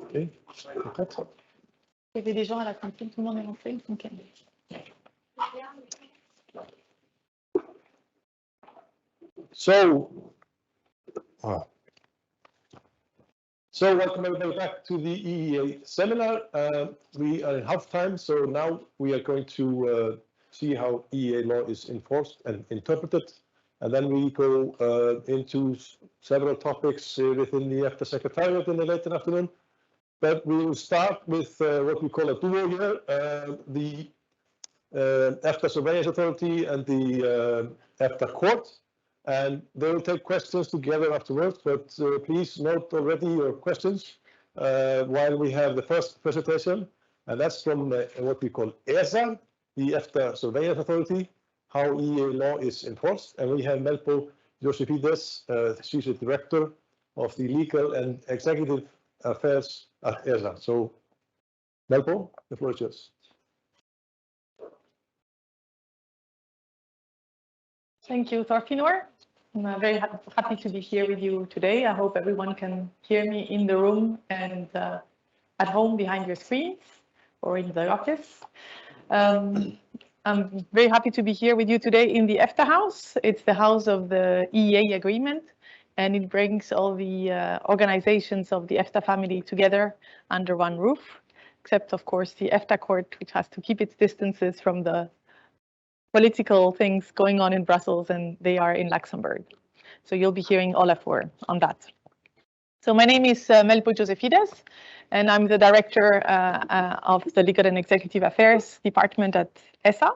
Okay. Il y avait des gens à la cantine, tout le monde est rentré. Okay. So welcome everybody back to the EEA seminar. We are in half time, so now we are going to see how EEA law is enforced and interpreted, and then we go into several topics within the EFTA Secretariat in the later afternoon. But we will start with what we call a duo here, the EFTA Surveillance Authority and the EFTA Court. And they will take questions together afterwards, but please note already your questions while we have the first presentation. And that's from what we call ESA, the EFTA Surveillance Authority, how EEA law is enforced. And we have Melpo Josephides, she's the Director of the Legal and Executive Affairs at ESA. So, Melpo, the floor is yours. Thank you, Thorfinor. I'm very happy to be here with you today. I hope everyone can hear me in the room and at home behind your screens or in the office. I'm very happy to be here with you today in the EFTA House. It's the house of the EEA Agreement, and it brings all the organizations of the EFTA family together under one roof, except, of course, the EFTA Court, which has to keep its distances from the political things going on in Brussels, and they are in Luxembourg. So you'll be hearing Olafur on that. So my name is Melpo Josephides, and I'm the Director of the Legal and Executive Affairs Department at ESA.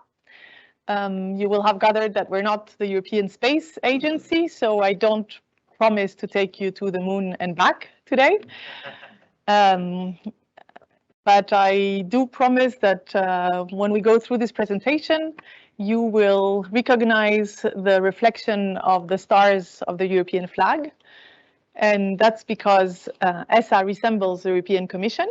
You will have gathered that we're not the European Space Agency, so I don't promise to take you to the moon and back today. But I do promise that when we go through this presentation, you will recognize the reflection of the stars of the European flag. And that's because ESA resembles the European Commission.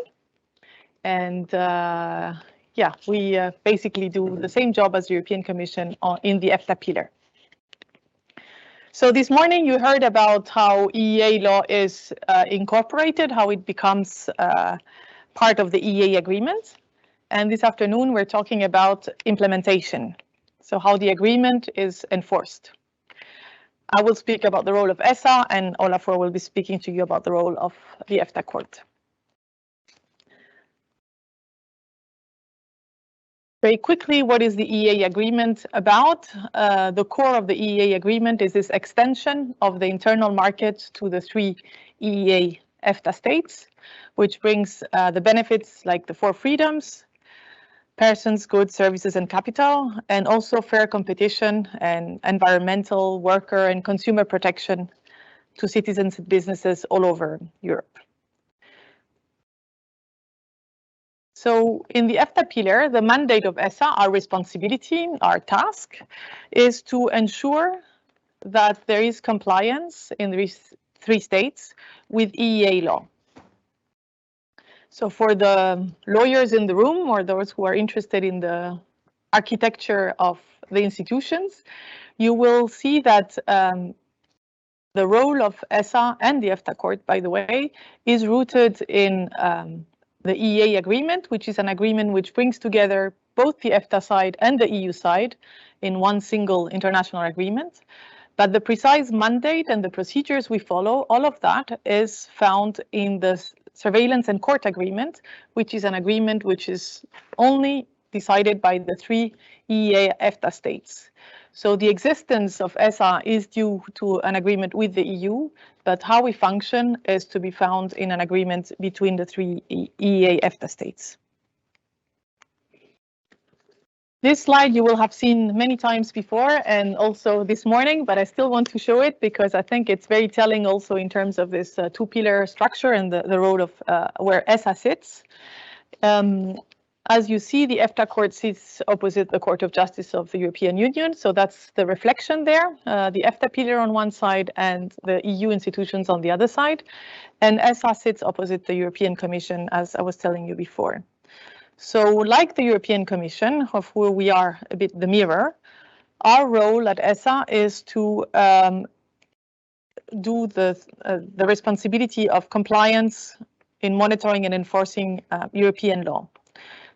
And yeah, we basically do the same job as the European Commission in the EFTA Pillar. So this morning you heard about how EEA law is incorporated, how it becomes part of the EEA Agreement. And this afternoon we're talking about implementation. So how the agreement is enforced. I will speak about the role of ESA, and Olafur will be speaking to you about the role of the EFTA Court. Very quickly, what is the EEA Agreement about? The core of the EEA Agreement is this extension of the internal market to the 3 EEA EFTA states, which brings the benefits like the 4 freedoms, persons, goods, services, and capital, and also fair competition and environmental, worker, and consumer protection to citizens and businesses all over Europe. So in the EFTA Pillar, the mandate of ESA, our responsibility, our task, is to ensure that there is compliance in these 3 states with EEA law. So for the lawyers in the room or those who are interested in the architecture of the institutions, you will see that the role of ESA and the EFTA Court, by the way, is rooted in the EEA Agreement, which is an agreement which brings together both the EFTA side and the EU side in one single international agreement. But the precise mandate and the procedures we follow, all of that is found in the Surveillance and Court Agreement, which is an agreement which is only decided by the 3 EEA EFTA states. So the existence of ESA is due to an agreement with the EU, but how we function is to be found in an agreement between the 3 EEA EFTA states. This slide you will have seen many times before and also this morning, but I still want to show it because I think it's very telling also in terms of this 2-pillar structure and the role of where ESA sits. As you see, the EFTA Court sits opposite the Court of Justice of the European Union, so that's the reflection there, the EFTA Pillar on one side and the EU institutions on the other side, and ESA sits opposite the European Commission, as I was telling you before. So like the European Commission, of who we are a bit the mirror, our role at ESA is to do the responsibility of compliance in monitoring and enforcing European law.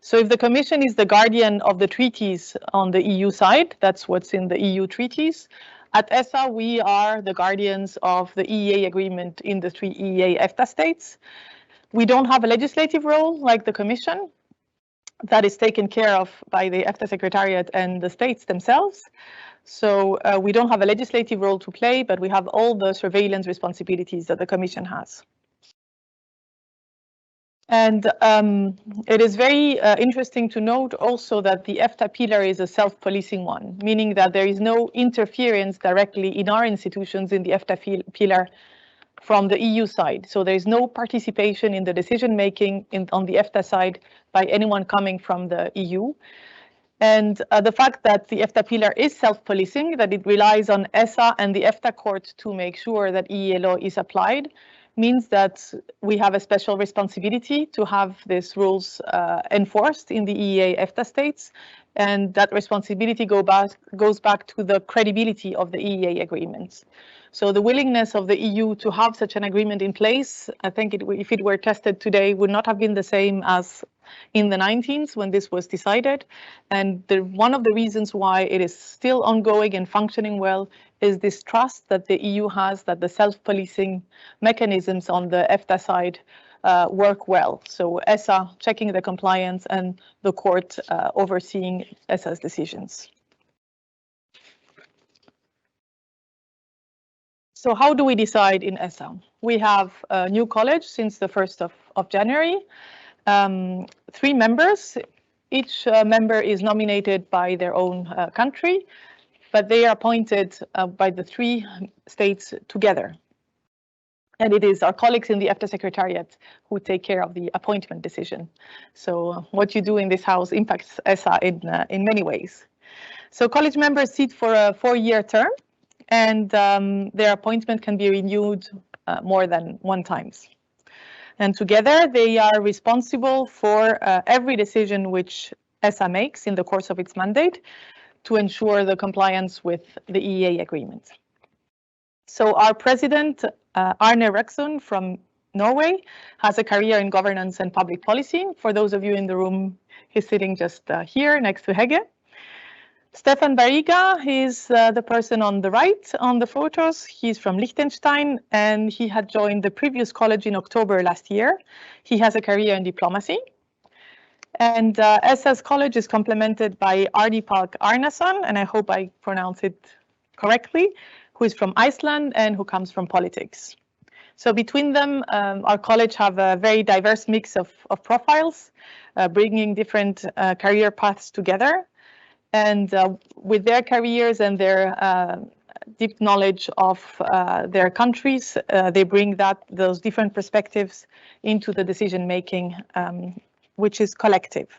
So if the Commission is the guardian of the treaties on the EU side, that's what's in the EU treaties. At ESA, we are the guardians of the EEA Agreement in the 3 EEA EFTA states. We don't have a legislative role like the Commission. That is taken care of by the EFTA Secretariat and the states themselves. So we don't have a legislative role to play, but we have all the surveillance responsibilities that the Commission has. And it is very interesting to note also that the EFTA pillar is a self-policing one, meaning that there is no interference directly in our institutions in the EFTA pillar from the EU side. So there is no participation in the decision-making on the EFTA side by anyone coming from the EU. And the fact that the EFTA pillar is self-policing, that it relies on ESA and the EFTA Court to make sure that EEA law is applied, means that we have a special responsibility to have these rules enforced in the EEA EFTA states, and that responsibility goes back to the credibility of the EEA agreements. So the willingness of the EU to have such an agreement in place, I think if it were tested today, would not have been the same as in the 19th when this was decided. And one of the reasons why it is still ongoing and functioning well is this trust that the EU has that the self-policing mechanisms on the EFTA side work well. So ESA checking the compliance and the court overseeing ESA's decisions. So how do we decide in ESA? We have a new college since the 1st of January. 3 members. Each member is nominated by their own country, but they are appointed by the 3 states together. And it is our colleagues in the EFTA Secretariat who take care of the appointment decision. So what you do in this house impacts ESA in many ways. So college members sit for a 4-year term, and their appointment can be renewed more than 1 time. And together they are responsible for every decision which ESA makes in the course of its mandate to ensure the compliance with the EEA agreement. So our president, Arne Røksund from Norway, has a career in governance and public policy. For those of you in the room, he's sitting just here next to Hege. Stefan Barriga, he's the person on the right on the photos. He's from Liechtenstein, and he had joined the previous college in October last year. He has a career in diplomacy. And ESA's college is complemented by Arni Palk Arnason, and I hope I pronounce it correctly, who is from Iceland and who comes from politics. So between them, our college have a very diverse mix of profiles, bringing different career paths together. And with their careers and their deep knowledge of their countries, they bring those different perspectives into the decision-making, which is collective.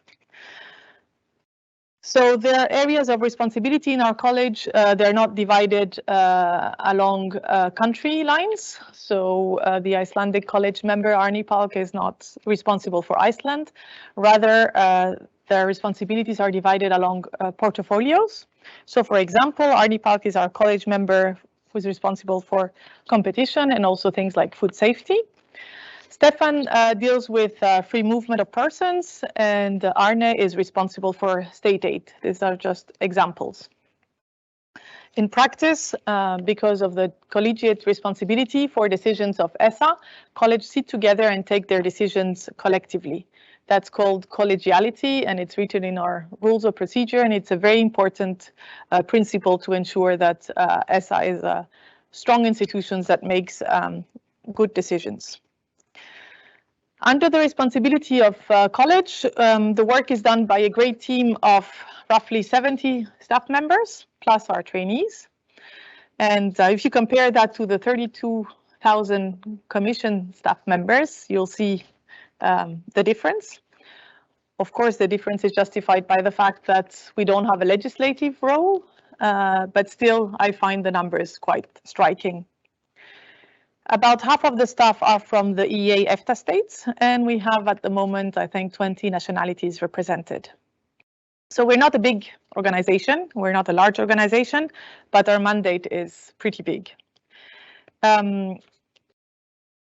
So there are areas of responsibility in our college. They're not divided along country lines. So the Icelandic college member, Arni Palk, is not responsible for Iceland. Rather, their responsibilities are divided along portfolios. So for example, Arni Palk is our college member who is responsible for competition and also things like food safety. Stefan deals with free movement of persons, and Arne is responsible for state aid. These are just examples. In practice, because of the collegiate responsibility for decisions of ESA, colleges sit together and take their decisions collectively. That's called collegiality, and it's written in our rules of procedure, and it's a very important principle to ensure that ESA is a strong institution that makes good decisions. Under the responsibility of college, the work is done by a great team of roughly 70 staff members, plus our trainees. And if you compare that to the 32,000 commission staff members, you'll see the difference. Of course, the difference is justified by the fact that we don't have a legislative role, but still I find the numbers quite striking. About half of the staff are from the EEA EFTA states, and we have at the moment, I think, 20 nationalities represented. So we're not a big organization, we're not a large organization, but our mandate is pretty big.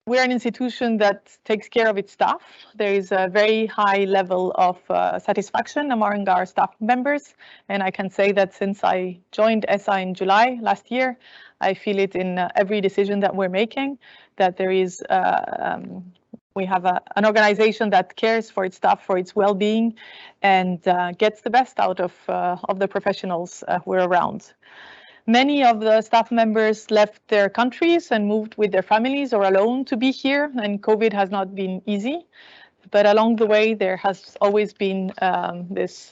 we're an institution that takes care of its staff. There is a very high level of satisfaction among our staff members. And I can say that since I joined ESA in July last year, I feel it in every decision that we're making, that there is, we have an organization that cares for its staff, for its well-being, and gets the best out of the professionals who are around. Many of the staff members left their countries and moved with their families or alone to be here, and COVID has not been easy. But along the way, there has always been this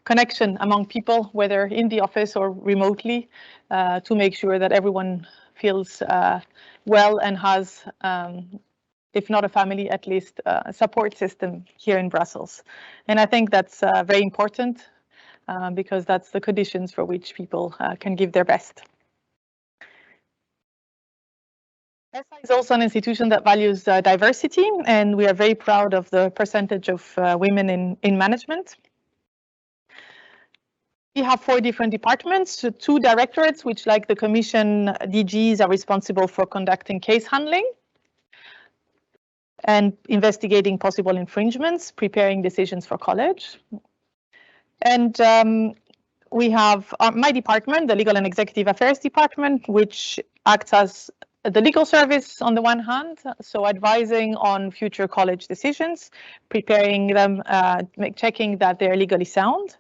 connection among people, whether in the office or remotely, to make sure that everyone feels well and has, if not a family, at least a support system here in Brussels. And I think that's very important. Because that's the conditions for which people can give their best. ESA is also an institution that values diversity, and we are very proud of the percentage of women in management. We have 4 different departments, 2 directorates, which, like the Commission DGs, are responsible for conducting case handling and investigating possible infringements, preparing decisions for college. And we have my department, the Legal and Executive Affairs Department, which acts as the legal service on the one hand, so advising on future college decisions, preparing them, checking that they're legally sound,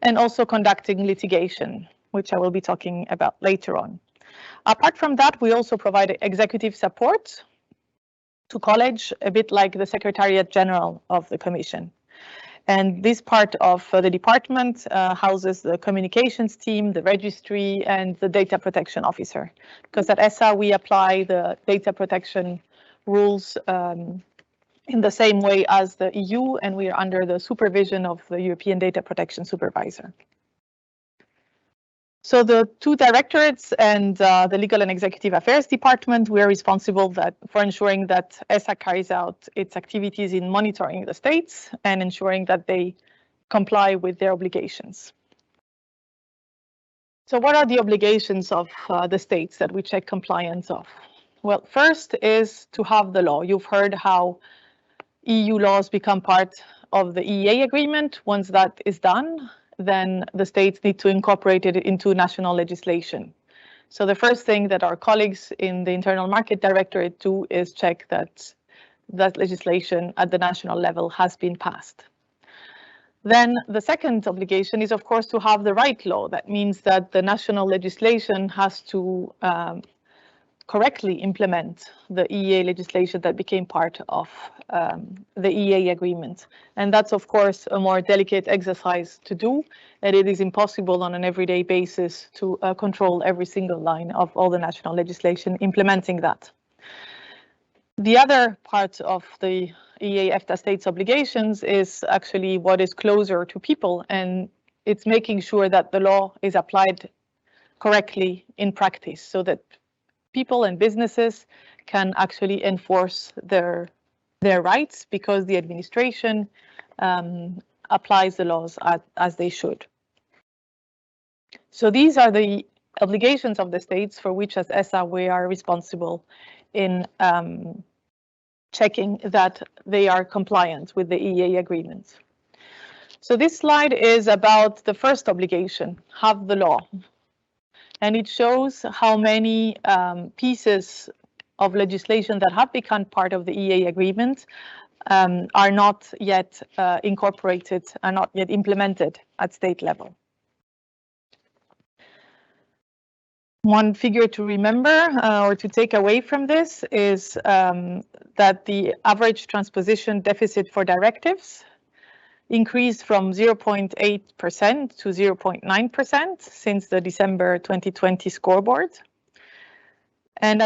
and also conducting litigation, which I will be talking about later on. Apart from that, we also provide executive support to college, a bit like the Secretariat General of the Commission. And this part of the department houses the communications team, the registry, and the data protection officer. Because at ESA, we apply the data protection rules in the same way as the EU, and we are under the supervision of the European Data Protection Supervisor. So the 2 directorates and the Legal and Executive Affairs Department, we are responsible for ensuring that ESA carries out its activities in monitoring the states and ensuring that they comply with their obligations. So what are the obligations of the states that we check compliance of? Well, first is to have the law. You've heard how EU laws become part of the EEA Agreement. Once that is done, then the states need to incorporate it into national legislation. So the first thing that our colleagues in the Internal Market Directorate do is check that that legislation at the national level has been passed. Then the second obligation is, of course, to have the right law. That means that the national legislation has to correctly implement the EEA legislation that became part of the EEA agreement. And that's, of course, a more delicate exercise to do, and it is impossible on an everyday basis to control every single line of all the national legislation implementing that. The other part of the EEA EFTA states obligations is actually what is closer to people, and it's making sure that the law is applied correctly in practice so that people and businesses can actually enforce their rights because the administration applies the laws as they should. So these are the obligations of the states for which as ESA we are responsible in checking that they are compliant with the EEA agreement. So this slide is about the first obligation, have the law. And it shows how many pieces of legislation that have become part of the EEA agreement are not yet incorporated, are not yet implemented at state level. One figure to remember or to take away from this is that the average transposition deficit for directives increased from 0.8% to 0.9% since the December 2020 scoreboard. And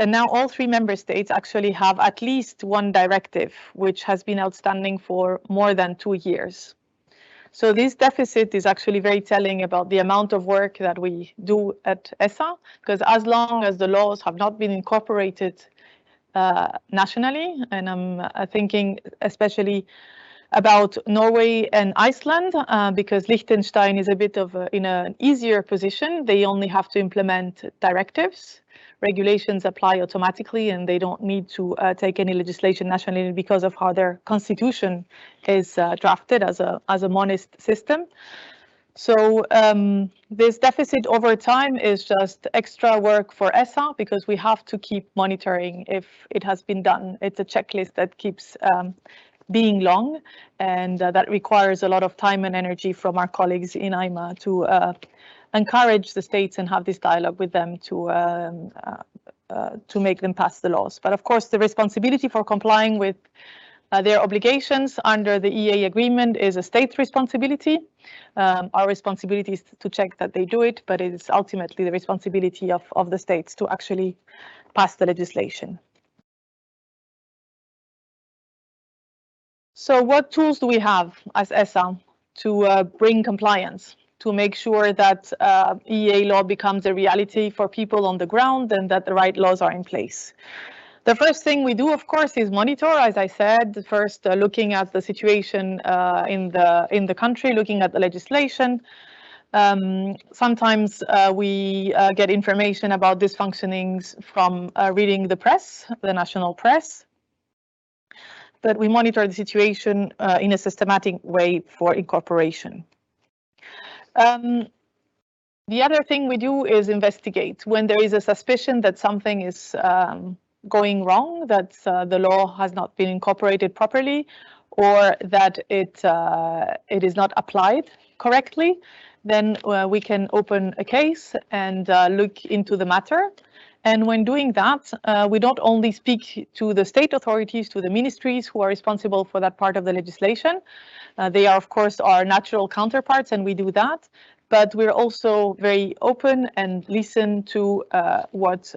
now all 3 member states actually have at least one directive which has been outstanding for more than 2 years. So this deficit is actually very telling about the amount of work that we do at ESA, because as long as the laws have not been incorporated nationally, and I'm thinking especially about Norway and Iceland, because Liechtenstein is a bit of in an easier position. They only have to implement directives. Regulations apply automatically, and they don't need to take any legislation nationally because of how their constitution is drafted as a monist system. So this deficit over time is just extra work for ESA, because we have to keep monitoring if it has been done. It's a checklist that keeps being long, and that requires a lot of time and energy from our colleagues in IMA to encourage the states and have this dialogue with them to make them pass the laws. But of course, the responsibility for complying with their obligations under the EEA Agreement is a state's responsibility. Our responsibility is to check that they do it, but it is ultimately the responsibility of the states to actually pass the legislation. So what tools do we have as ESA to bring compliance, to make sure that EEA law becomes a reality for people on the ground and that the right laws are in place? The first thing we do, of course, is monitor, as I said, first looking at the situation in the country, looking at the legislation. Sometimes we get information about dysfunctionings from reading the press, the national press. But we monitor the situation in a systematic way for incorporation. The other thing we do is investigate. When there is a suspicion that something is going wrong, that the law has not been incorporated properly, or that it is not applied correctly, then we can open a case and look into the matter. And when doing that, we don't only speak to the state authorities, to the ministries who are responsible for that part of the legislation. They are, of course, our natural counterparts, and we do that. But we're also very open and listen to what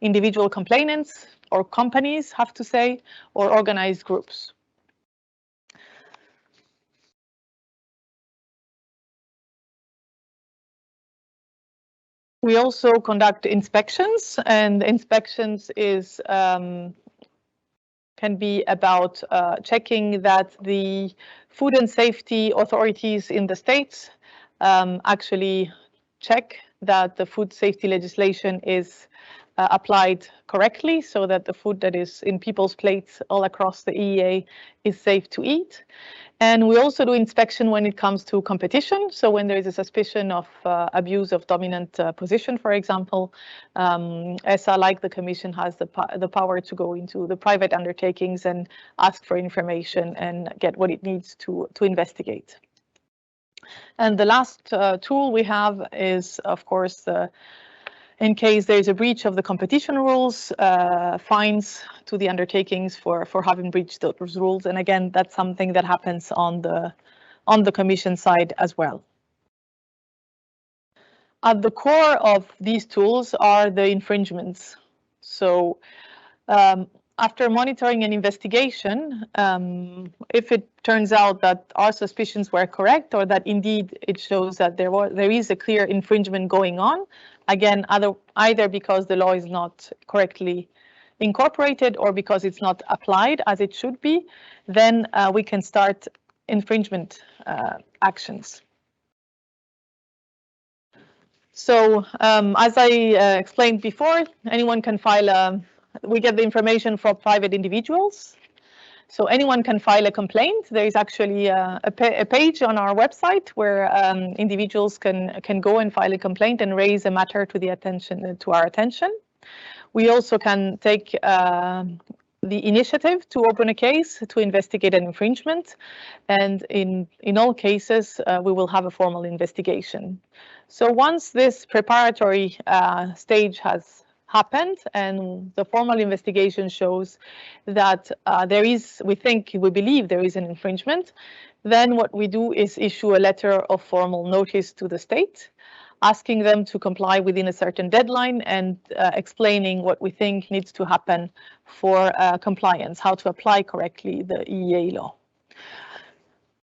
individual complainants or companies have to say, or organized groups. We also conduct inspections, and inspections is can be about checking that the food and safety authorities in the states actually check that the food safety legislation is applied correctly, so that the food that is in people's plates all across the EEA is safe to eat. And we also do inspection when it comes to competition. So when there is a suspicion of abuse of dominant position, for example, ESA, like the Commission, has the power to go into the private undertakings and ask for information and get what it needs to investigate. And the last tool we have is, of course, in case there is a breach of the competition rules, fines to the undertakings for having breached those rules. And again, that's something that happens on the Commission side as well. At the core of these tools are the infringements. So after monitoring an investigation, if it turns out that our suspicions were correct, or that indeed it shows that there is a clear infringement going on, again, either because the law is not correctly incorporated or because it's not applied as it should be, then we can start infringement actions. So as I explained before, anyone can file we get the information from private individuals. So anyone can file a complaint. There is actually a page on our website where individuals can go and file a complaint and raise a matter to our attention. We also can take the initiative to open a case to investigate an infringement, and in all cases we will have a formal investigation. So once this preparatory stage has happened and the formal investigation shows that we believe there is an infringement, then what we do is issue a letter of formal notice to the state, asking them to comply within a certain deadline and explaining what we think needs to happen for compliance, how to apply correctly the EEA law.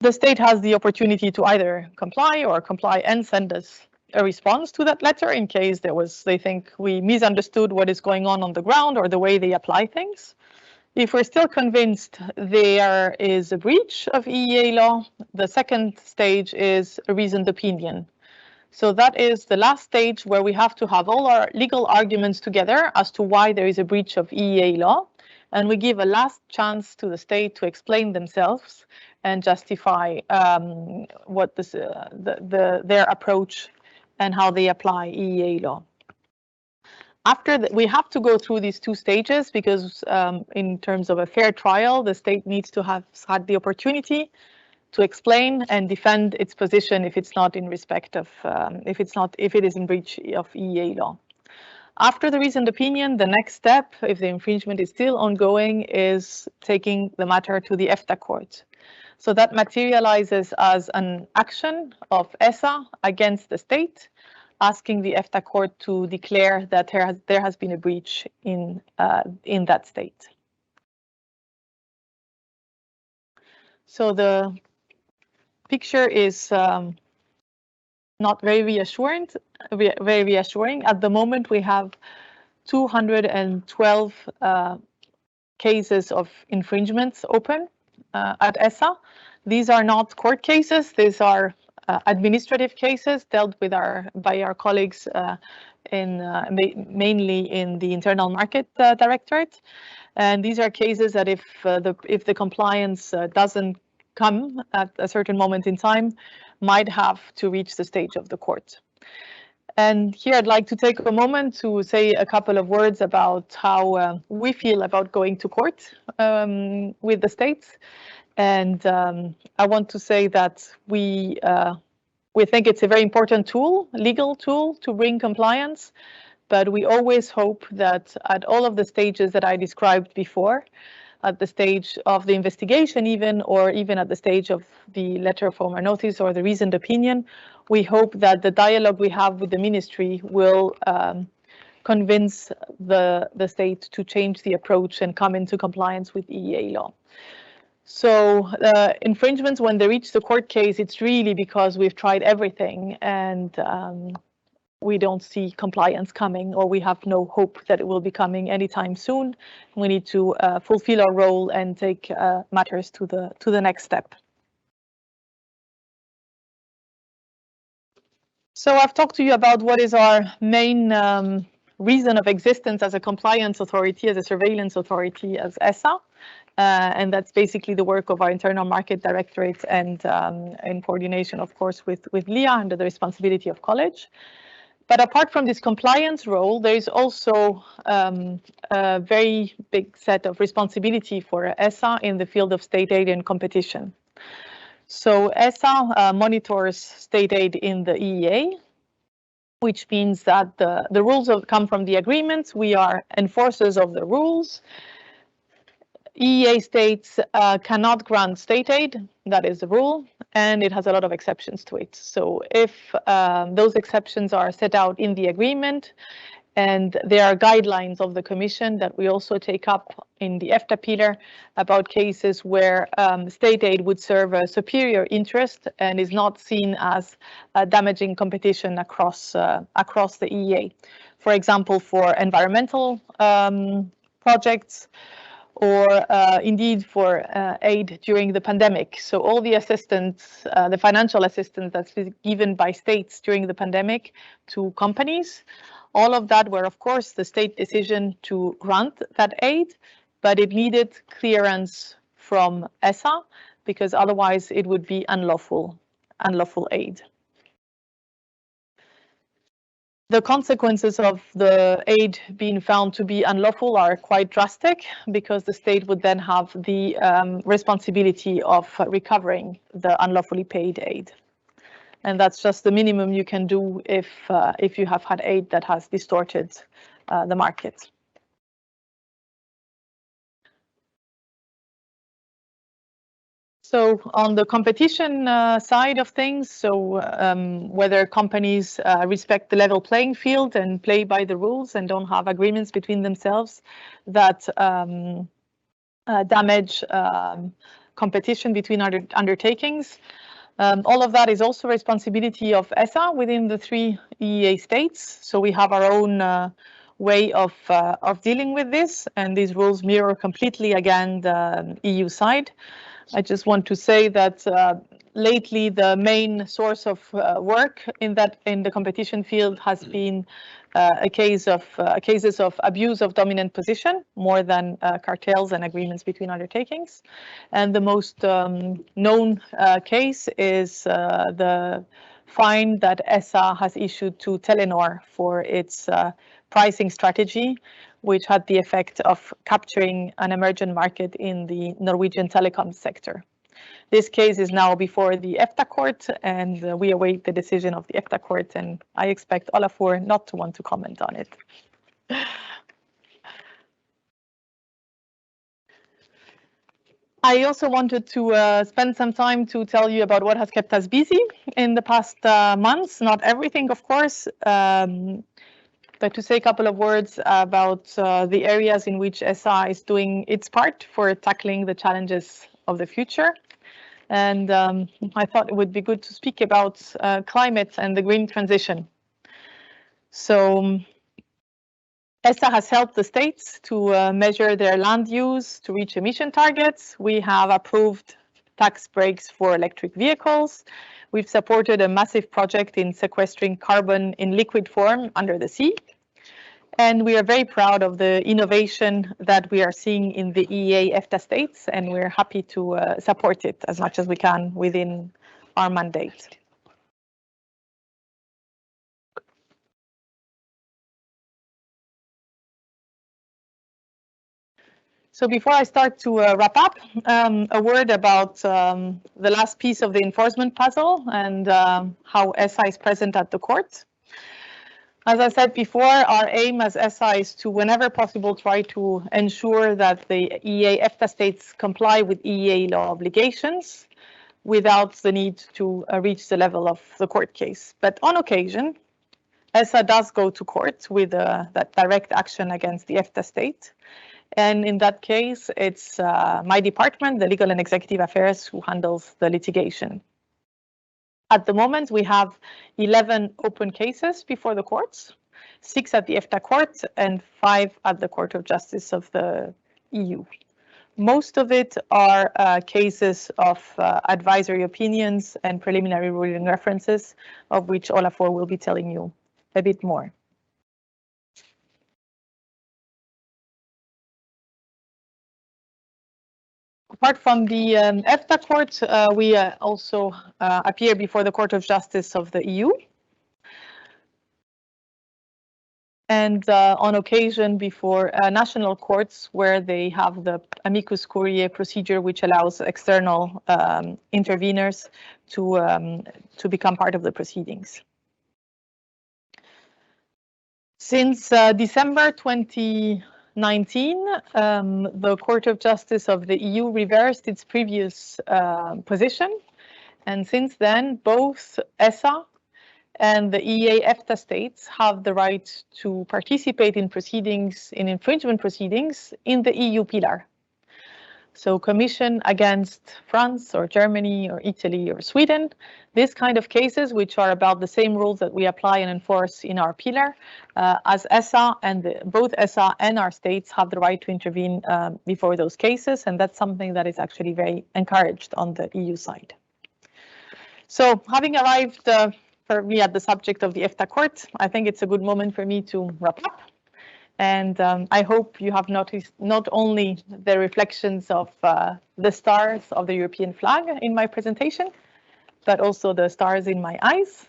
The state has the opportunity to either comply and send us a response to that letter in case they think we misunderstood what is going on the ground or the way they apply things. If we're still convinced there is a breach of EEA law, the second stage is a reasoned opinion. So that is the last stage where we have to have all our legal arguments together as to why there is a breach of EEA law. And we give a last chance to the state to explain themselves and justify what this, their approach and how they apply EEA law. After that, we have to go through these two stages because in terms of a fair trial, the state needs to have had the opportunity to explain and defend its position if it's not in respect of, if it is in breach of EEA law. After the reasoned opinion, the next step, if the infringement is still ongoing, is taking the matter to the EFTA Court. So that materializes as an action of ESA against the state, asking the EFTA Court to declare that there has been a breach in that state. So the picture is not very reassuring. At the moment, we have 212 cases of infringements open at ESA. These are not court cases. These are administrative cases dealt with by our colleagues mainly in the Internal Market Directorate. And these are cases that if the compliance doesn't come at a certain moment in time, might have to reach the stage of the court. And here I'd like to take a moment to say a couple of words about how we feel about going to court with the states. And I want to say that we think it's a very important tool, legal tool, to bring compliance. But we always hope that at all of the stages that I described before, at the stage of the investigation even, or even at the stage of the letter of formal notice or the reasoned opinion, we hope that the dialogue we have with the ministry will convince the state to change the approach and come into compliance with EEA law. So infringements, when they reach the court case, it's really because we've tried everything and we don't see compliance coming, or we have no hope that it will be coming anytime soon. We need to fulfill our role and take matters to the next step. So I've talked to you about what is our main reason of existence as a compliance authority, as a surveillance authority, as ESA. And that's basically the work of our Internal Market Directorate and in coordination, of course, with LIA under the responsibility of college. But apart from this compliance role, there is also a very big set of responsibility for ESA in the field of state aid and competition. So ESA monitors state aid in the EEA, which means that the rules come from the agreements. We are enforcers of the rules. EEA states cannot grant state aid, that is the rule, and it has a lot of exceptions to it. So if those exceptions are set out in the agreement, and there are guidelines of the Commission that we also take up in the EFTA Pillar about cases where state aid would serve a superior interest and is not seen as damaging competition across the EEA. For example, for environmental projects, or indeed for aid during the pandemic. So all the assistance, the financial assistance that's given by states during the pandemic to companies, all of that were, of course, the state decision to grant that aid, but it needed clearance from ESA because otherwise it would be unlawful aid. The consequences of the aid being found to be unlawful are quite drastic because the state would then have the responsibility of recovering the unlawfully paid aid. And that's just the minimum you can do if you have had aid that has distorted the market. So on the competition side of things, so whether companies respect the level playing field and play by the rules and don't have agreements between themselves that damage competition between undertakings. All of that is also responsibility of ESA within the 3 EEA states. So we have our own way of dealing with this, and these rules mirror completely again the EU side. I just want to say that lately the main source of work in the competition field has been cases of abuse of dominant position more than cartels and agreements between undertakings, and the most known case is the fine that ESA has issued to Telenor for its pricing strategy, which had the effect of capturing an emergent market in the Norwegian telecom sector. This case is now before the EFTA Court, and we await the decision of the EFTA Court, and I expect Olafur not to want to comment on it. I also wanted to spend some time to tell you about what has kept us busy in the past months. Not everything, of course, but to say a couple of words about the areas in which ESA is doing its part for tackling the challenges of the future. And I thought it would be good to speak about climate and the green transition. So ESA has helped the states to measure their land use to reach emission targets. We have approved tax breaks for electric vehicles. We've supported a massive project in sequestering carbon in liquid form under the sea. And we are very proud of the innovation that we are seeing in the EEA EFTA states, and we're happy to support it as much as we can within our mandate. So before I start to wrap up, a word about the last piece of the enforcement puzzle and how ESA is present at the court. As I said before, our aim as ESA is to, whenever possible, try to ensure that the EEA EFTA states comply with EEA law obligations without the need to reach the level of the court case. But on occasion, ESA does go to court with that direct action against the EFTA state. And in that case, it's my department, the Legal and Executive Affairs, who handles the litigation. At the moment, we have 11 open cases before the courts, 6 at the EFTA Court and 5 at the Court of Justice of the EU. Most of it are cases of advisory opinions and preliminary ruling references, of which Olafur will be telling you a bit more. Apart from the EFTA Court, we also appear before the Court of Justice of the EU. And on occasion before national courts, where they have the amicus curiae procedure, which allows external interveners to become part of the proceedings. Since December 2019, the Court of Justice of the EU reversed its previous position, and since then both ESA and the EEA EFTA states have the right to participate in proceedings, in infringement proceedings in the EU pillar. So Commission against France or Germany or Italy or Sweden, this kind of cases which are about the same rules that we apply and enforce in our pillar, as ESA and both ESA and our states have the right to intervene before those cases, and that's something that is actually very encouraged on the EU side. So having arrived for me at the subject of the EFTA Court, I think it's a good moment for me to wrap up. And I hope you have noticed not only the reflections of the stars of the European flag in my presentation, but also the stars in my eyes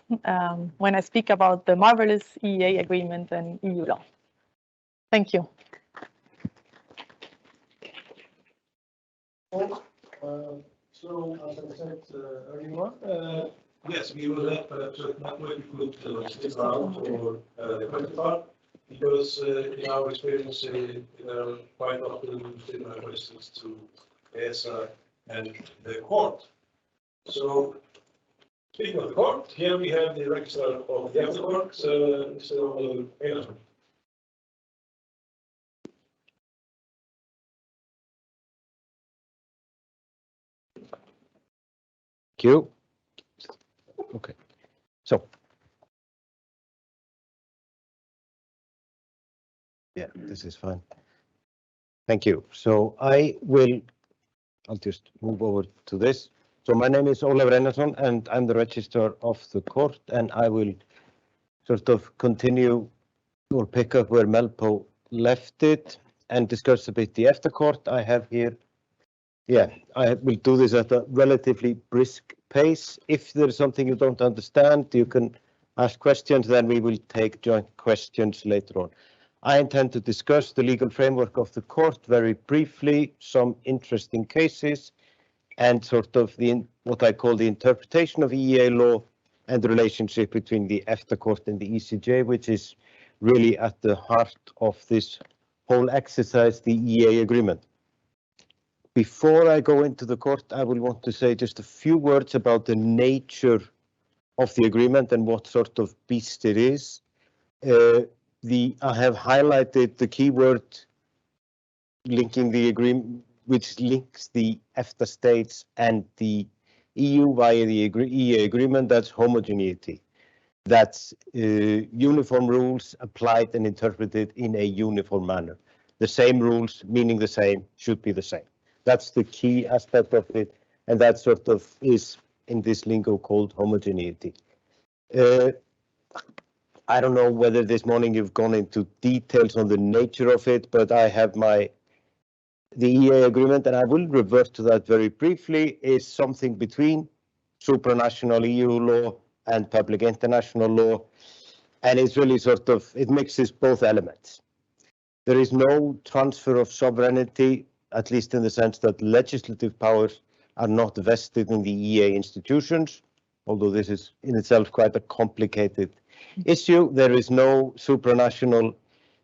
when I speak about the marvelous EEA agreement and EU law. Thank you. So, as I said earlier, yes, we will have a certain network we could stick around for the question part, because in our experience, quite often similar questions to ESA and the court. So, speaking of the court, here we have the registrar of the EFTA Court, Mr. Einarsson. Thank you. Okay, so Yeah, this is fine. Thank you. So I'll just move over to this. So my name is Ólafur Einarsson and I'm the Registrar of the Court, and I will sort of continue or pick up where Melpo left it and discuss a bit the EFTA Court I have here. Yeah, I will do this at a relatively brisk pace. If there's something you don't understand, you can ask questions, then we will take joint questions later on. I intend to discuss the legal framework of the court very briefly, some interesting cases, and sort of what I call the interpretation of EEA law and the relationship between the EFTA Court and the ECJ, which is really at the heart of this whole exercise, the EEA Agreement. Before I go into the court, I will want to say just a few words about the nature of the agreement and what sort of beast it is. I have highlighted the keyword linking the agreement, which links the EFTA states and the EU via the EEA agreement. That's homogeneity. That's uniform rules applied and interpreted in a uniform manner. The same rules, meaning the same, should be the same. That's the key aspect of it, and that sort of is in this lingo called homogeneity. I don't know whether this morning you've gone into details on the nature of it, but I have the EEA agreement, and I will revert to that very briefly, is something between supranational EU law and public international law, and it's really sort of, it mixes both elements. There is no transfer of sovereignty, at least in the sense that legislative powers are not vested in the EEA institutions, although this is in itself quite a complicated issue. There is no supranational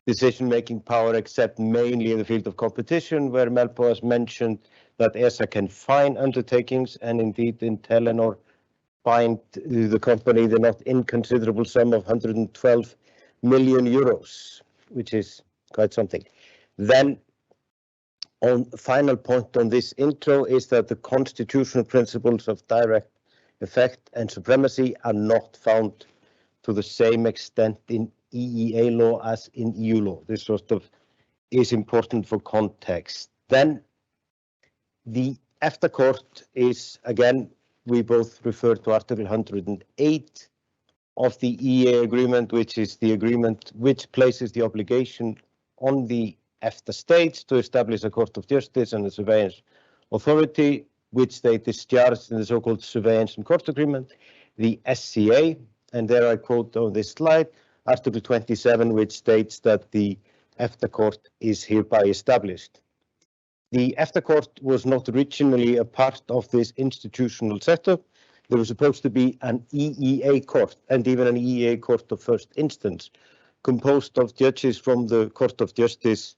decision-making power except mainly in the field of competition, where Melpo has mentioned that ESCA can fine undertakings, and indeed in Telenor fined the company the not inconsiderable sum of 112 million euros, which is quite something. Then final point on this intro is that the constitutional principles of direct effect and supremacy are not found to the same extent in EEA law as in EU law. This sort of is important for context. Then the EFTA Court is, again, we both refer to Article 108 of the EEA Agreement, which is the agreement which places the obligation on the EFTA states to establish a Court of Justice and a Surveillance Authority, which they discharged in the so-called Surveillance and Court Agreement, the SCA. And there I quote on this slide, Article 27, which states that the EFTA Court is hereby established. The EFTA Court was not originally a part of this institutional setup. There was supposed to be an EEA Court and even an EEA Court of First Instance, composed of judges from the Court of Justice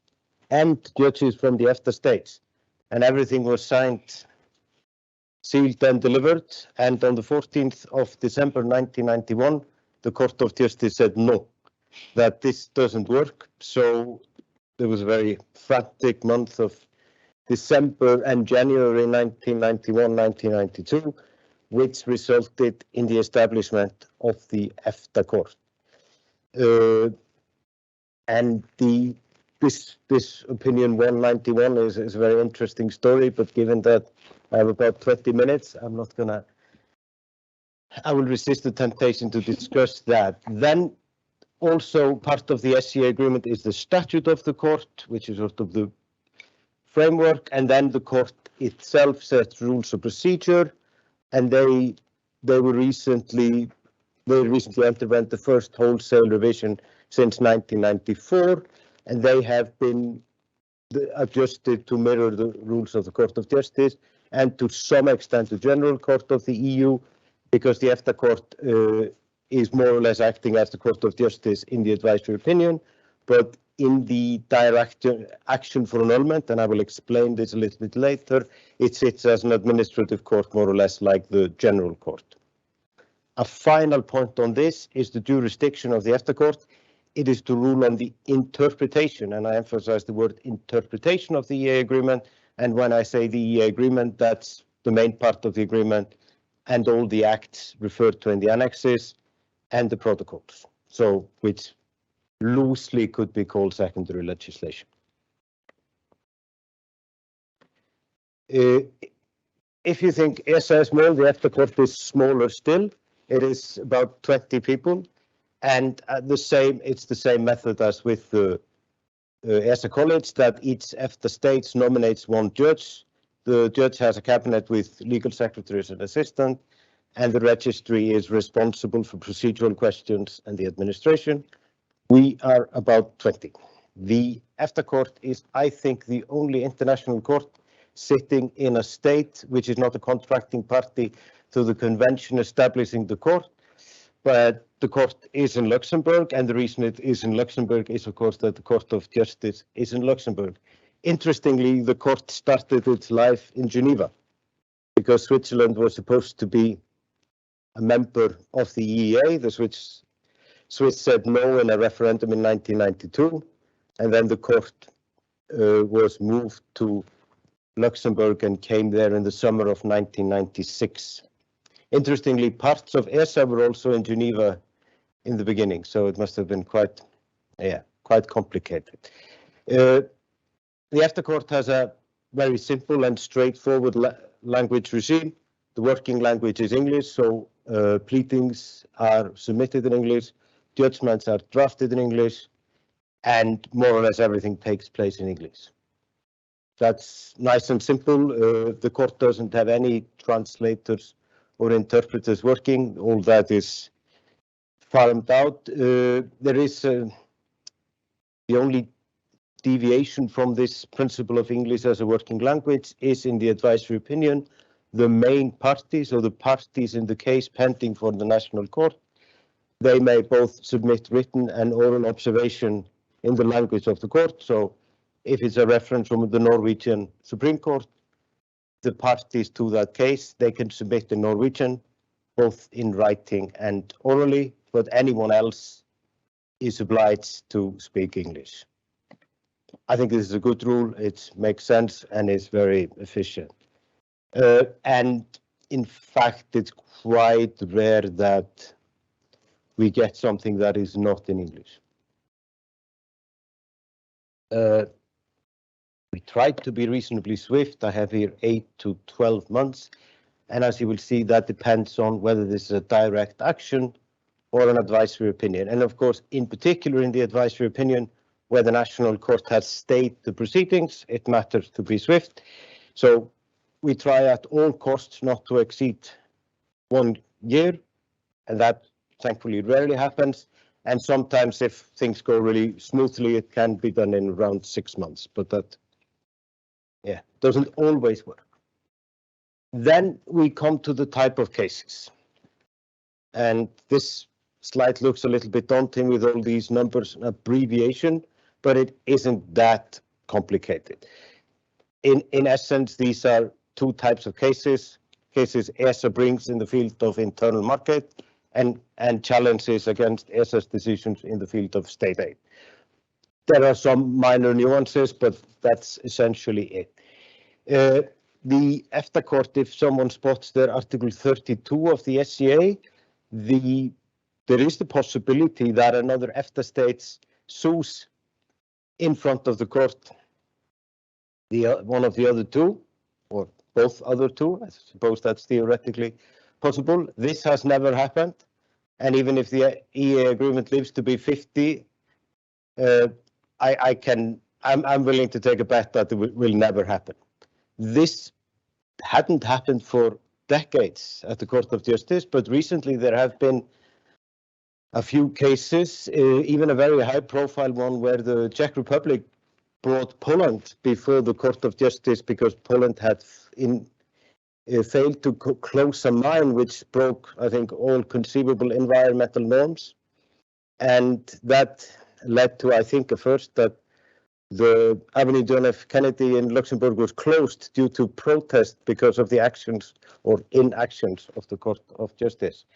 and judges from the EFTA states. And everything was signed, sealed and delivered. And on the 14th of December 1991, the Court of Justice said no, that this doesn't work. So there was a very frantic month of December and January 1991-1992, which resulted in the establishment of the EFTA Court. And this opinion 191 is a very interesting story, but given that I have about 20 minutes, I will resist the temptation to discuss that. Then also part of the SCA agreement is the statute of the court, which is sort of the framework, and then the court itself sets rules of procedure, and they recently underwent the first wholesale revision since 1994, and they have been adjusted to mirror the rules of the Court of Justice and to some extent the General Court of the EU, because the EFTA Court is more or less acting as the Court of Justice in the advisory opinion, but in the direct action for annulment, and I will explain this a little bit later, it sits as an administrative court more or less like the General Court. A final point on this is the jurisdiction of the EFTA Court. It is to rule on the interpretation, and I emphasize the word interpretation of the EEA agreement. And when I say the EEA agreement, that's the main part of the agreement and all the acts referred to in the annexes and the protocols. So which loosely could be called secondary legislation. If you think ESA is small, the EFTA Court is smaller still. It is about 20 people, and it's the same method as with the ESA College, that each EFTA state nominates one judge. The judge has a cabinet with legal secretaries and assistant, and the registry is responsible for procedural questions and the administration. We are about 20. The EFTA Court is, I think, the only international court sitting in a state which is not a contracting party to the convention establishing the court, but the court is in Luxembourg, and the reason it is in Luxembourg is, of course, that the Court of Justice is in Luxembourg. Interestingly, the court started its life in Geneva because Switzerland was supposed to be a member of the EEA. The Swiss said no in a referendum in 1992, and then the court was moved to Luxembourg and came there in the summer of 1996. Interestingly, parts of ESA were also in Geneva in the beginning, so it must have been quite complicated. The EFTA Court has a very simple and straightforward language regime. The working language is English, so pleadings are submitted in English, judgments are drafted in English, and more or less everything takes place in English. That's nice and simple. The court doesn't have any translators or interpreters working. All that is farmed out. There is the only deviation from this principle of English as a working language is in the advisory opinion. The main parties, or the parties in the case pending for the National Court, they may both submit written and oral observation in the language of the court. So if it's a reference from the Norwegian Supreme Court, the parties to that case, they can submit in Norwegian, both in writing and orally, but anyone else is obliged to speak English. I think this is a good rule. It makes sense and is very efficient. And in fact, it's quite rare that we get something that is not in English. We tried to be reasonably swift. I have here 8 to 12 months. And as you will see, that depends on whether this is a direct action or an advisory opinion. And of course, in particular in the advisory opinion, where the National Court has stayed the proceedings, it matters to be swift. So we try at all costs not to exceed 1 year, and that thankfully rarely happens. And sometimes if things go really smoothly, it can be done in around 6 months, but that doesn't always work. Then we come to the type of cases. And this slide looks a little bit daunting with all these numbers and abbreviation, but it isn't that complicated. In essence, these are 2 types of cases. Cases ESA brings in the field of internal market and challenges against ESA's decisions in the field of state aid. There are some minor nuances, but that's essentially it. The EFTA Court, if someone spots their Article 32 of the SCA, there is the possibility that another EFTA state sues in front of the court one of the other 2, or both other 2. I suppose that's theoretically possible. This has never happened, and even if the EEA agreement lives to be 50, I'm willing to take a bet that it will never happen. This hadn't happened for decades at the Court of Justice, but recently there have been a few cases, even a very high-profile one where the Czech Republic brought Poland before the Court of Justice because Poland had failed to close a mine which broke, I think, all conceivable environmental norms. And that led to, I think, first that the Avenue John F. Kennedy in Luxembourg was closed due to protest because of the actions or inactions of the Court of Justice,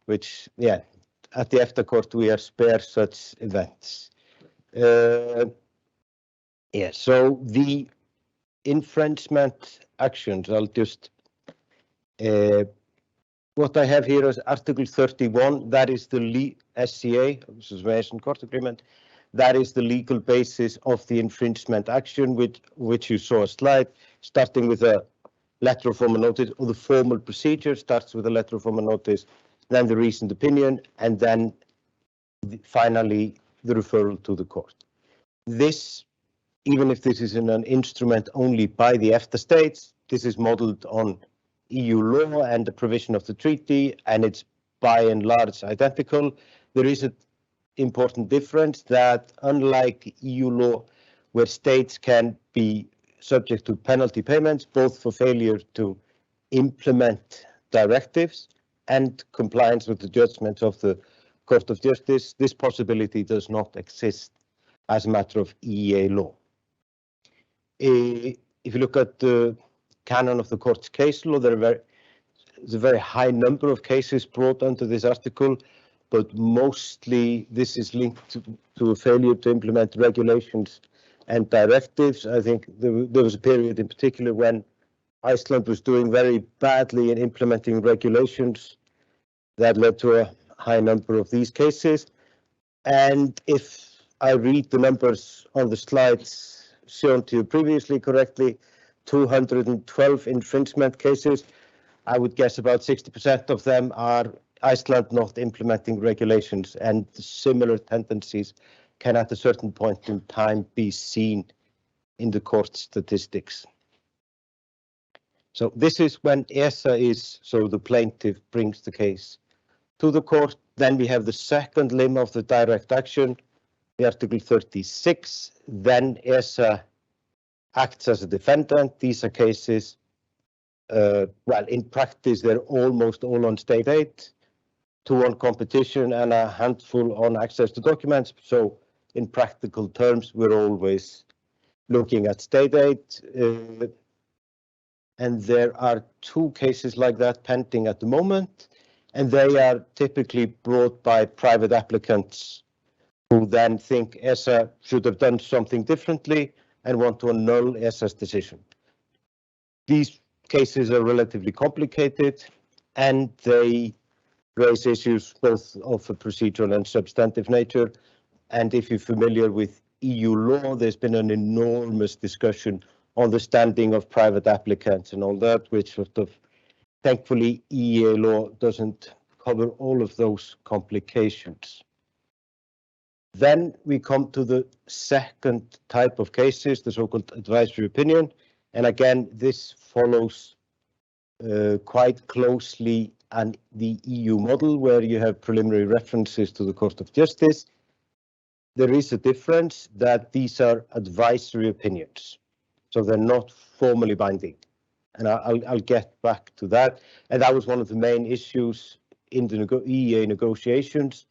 which, at the EFTA Court, we are spared such events. So the infringement actions, I'll just, what I have here is Article 31. That is the SCA, Surveillance Court Agreement. That is the legal basis of the infringement action, which you saw a slide, starting with a letter of formal notice, or the formal procedure starts with a letter of formal notice, then the reasoned opinion, and then finally the referral to the court. This, even if this is in an instrument only by the EFTA states, this is modeled on EU law and the provision of the treaty, and it's by and large identical. There is an important difference that, unlike EU law, where states can be subject to penalty payments, both for failure to implement directives and compliance with the judgments of the Court of Justice, this possibility does not exist as a matter of EEA law. If you look at the canon of the court's case law, there's a very high number of cases brought under this article, but mostly this is linked to a failure to implement regulations and directives. I think there was a period in particular when Iceland was doing very badly in implementing regulations that led to a high number of these cases. And if I read the numbers on the slides shown to you previously correctly, 212 infringement cases, I would guess about 60% of them are Iceland not implementing regulations, and similar tendencies can at a certain point in time be seen in the court statistics. So this is when ESA is, so the plaintiff brings the case to the court. Then we have the second limb of the direct action, the Article 36. Then ESA acts as a defendant. These are cases, well, in practice, they're almost all on state aid, 2 on competition, and a handful on access to documents. So in practical terms, we're always looking at state aid. And there are 2 cases like that pending at the moment, and they are typically brought by private applicants who then think ESA should have done something differently and want to annul ESA's decision. These cases are relatively complicated, and they raise issues both of a procedural and substantive nature. And if you're familiar with EU law, there's been an enormous discussion on the standing of private applicants and all that, which sort of, thankfully, EEA law doesn't cover all of those complications. Then we come to the second type of cases, the so-called advisory opinion. And again, this follows quite closely on the EU model, where you have preliminary references to the Court of Justice. There is a difference that these are advisory opinions, so they're not formally binding. And I'll get back to that. And that was one of the main issues in the EEA negotiations,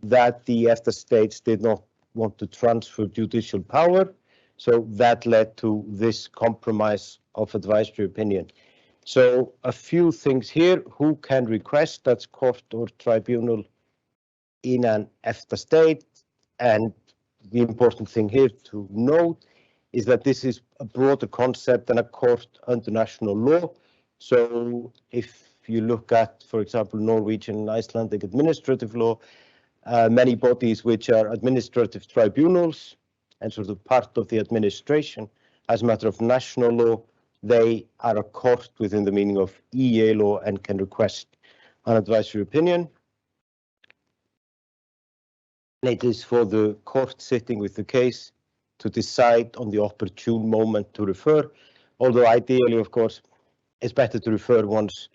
that the EFTA states did not want to transfer judicial power. So that led to this compromise of advisory opinion. So a few things here: who can request, that's court or tribunal in an EFTA state. And the important thing here to note is that this is a broader concept than a court under national law. So if you look at, for example, Norwegian and Icelandic administrative law, many bodies which are administrative tribunals and sort of part of the administration as a matter of national law, they are a court within the meaning of EEA law and can request an advisory opinion. It is for the court sitting with the case to decide on the opportune moment to refer, although ideally, of course, it's better to refer once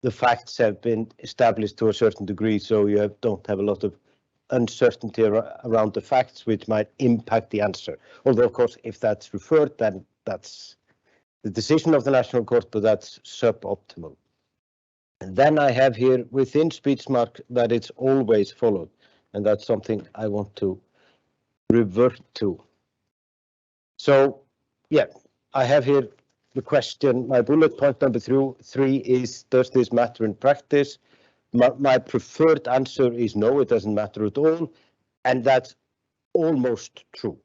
the facts have been established to a certain degree, so you don't have a lot of uncertainty around the facts, which might impact the answer. Although, of course, if that's referred, then that's the decision of the national court, but that's suboptimal. And then I have here within speech mark that it's always followed, and that's something I want to revert to. So, yeah, I have here the question. My bullet point number 3 is, does this matter in practice? My preferred answer is no, it doesn't matter at all, and that's almost true.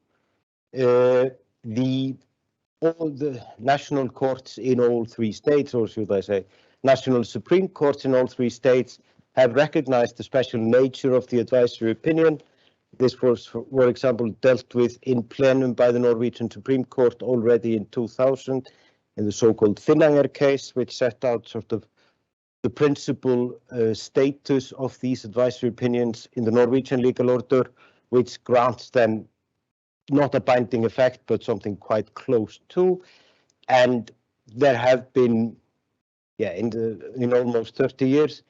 All the national courts in all 3 states, or should I say national Supreme Courts in all 3 states have recognized the special nature of the advisory opinion. This was, for example, dealt with in plenum by the Norwegian Supreme Court already in 2000 in the so-called Finnanger case, which set out sort of the principal status of these advisory opinions in the Norwegian legal order, which grants them not a binding effect, but something quite close to. And there have been, in almost 30 years,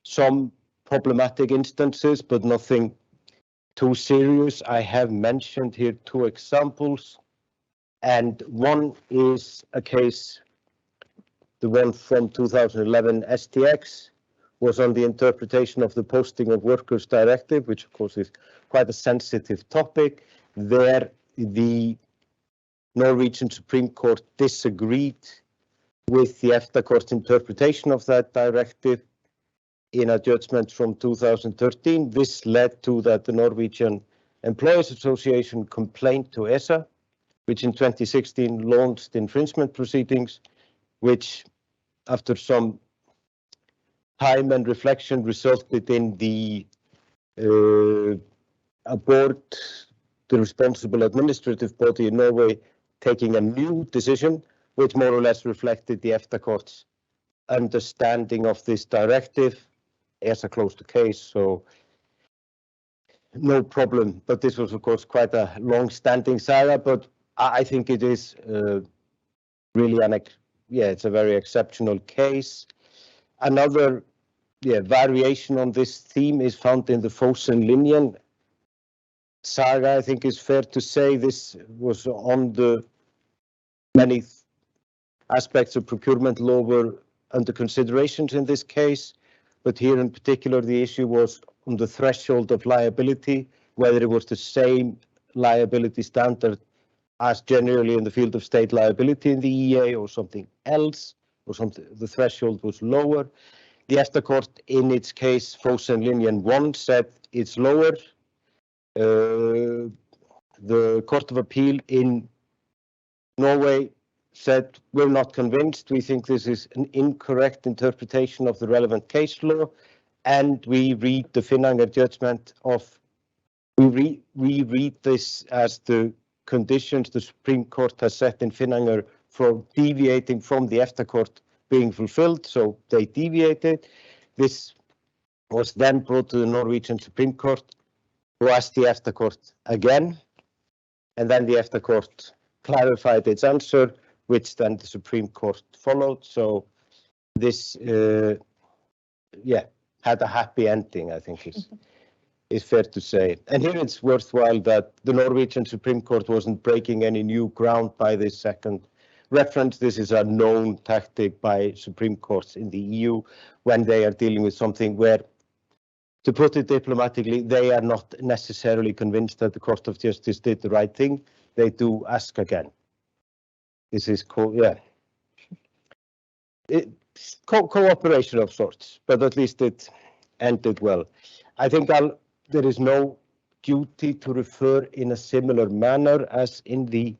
some problematic instances, but nothing too serious. I have mentioned here 2 examples, and one is a case, the one from 2011, STX, was on the interpretation of the Posting of Workers Directive, which of course is quite a sensitive topic. There, the Norwegian Supreme Court disagreed with the EFTA Court's interpretation of that directive in a judgment from 2013. This led to that the Norwegian Employers Association complained to ESA, which in 2016 launched infringement proceedings, which after some time and reflection resulted in the board, the responsible administrative body in Norway, taking a new decision, which more or less reflected the EFTA Court's understanding of this directive. ESA closed the case, so no problem. But this was, of course, quite a long-standing saga, but I think it is really it's a very exceptional case. Another variation on this theme is found in the Fosen-Linjen saga. I think it's fair to say this was on the many aspects of procurement law were under considerations in this case, but here in particular the issue was on the threshold of liability, whether it was the same liability standard as generally in the field of state liability in the EEA or something else, or something the threshold was lower. The EFTA Court in its case, Fosen-Linjen 1, said it's lower. The Court of Appeal in Norway said, we're not convinced, we think this is an incorrect interpretation of the relevant case law, and we read the Finnanger judgment we read this as the conditions the Supreme Court has set in Finnanger for deviating from the EFTA Court being fulfilled, so they deviated. This was then brought to the Norwegian Supreme Court, who asked the EFTA Court again, and then the EFTA Court clarified its answer, which then the Supreme Court followed. So this, had a happy ending, I think is fair to say. And here it's worthwhile that the Norwegian Supreme Court wasn't breaking any new ground by this second reference. This is a known tactic by Supreme Courts in the EU when they are dealing with something where, to put it diplomatically, they are not necessarily convinced that the Court of Justice did the right thing. They do ask again. This is cooperation of sorts, but at least it ended well. I think there is no duty to refer in a similar manner as in the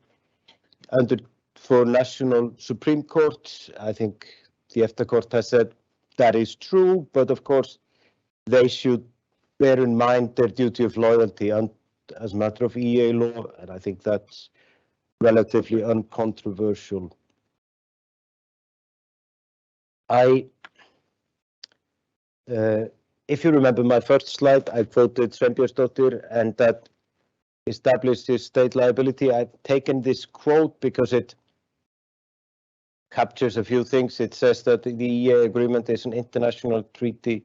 for national Supreme Courts. I think the EFTA Court has said that is true, but of course they should bear in mind their duty of loyalty and as a matter of EEA law, and I think that's relatively uncontroversial. If you remember my first slide, I quoted Sveinbjörnsdóttir, and that establishes state liability. I've taken this quote because it captures a few things. It says that the EEA agreement is an international treaty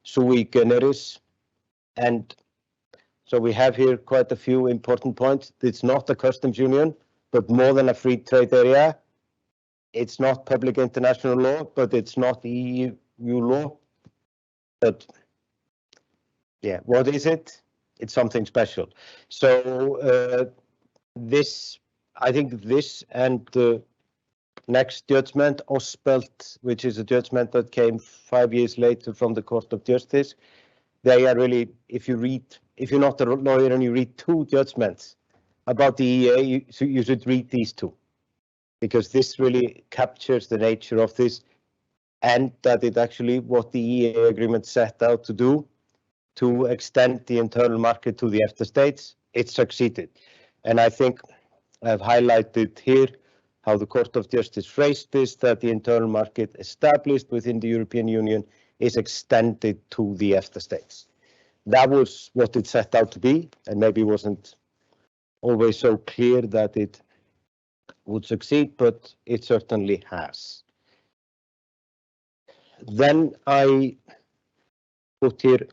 sui generis, and so we have here quite a few important points. It's not a customs union, but more than a free trade area. It's not public international law, but it's not EU law. But yeah, what is it? It's something special. So I think this and the next judgment, Osbelt, which is a judgment that came 5 years later from the Court of Justice, they are really, if you're not a lawyer and you read 2 judgments about the EEA, you should read these 2, because this really captures the nature of this. and that it actually what the EEA agreement set out to do, to extend the internal market to the EFTA states, it succeeded. And I think I've highlighted here how the Court of Justice phrased this, that the internal market established within the European Union is extended to the EFTA states. That was what it set out to be, and maybe wasn't always so clear that it would succeed, but it certainly has. Then I put here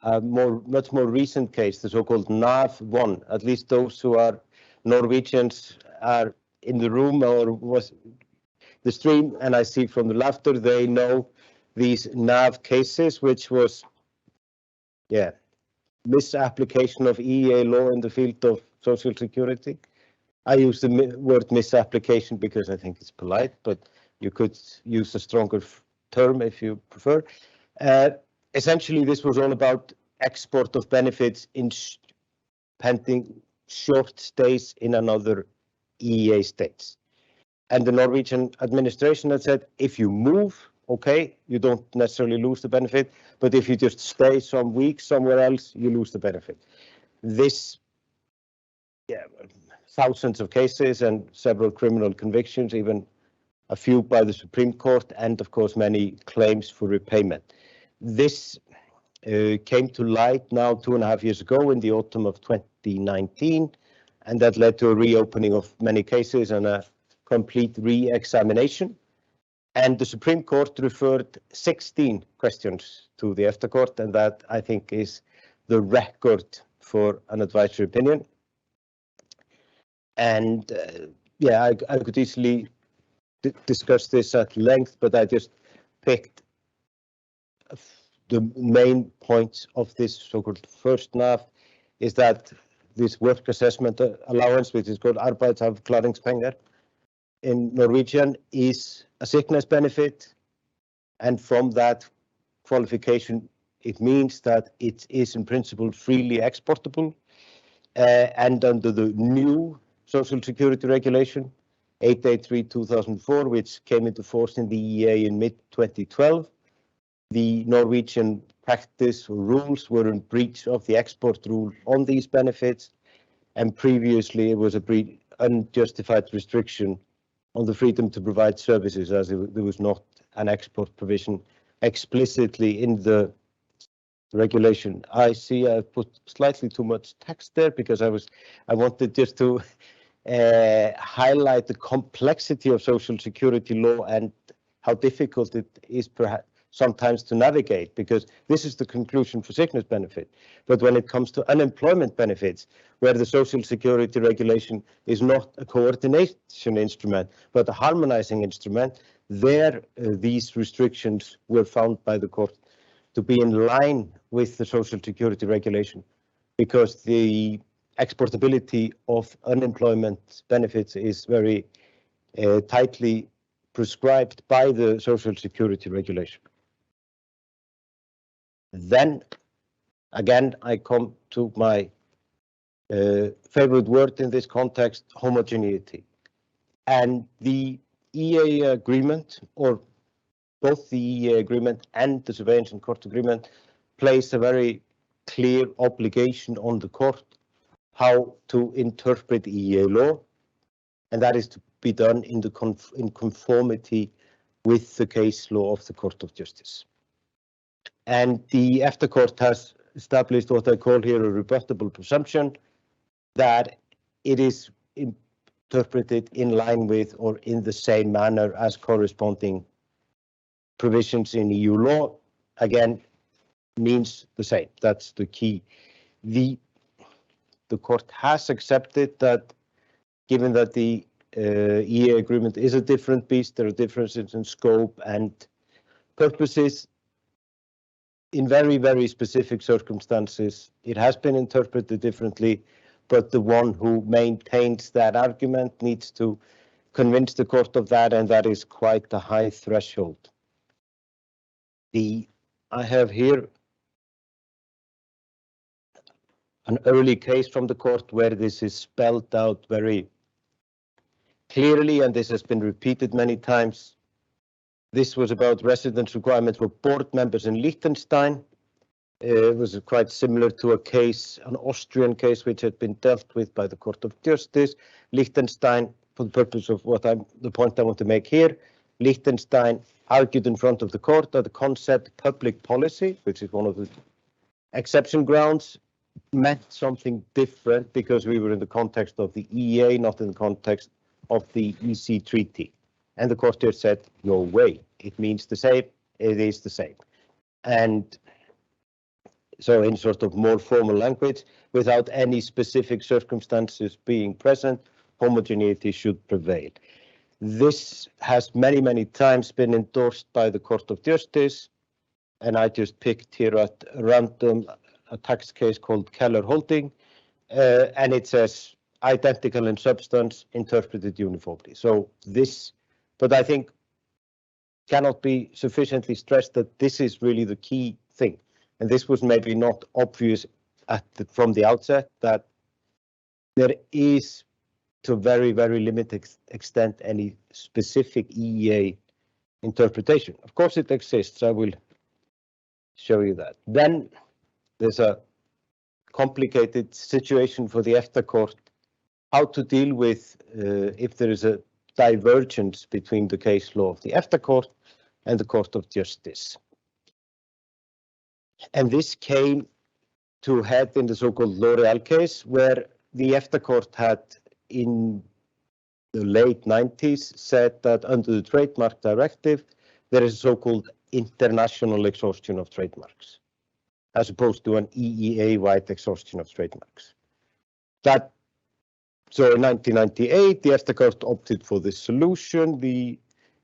a much more recent case, the so-called NAV1. At least those who are Norwegians are in the room or was the stream, and I see from the laughter they know these NAV cases, which was, misapplication of EEA law in the field of social security. I use the word misapplication because I think it's polite, but you could use a stronger term if you prefer. Essentially, this was all about export of benefits in pending short stays in another EEA states. And the Norwegian administration had said, if you move, okay, you don't necessarily lose the benefit, but if you just stay some weeks somewhere else, you lose the benefit. This, thousands of cases and several criminal convictions, even a few by the Supreme Court, and of course many claims for repayment. This came to light now 2.5 years ago in the autumn of 2019, and that led to a reopening of many cases and a complete re-examination. And the Supreme Court referred 16 questions to the EFTA Court, and that I think is the record for an advisory opinion. And I could easily discuss this at length, but I just picked the main points of this so-called first NAV is that this work assessment allowance, which is called arbeidsavklaringspenger in Norwegian, is a sickness benefit, and from that qualification it means that it is in principle freely exportable, and under the new social security regulation 883/2004, which came into force in the EEA in mid-2012, the Norwegian practice or rules were in breach of the export rule on these benefits, and previously it was a unjustified restriction on the freedom to provide services, as there was not an export provision explicitly in the regulation. I see I've put slightly too much text there because I wanted just to highlight the complexity of social security law and how difficult it is perhaps sometimes to navigate, because this is the conclusion for sickness benefit. But when it comes to unemployment benefits, where the social security regulation is not a coordination instrument, but a harmonizing instrument, there these restrictions were found by the court to be in line with the social security regulation, because the exportability of unemployment benefits is very tightly prescribed by the social security regulation. Then, again, I come to my favorite word in this context, homogeneity. And the EEA agreement, or both the EEA agreement and the Surveillance and Court agreement, place a very clear obligation on the court how to interpret EEA law, and that is to be done in conformity with the case law of the Court of Justice. And the EFTA Court has established what I call here a rebuttable presumption that it is interpreted in line with or in the same manner as corresponding provisions in EU law. Again, means the same. That's the key. The court has accepted that, given that the EEA agreement is a different beast, there are differences in scope and purposes. In very, very specific circumstances, it has been interpreted differently, but the one who maintains that argument needs to convince the court of that, and that is quite a high threshold. I have here an early case from the court where this is spelled out very clearly, and this has been repeated many times. This was about residence requirements for board members in Liechtenstein. It was quite similar to a case, an Austrian case, which had been dealt with by the Court of Justice. Liechtenstein, for the purpose of the point I want to make here, Liechtenstein argued in front of the court that the concept public policy, which is one of the exception grounds, meant something different because we were in the context of the EEA, not in the context of the EC treaty. And the court here said, no way, it means the same, it is the same. And so in sort of more formal language, without any specific circumstances being present, homogeneity should prevail. This has many, many times been endorsed by the Court of Justice, and I just picked here at random a tax case called Keller Holding, and it says identical in substance, interpreted uniformly. So this, but I think cannot be sufficiently stressed that this is really the key thing. And this was maybe not obvious from the outset, that there is, to a very, very limited extent, any specific EEA interpretation. Of course it exists, I will show you that. Then there's a complicated situation for the EFTA Court, how to deal with if there is a divergence between the case law of the EFTA Court and the Court of Justice. And this came to head in the so-called L'Oréal case, where the EFTA Court had, in the late 90s, said that under the Trademark Directive, there is a so-called international exhaustion of trademarks, as opposed to an EEA-wide exhaustion of trademarks. So in 1998, the EFTA Court opted for this solution. The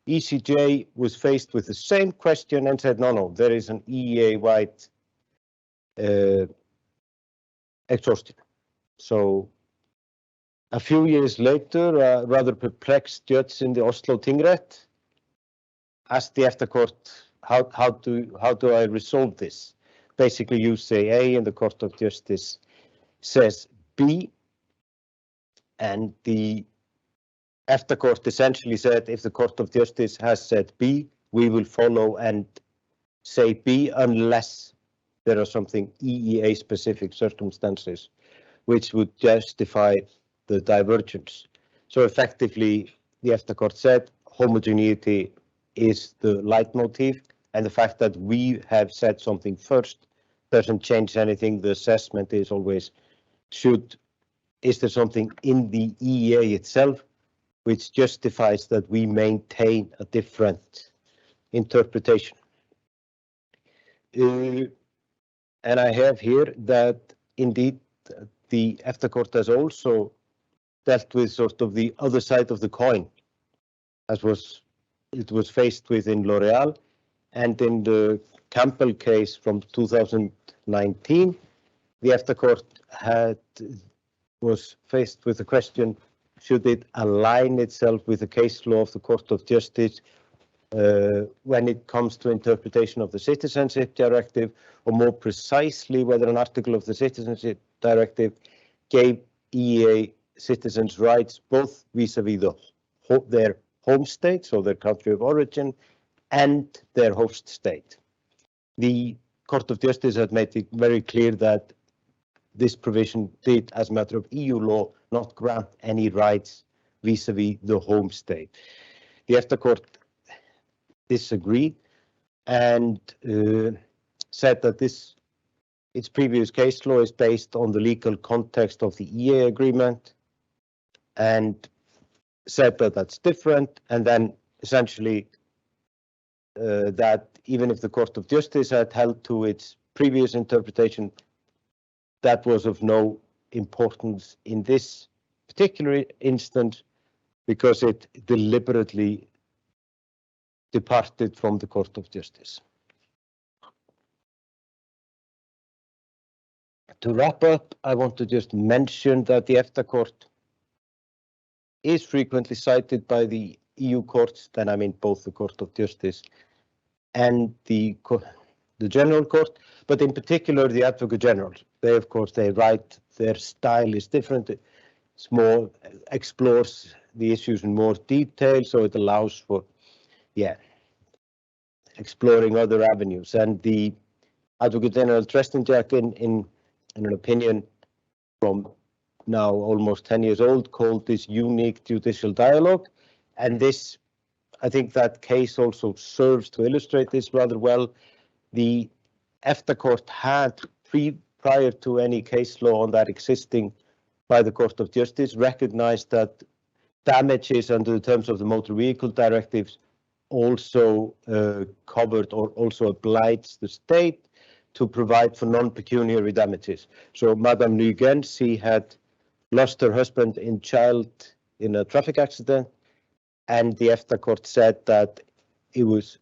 ECJ was faced with the same question and said, no, there is an EEA-wide exhaustion. So a few years later, a rather perplexed judge in the Oslo Tingret asked the EFTA Court, how do I resolve this? Basically, you say A and the Court of Justice says B, and the EFTA Court essentially said, if the Court of Justice has said B, we will follow and say B unless there are something EEA specific circumstances which would justify the divergence. So effectively, the EFTA Court said homogeneity is the leitmotif, and the fact that we have said something first doesn't change anything. The assessment is always, is there something in the EEA itself which justifies that we maintain a different interpretation. And I have here that indeed the EFTA Court has also dealt with sort of the other side of the coin, as it was faced with in L'Oréal, and in the Campbell case from 2019, the EFTA Court was faced with the question, should it align itself with the case law of the Court of Justice when it comes to interpretation of the Citizenship Directive, or more precisely whether an article of the Citizenship Directive gave EEA citizens rights both vis-a-vis their home state, so their country of origin, and their host state. The Court of Justice had made it very clear that this provision did, as a matter of EU law, not grant any rights vis-a-vis the home state. The EFTA Court disagreed and said that its previous case law is based on the legal context of the EEA Agreement, and said that that's different, and then essentially that even if the Court of Justice had held to its previous interpretation, that was of no importance in this particular instance because it deliberately departed from the Court of Justice. To wrap up, I want to just mention that the EFTA Court is frequently cited by the EU courts, then I mean both the Court of Justice and the General Court, but in particular the Advocate General. They, of course, they write, their style is different. It's more, explores the issues in more detail, so it allows for, exploring other avenues. And the Advocate General Trestenjak, in an opinion from now almost 10 years old, called this unique judicial dialogue. And this, I think that case also serves to illustrate this rather well. The EFTA Court had, prior to any case law on that existing by the Court of Justice, recognized that damages under the terms of the motor vehicle directives also covered or also obliged the state to provide for non-pecuniary damages. So Madame Nguyen, she had lost her husband and child in a traffic accident, and the EFTA Court said that it was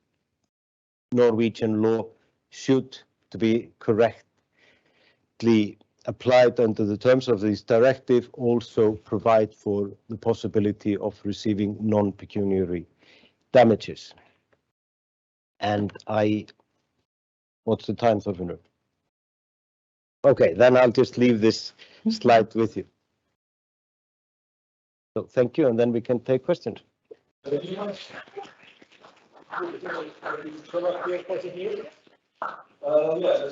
Norwegian law should, to be correctly applied under the terms of this directive, also provide for the possibility of receiving non-pecuniary damages. And what's the time, Thorfinnur? Okay, then I'll just leave this slide with you. So thank you, and then we can take questions. Let's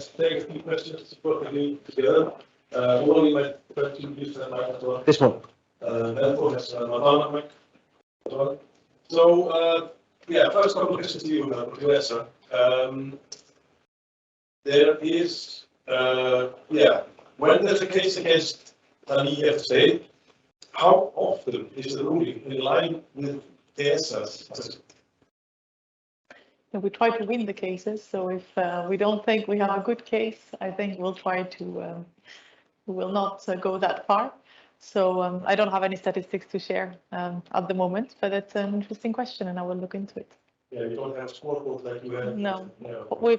take a few questions together. Only my question is This one. Therefore, has another mic. So, first couple of questions to you, Professor. There is, when there's a case against an EFTA, how often is the ruling in line with ESCA's? We try to win the cases. So if we don't think we have a good case, I think we'll try to, we will not go that far. So I don't have any statistics to share at the moment, but it's an interesting question and I will look into it. Yeah, you don't have scoreboard like you have. No.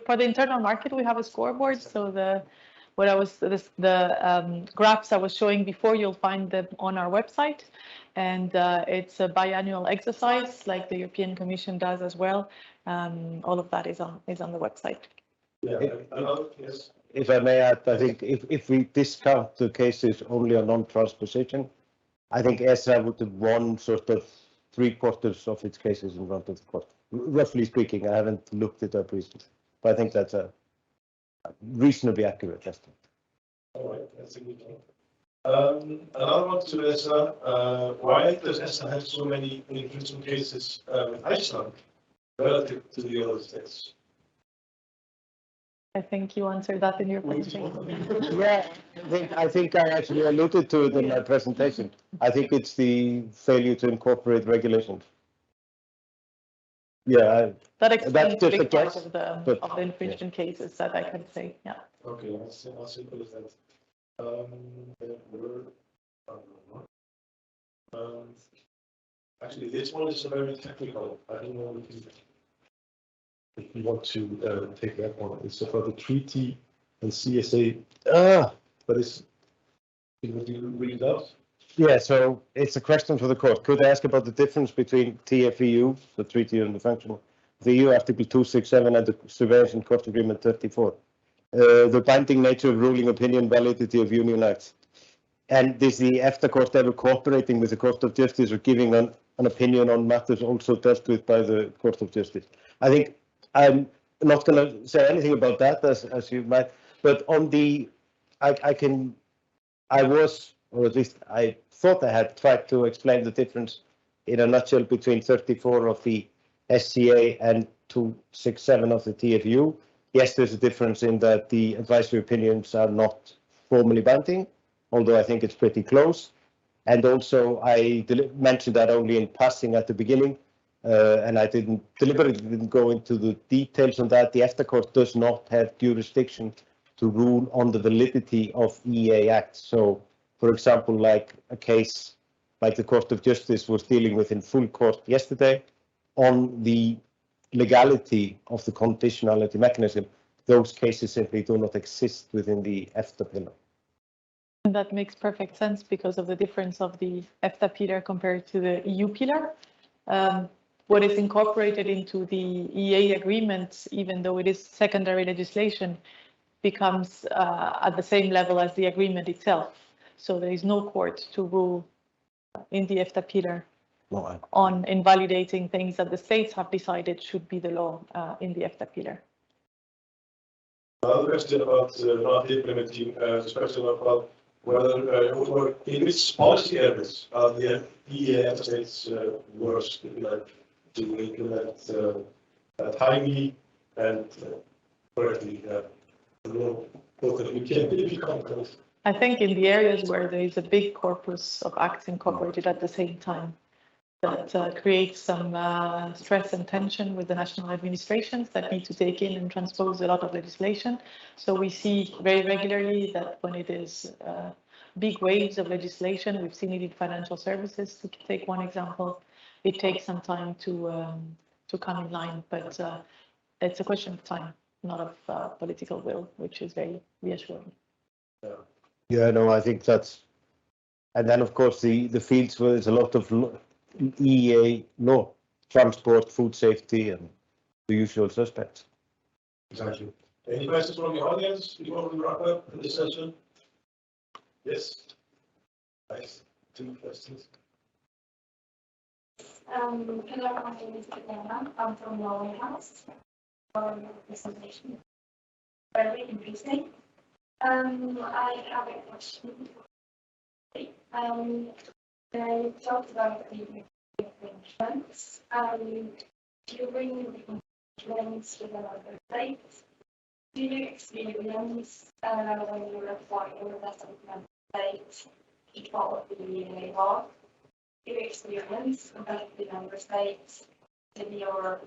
For the internal market, we have a scoreboard. So the graphs I was showing before, you'll find them on our website. And it's a biannual exercise like the European Commission does as well. All of that is on the website. Yeah, yes. If I may add, I think if we discount the cases only on non-transposition, I think ESA would have won sort of 3/4 of its cases in front of the court. Roughly speaking, I haven't looked it up recently, but I think that's a reasonably accurate estimate. All right, that's a good one. Another one to ESA, why does ESA have so many infringement cases with Iceland relative to the other states? I think you answered that in your presentation. Yeah, I think I actually alluded to it in my presentation. I think it's the failure to incorporate regulations. Yeah, that explains that's just a big a guess, part of the infringement cases that I can say. Yeah. Okay, I'll simple as that. Actually, this one is very technical. I don't know if you want to take that one. It's about the treaty and CSA. But would you read it out? Yeah, so it's a question for the court. Could I ask about the difference between TFEU, the Treaty on the Function of the EU, Article 267, and the Surveillance and Court Agreement 34? The binding nature of ruling opinion, validity of union acts. And is the EFTA Court ever cooperating with the Court of Justice or giving an opinion on matters also dealt with by the Court of Justice? I think I'm not going to say anything about that, as you might, but on the, I was, or at least I thought I had tried to explain the difference in a nutshell between 34 of the SCA and 267 of the TFU. Yes, there's a difference in that the advisory opinions are not formally binding, although I think it's pretty close. And also I mentioned that only in passing at the beginning, and I deliberately didn't go into the details on that. The EFTA Court does not have jurisdiction to rule on the validity of EEA acts. So, for example, like a case like the Court of Justice was dealing with in full court yesterday on the legality of the conditionality mechanism, those cases simply do not exist within the EFTA pillar. And that makes perfect sense because of the difference of the EFTA pillar compared to the EU pillar. What is incorporated into the EEA agreement, even though it is secondary legislation, becomes at the same level as the agreement itself. So there is no court to rule in the EFTA pillar on invalidating things that the states have decided should be the law in the EFTA pillar. Another question about not implementing this question about whether or in which policy areas are the EEA states worse, like to implement timely and correctly the law that we can be confident. I think in the areas where there is a big corpus of acts incorporated at the same time, that creates some stress and tension with the national administrations that need to take in and transpose a lot of legislation. So we see very regularly that when it is big waves of legislation, we've seen it in financial services, to take one example, it takes some time to come in line, but it's a question of time, not of political will, which is very reassuring. Yeah, no, I think that's, and then of course the fields where there's a lot of EEA law, transport, food safety, and the usual suspects. Exactly. Any questions from the audience before we wrap up this session? Yes. Nice. 2 questions. Hello, my name is Diana. I'm from Norway House. For your presentation, very interesting. I have a question. You talked about the infringements. During the infringements with another state, do you experience when you require that another state to follow the EEA law? Do you experience that the member states in your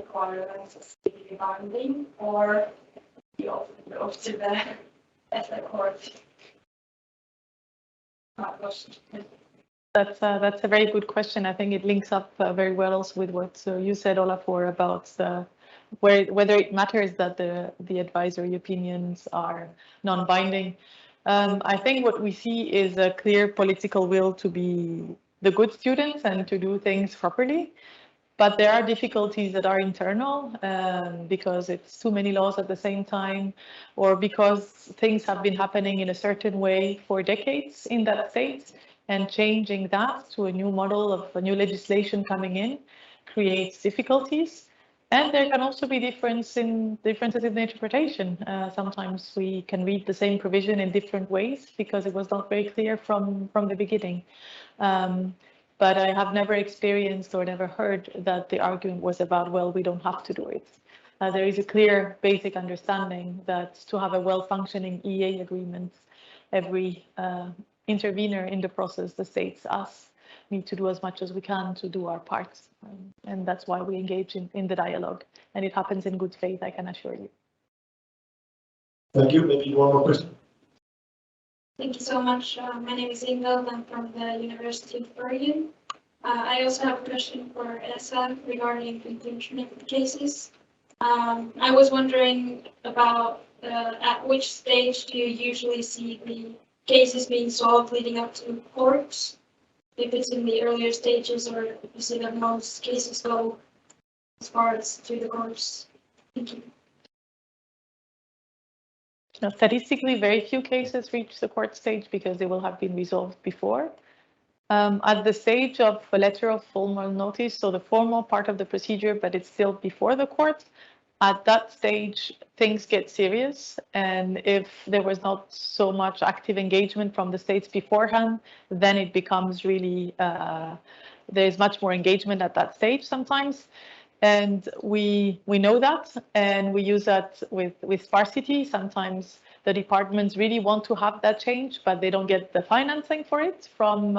requirements to be binding, or you often go to the EFTA Court? That's a very good question. I think it links up very well also with what you said, Olafur, about whether it matters that the advisory opinions are non-binding. I think what we see is a clear political will to be the good students and to do things properly. But there are difficulties that are internal because it's too many laws at the same time, or because things have been happening in a certain way for decades in that state, and changing that to a new model of a new legislation coming in creates difficulties. And there can also be differences in the interpretation. Sometimes we can read the same provision in different ways because it was not very clear from the beginning. But I have never experienced or never heard that the argument was about, well, we don't have to do it. There is a clear basic understanding that to have a well-functioning EEA agreement, every intervener in the process, the states, us, need to do as much as we can to do our parts. And that's why we engage in the dialogue. And it happens in good faith, I can assure you. Thank you. Maybe one more question. Thank you so much. My name is Ingvild. I'm from the University of Bergen. I also have a question for ESA regarding infringement cases. I was wondering about at which stage do you usually see the cases being solved leading up to courts? If it's in the earlier stages, or if you see that most cases go as far as to the courts? Thank you. Now, statistically, very few cases reach the court stage because they will have been resolved before. At the stage of a letter of formal notice, so the formal part of the procedure, but it's still before the court, at that stage, things get serious. And if there was not so much active engagement from the states beforehand, then it becomes really, there's much more engagement at that stage sometimes. And we know that, and we use that with sparsity. Sometimes the departments really want to have that change, but they don't get the financing for it from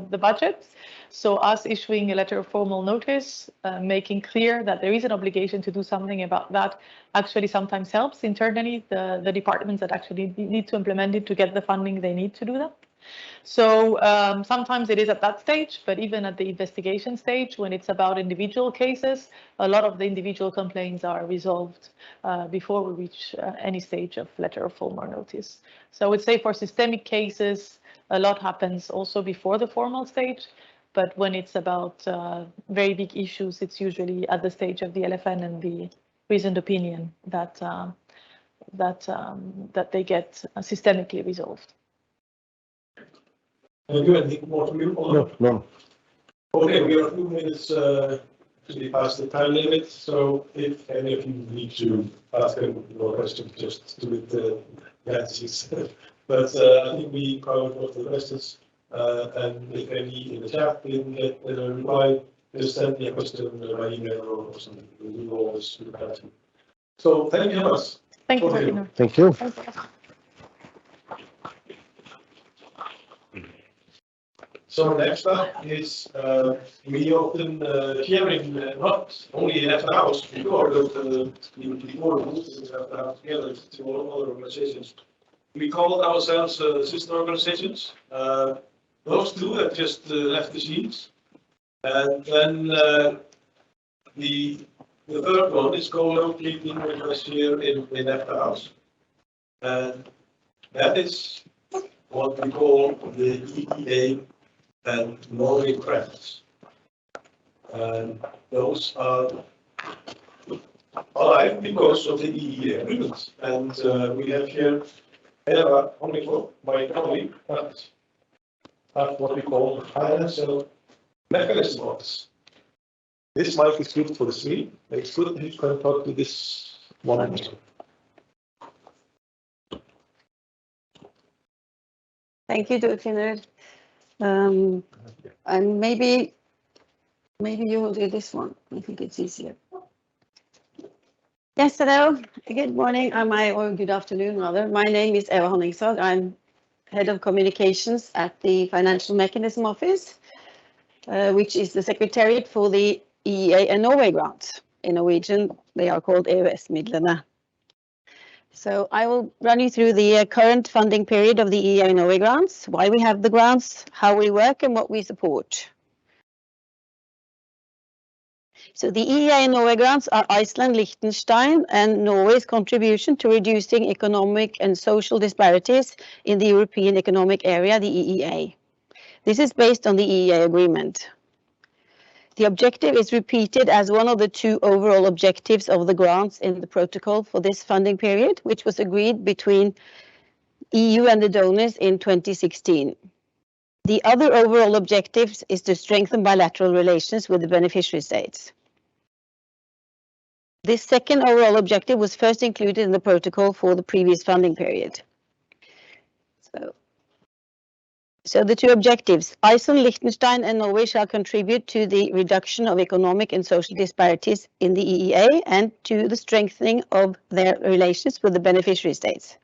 the budget. So us issuing a letter of formal notice, making clear that there is an obligation to do something about that, actually sometimes helps internally the departments that actually need to implement it to get the funding they need to do that. So sometimes it is at that stage, but even at the investigation stage, when it's about individual cases, a lot of the individual complaints are resolved before we reach any stage of letter of formal notice. So I would say for systemic cases, a lot happens also before the formal stage. But when it's about very big issues, it's usually at the stage of the LFN and the reasoned opinion that they get systemically resolved. Thank you. Anything more from you? No. Okay, we are a few minutes past the time limit, so if any of you need to ask any more questions, just do it answers. But I think we covered most of the questions, and if any in the chat didn't get a reply, just send me a question by email or something. We will always reply to. So thank you very much. Thank you. Okay. Thank you. So next up is we open hearing not only in EFTA House before, but before EFTA House together to all other organizations. We called ourselves sister organizations. Those two have just left the scenes, and then the third one is co-locating with us here in EFTA House, and that is what we call the EEA and Norway Grants. And those are alive because of the EEA Agreement. And we have here Eva Honiglo, my colleague, at what we call financial mechanism office. This mic is good for the screen. It's good if you can talk to this one. Thank you, Dr. And maybe you will do this one. I think it's easier. Yes, hello. Good morning. Or good afternoon, rather. My name is Eva Honningsvåg. I'm head of communications at the Financial Mechanism Office, which is the secretariat for the EEA and Norway Grants. In Norwegian, they are called EØS-midlene. So I will run you through the current funding period of the EEA Norway Grants, why we have the grants, how we work and what we support. So the EEA Norway Grants are Iceland, Liechtenstein and Norway's contribution to reducing economic and social disparities in the European Economic Area, the EEA. This is based on the EEA Agreement. The objective is repeated as one of the two overall objectives of the grants in the protocol for this funding period, which was agreed between EU and the donors in 2016. The other overall objectives is to strengthen bilateral relations with the beneficiary states. This second overall objective was first included in the protocol for the previous funding period. So the two objectives, Iceland, Liechtenstein and Norway shall contribute to the reduction of economic and social disparities in the EEA and to the strengthening of their relations with the beneficiary states.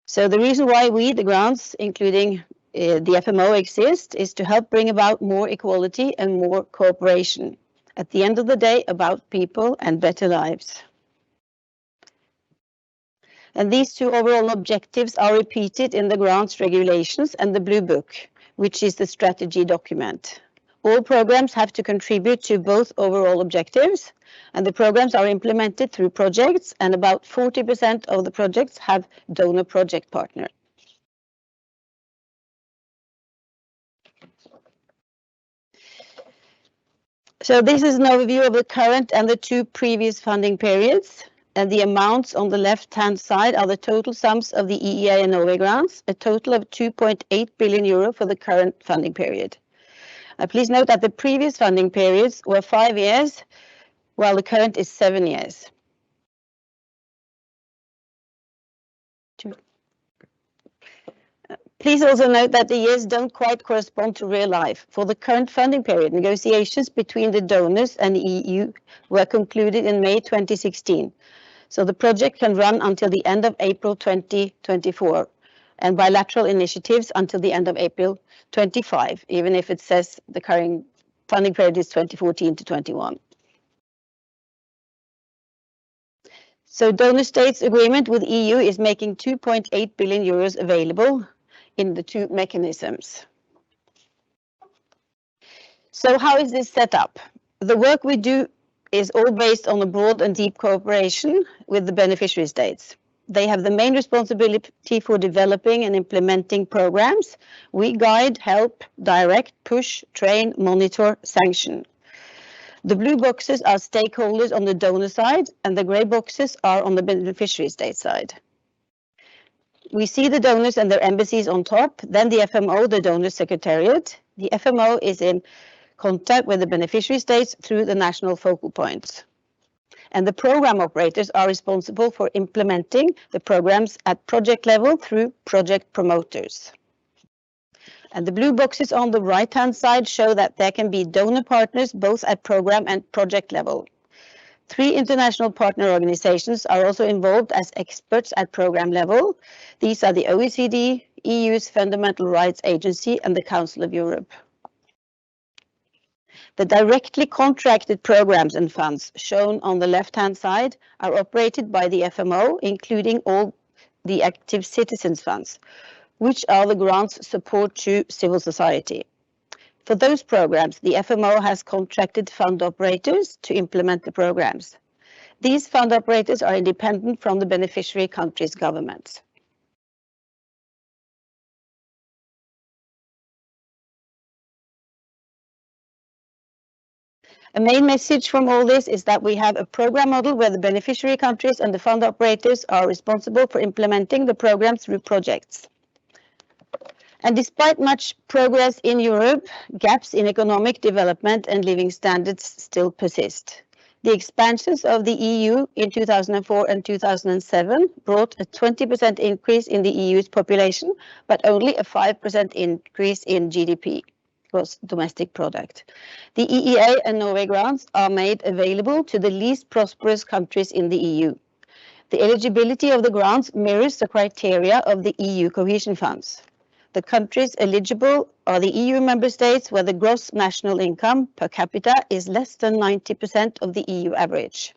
So the reason why we, the grants, including the FMO, exist is to help bring about more equality and more cooperation. At the end of the day, about people and better lives. And these two overall objectives are repeated in the grants regulations and the Blue Book, which is the strategy document. All programs have to contribute to both overall objectives, and the programs are implemented through projects, and about 40% of the projects have donor project partners. So this is an overview of the current and the two previous funding periods. And the amounts on the left-hand side are the total sums of the EEA and Norway grants, a total of 2.8 billion euro for the current funding period. Please note that the previous funding periods were 5 years, while the current is 7 years. Please also note that the years don't quite correspond to real life. For the current funding period, negotiations between the donors and the EU were concluded in May 2016. So the project can run until the end of April 2024 and bilateral initiatives until the end of April 25, even if it says the current funding period is 2014 to 21. So donor states agreement with EU is making 2.8 billion euros available in the two mechanisms. So how is this set up? The work we do is all based on a broad and deep cooperation with the beneficiary states. They have the main responsibility for developing and implementing programs. We guide, help, direct, push, train, monitor, sanction. The blue boxes are stakeholders on the donor side, and the grey boxes are on the beneficiary state side. We see the donors and their embassies on top, then the FMO, the donor secretariat, The FMO is in contact with the beneficiary states through the national focal points. And the program operators are responsible for implementing the programs at project level through project promoters. And the blue boxes on the right-hand side show that there can be donor partners both at program and project level. 3 international partner organizations are also involved as experts at program level. These are the OECD, EU's Fundamental Rights Agency, and the Council of Europe. The directly contracted programs and funds shown on the left-hand side are operated by the FMO, including all the active citizens funds, which are the grants support to civil society. For those programs, the FMO has contracted fund operators to implement the programs. These fund operators are independent from the beneficiary countries' governments. A main message from all this is that we have a program model where the beneficiary countries and the fund operators are responsible for implementing the programs through projects. And despite much progress in Europe, gaps in economic development and living standards still persist. The expansions of the EU in 2004 and 2007 brought a 20% increase in the EU's population, but only a 5% increase in GDP. Gross domestic product. The EEA and Norway grants are made available to the least prosperous countries in the EU. The eligibility of the grants mirrors the criteria of the EU cohesion funds. The countries eligible are the EU member states where the gross national income per capita is less than 90% of the EU average.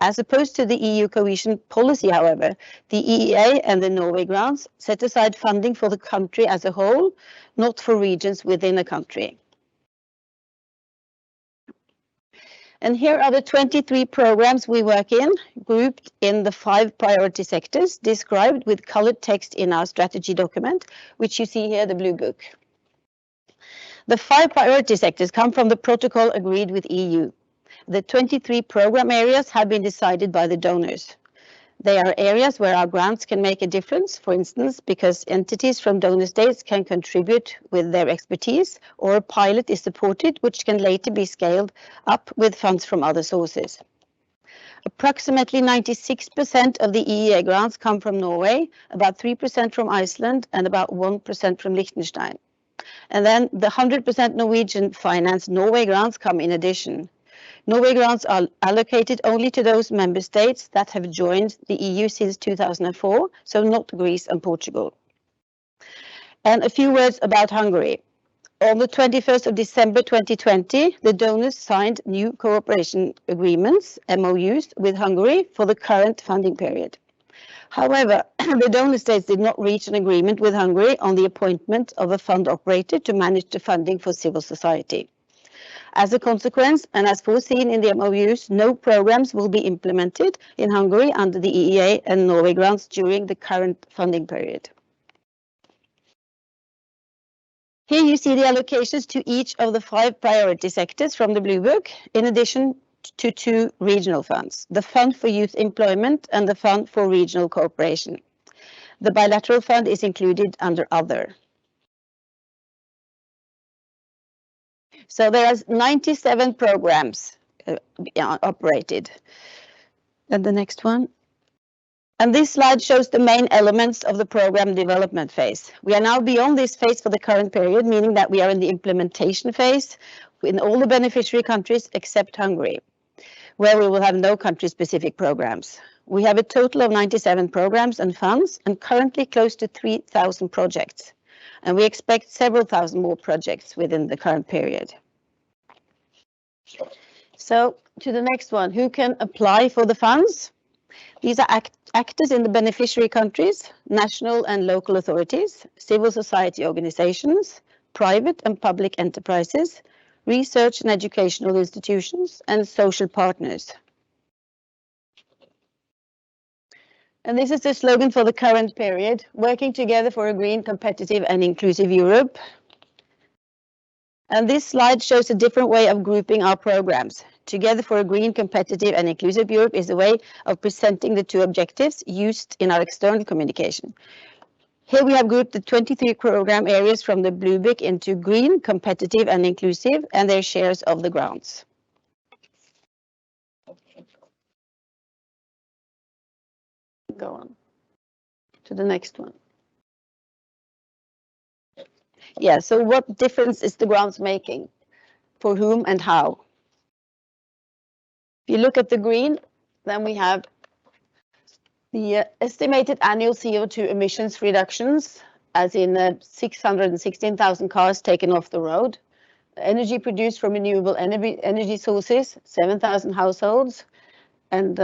As opposed to the EU cohesion policy, however, the EEA and the Norway grants set aside funding for the country as a whole, not for regions within a country. And here are the 23 programs we work in, grouped in the 5 priority sectors, described with colored text in our strategy document, which you see here, the blue book. The 5 priority sectors come from the protocol agreed with EU. The 23 program areas have been decided by the donors. They are areas where our grants can make a difference, for instance, because entities from donor states can contribute with their expertise, or a pilot is supported, which can later be scaled up with funds from other sources. Approximately 96% of the EEA grants come from Norway, about 3% from Iceland, and about 1% from Liechtenstein. And then the 100% Norwegian financed Norway grants come in addition. Norway grants are allocated only to those member states that have joined the EU since 2004, so not Greece and Portugal. And a few words about Hungary. On the 21st of December 2020, the donors signed new cooperation agreements, MOUs, with Hungary for the current funding period. However, the donor states did not reach an agreement with Hungary on the appointment of a fund operator to manage the funding for civil society. As a consequence, and as foreseen in the MOUs, no programs will be implemented in Hungary under the EEA and Norway grants during the current funding period. Here you see the allocations to each of the 5 priority sectors from the Blue Book, in addition to 2 regional funds, the Fund for Youth Employment and the Fund for Regional Cooperation. The bilateral fund is included under Other. So there are 97 programs operated. And the next one. And this slide shows the main elements of the program development phase. We are now beyond this phase for the current period, meaning that we are in the implementation phase in all the beneficiary countries except Hungary, where we will have no country-specific programs. We have a total of 97 programs and funds, and currently close to 3,000 projects. And we expect several thousand more projects within the current period. So to the next one, who can apply for the funds? These are actors in the beneficiary countries, national and local authorities, civil society organizations, private and public enterprises, research and educational institutions, and social partners. And this is the slogan for the current period, working together for a green, competitive and inclusive Europe. And this slide shows a different way of grouping our programs. Together for a green, competitive and inclusive Europe is a way of presenting the 2 objectives used in our external communication. Here we have grouped the 23 program areas from the blue book into green, competitive and inclusive, and their shares of the grants. Go on to the next one. Yeah, so what difference is the grants making? For whom and how? If you look at the green, then we have the estimated annual CO2 emissions reductions, as in 616,000 cars taken off the road. Energy produced from renewable energy sources, 7,000 households, and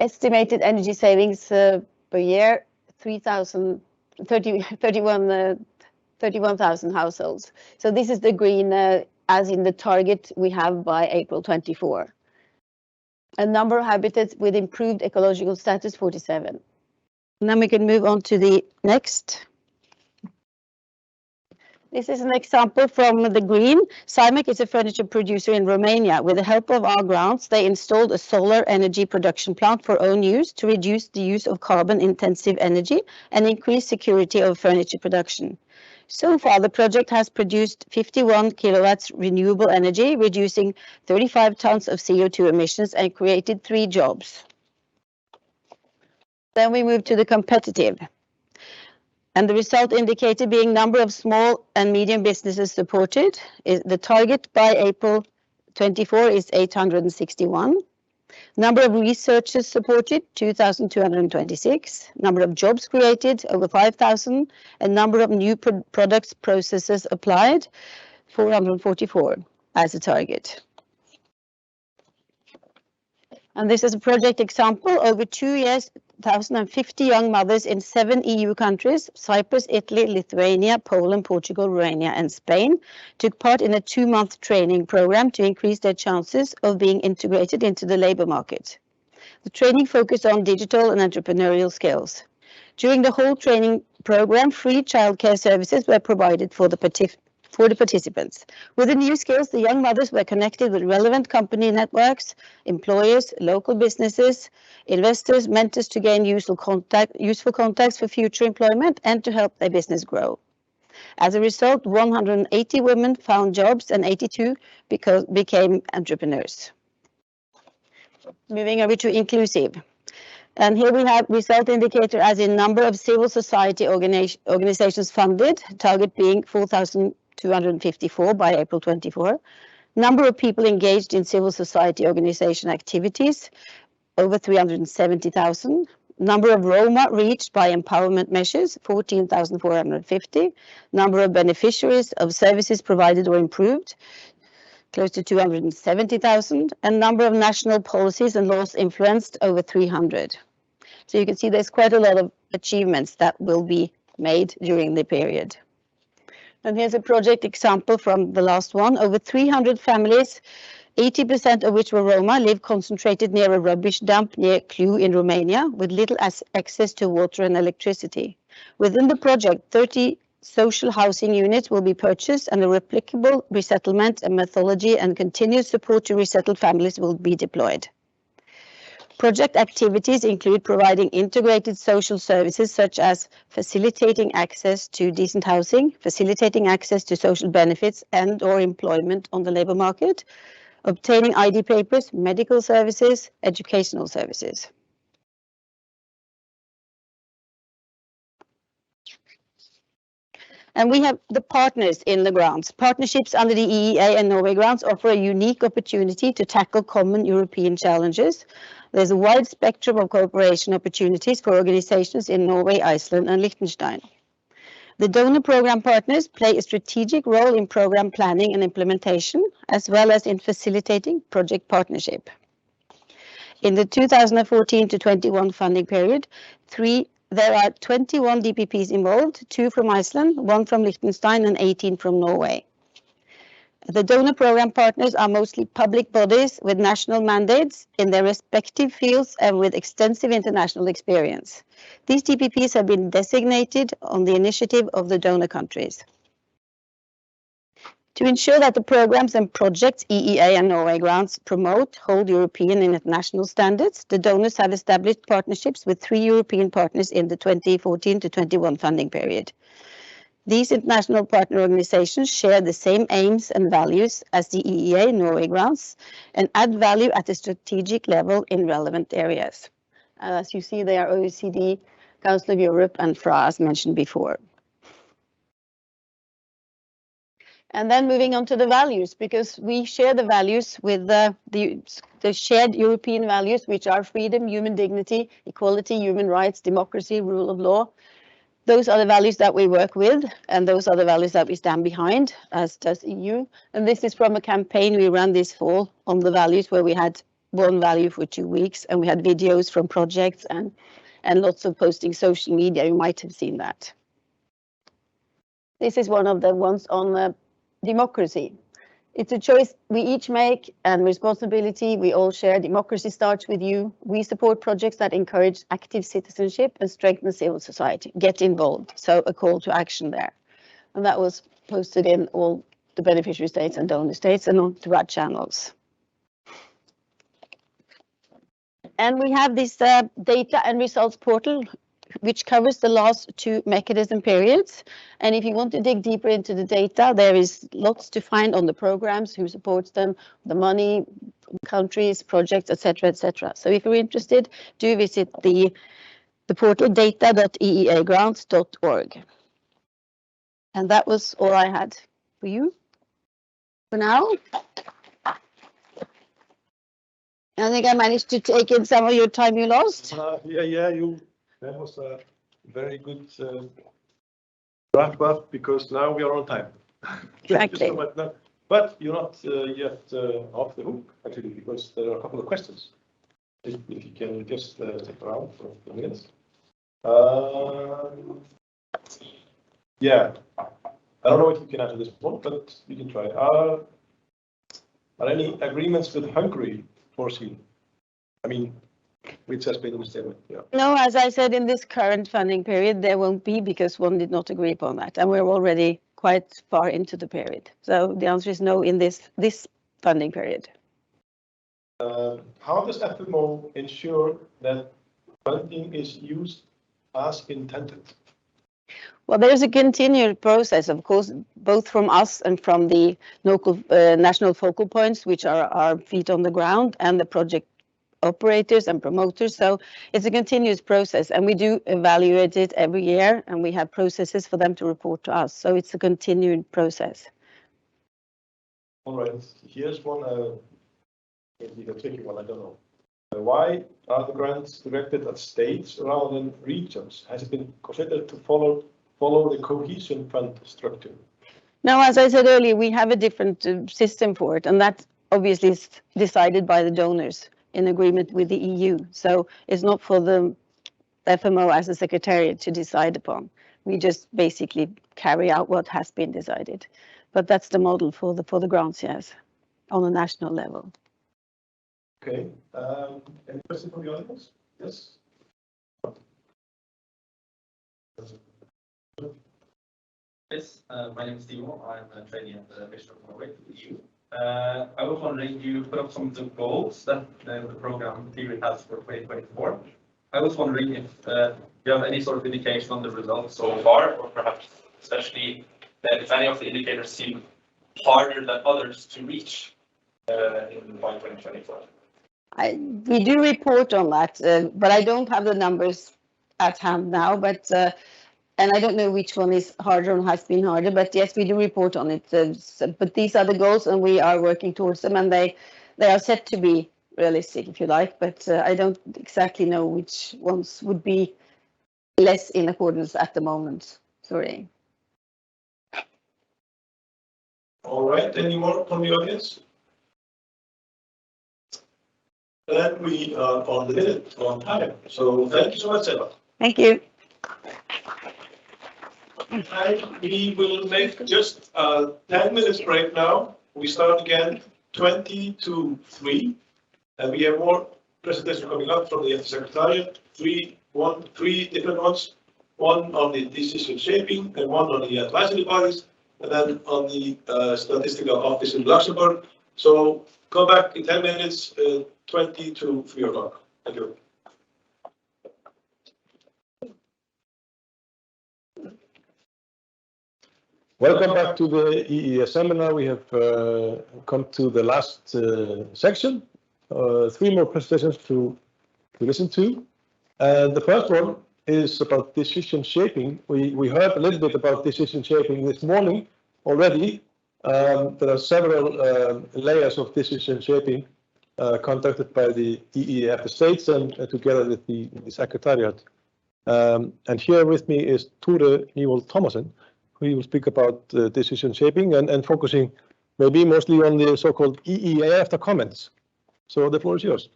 estimated energy savings per year, 31,000 households. So this is the green, as in the target we have by April 24. A number of habitats with improved ecological status, 47. And then we can move on to the next. This is an example from the green. Cimec is a furniture producer in Romania. With the help of our grants, they installed a solar energy production plant for own use to reduce the use of carbon-intensive energy and increase security of furniture production. So far, the project has produced 51 kilowatts renewable energy, reducing 35 tons of CO2 emissions and created 3 jobs. Then we move to the competitive. And the result indicated being number of small and medium businesses supported. The target by April 24 is 861. Number of researchers supported, 2,226. Number of jobs created, over 5,000. And number of new products processes applied, 444 as a target. And this is a project example. Over 2 years, 1,050 young mothers in 7 EU countries, Cyprus, Italy, Lithuania, Poland, Portugal, Romania, and Spain, took part in a 2-month training program to increase their chances of being integrated into the labor market. The training focused on digital and entrepreneurial skills. During the whole training program, free childcare services were provided for the participants. With the new skills, the young mothers were connected with relevant company networks, employers, local businesses, investors, mentors to gain useful contacts for future employment and to help their business grow. As a result, 180 women found jobs and 82 became entrepreneurs. Moving over to inclusive. And here we have result indicator as in number of civil society organizations funded, target being 4,254 by April 24. Number of people engaged in civil society organization activities, over 370,000. Number of Roma reached by empowerment measures, 14,450. Number of beneficiaries of services provided or improved, close to 270,000. And number of national policies and laws influenced, over 300. So you can see there's quite a lot of achievements that will be made during the period. And here's a project example from the last one. Over 300 families, 80% of which were Roma, live concentrated near a rubbish dump near Cluj in Romania, with little access to water and electricity. Within the project, 30 social housing units will be purchased, and a replicable resettlement and methodology and continuous support to resettled families will be deployed. Project activities include providing integrated social services such as facilitating access to decent housing, facilitating access to social benefits and/or employment on the labor market, obtaining ID papers, medical services, educational services. And we have the partners in the grants. Partnerships under the EEA and Norway grants offer a unique opportunity to tackle common European challenges. There's a wide spectrum of cooperation opportunities for organizations in Norway, Iceland, and Liechtenstein. The donor program partners play a strategic role in program planning and implementation, as well as in facilitating project partnership. In the 2014 to 21 funding period, there are 21 DPPs involved, 2 from Iceland, 1 from Liechtenstein, and 18 from Norway. The donor program partners are mostly public bodies with national mandates in their respective fields and with extensive international experience. These DPPs have been designated on the initiative of the donor countries. To ensure that the programs and projects EEA and Norway grants promote, hold European and international standards, the donors have established partnerships with 3 European partners in the 2014 to 21 funding period. These international partner organizations share the same aims and values as the EEA Norway grants and add value at the strategic level in relevant areas. As you see, they are OECD, Council of Europe, and FRA, as mentioned before. And then moving on to the values, because we share the values with the shared European values, which are freedom, human dignity, equality, human rights, democracy, rule of law. Those are the values that we work with, and those are the values that we stand behind, as does EU. And this is from a campaign we ran this fall on the values, where we had one value for 2 weeks, and we had videos from projects and lots of posting social media. You might have seen that. This is one of the ones on democracy. It's a choice we each make, and responsibility we all share. Democracy starts with you. We support projects that encourage active citizenship and strengthen civil society. Get involved. So a call to action there. And that was posted in all the beneficiary states and donor states and on the right channels. And we have this data and results portal, which covers the last 2 mechanism periods. And if you want to dig deeper into the data, there is lots to find on the programs, who supports them, the money, countries, projects, etc., etc. So if you're interested, do visit the portal data.eeagrants.org. And that was all I had for you for now. I think I managed to take in some of your time you lost. That was a very good wrap up, because now we are on time. Exactly. But you're not yet off the hook, actually, because there are a couple of questions. If you can just stick around for a few minutes. Yeah, I don't know if you can answer this one, but you can try. Are any agreements with Hungary foreseen? I mean, which has been in the statement. Yeah. No, as I said, in this current funding period, there won't be, because one did not agree upon that. And we're already quite far into the period. So the answer is no in this funding period. How does FMO ensure that funding is used as intended? Well, there's a continued process, of course, both from us and from the local national focal points, which are our feet on the ground, and the project operators and promoters. So it's a continuous process, and we do evaluate it every year, and we have processes for them to report to us. So it's a continued process. All right, here's one, maybe a tricky one, I don't know. Why are the grants directed at states rather than regions? Has it been considered to follow the cohesion fund structure? No, as I said earlier, we have a different system for it, and that obviously is decided by the donors in agreement with the EU. So it's not for the FMO as a secretariat to decide upon. We just basically carry out what has been decided. But that's the model for the grants, yes, on a national level. Okay. Any questions from the audience? Yes. Yes, my name is Timo. I'm a trainee at the Bishop of Norway, EU. I was wondering, you put up some of the goals that the program period has for 2024. I was wondering if you have any sort of indication on the results so far, or perhaps especially if any of the indicators seem harder than others to reach in 2024. We do report on that, but I don't have the numbers at hand now. But and I don't know which one is harder and has been harder. But yes, we do report on it. But these are the goals, and we are working towards them, and they are set to be realistic, if you like. But I don't exactly know which ones would be less in accordance at the moment. Sorry. All right. Any more from the audience? Then we are on the minute, on time. So thank you so much, Eva. Thank you. And we will make just a 10 minutes break now. We start again 20 to 3. And we have more presentations coming up from the EFTA Secretariat. Three different ones. One on the decision shaping and one on the advisory bodies. and then on the statistical office in Luxembourg. So come back in 10 minutes, 20 to 3 o'clock. Thank you. Welcome back to the EEA seminar. We have come to the last section. 3 more presentations to listen to. The first one is about decision shaping. We heard a little bit about decision shaping this morning already. There are several layers of decision shaping conducted by the EEA states and together with the Secretariat. And here with me is Ture Newell Thomason, who will speak about decision shaping and focusing maybe mostly on the so-called EEA EFTA comments. So the floor is yours.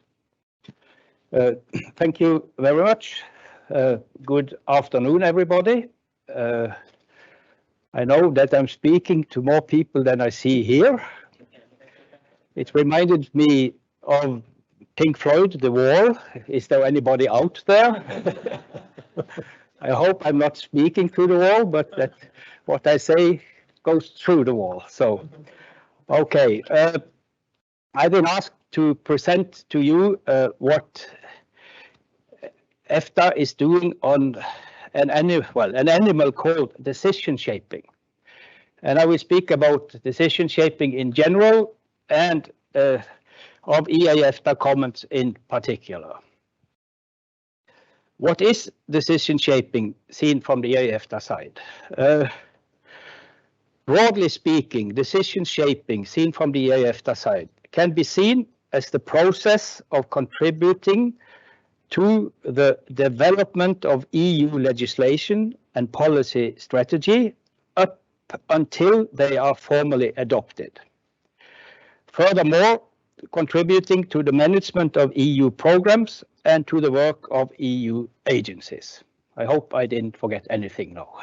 Thank you very much. Good afternoon, everybody. I know that I'm speaking to more people than I see here. It reminded me of Pink Floyd, The Wall. Is there anybody out there? I hope I'm not speaking through the wall, but that what I say goes through the wall. So, okay. I've been asked to present to you what EFTA is doing on an animal called decision shaping. And I will speak about decision shaping in general and of EEA EFTA comments in particular. What is decision shaping seen from the EEA EFTA side? Broadly speaking, decision shaping seen from the EEA EFTA side can be seen as the process of contributing to the development of EU legislation and policy strategy up until they are formally adopted. Furthermore, contributing to the management of EU programs and to the work of EU agencies. I hope I didn't forget anything now.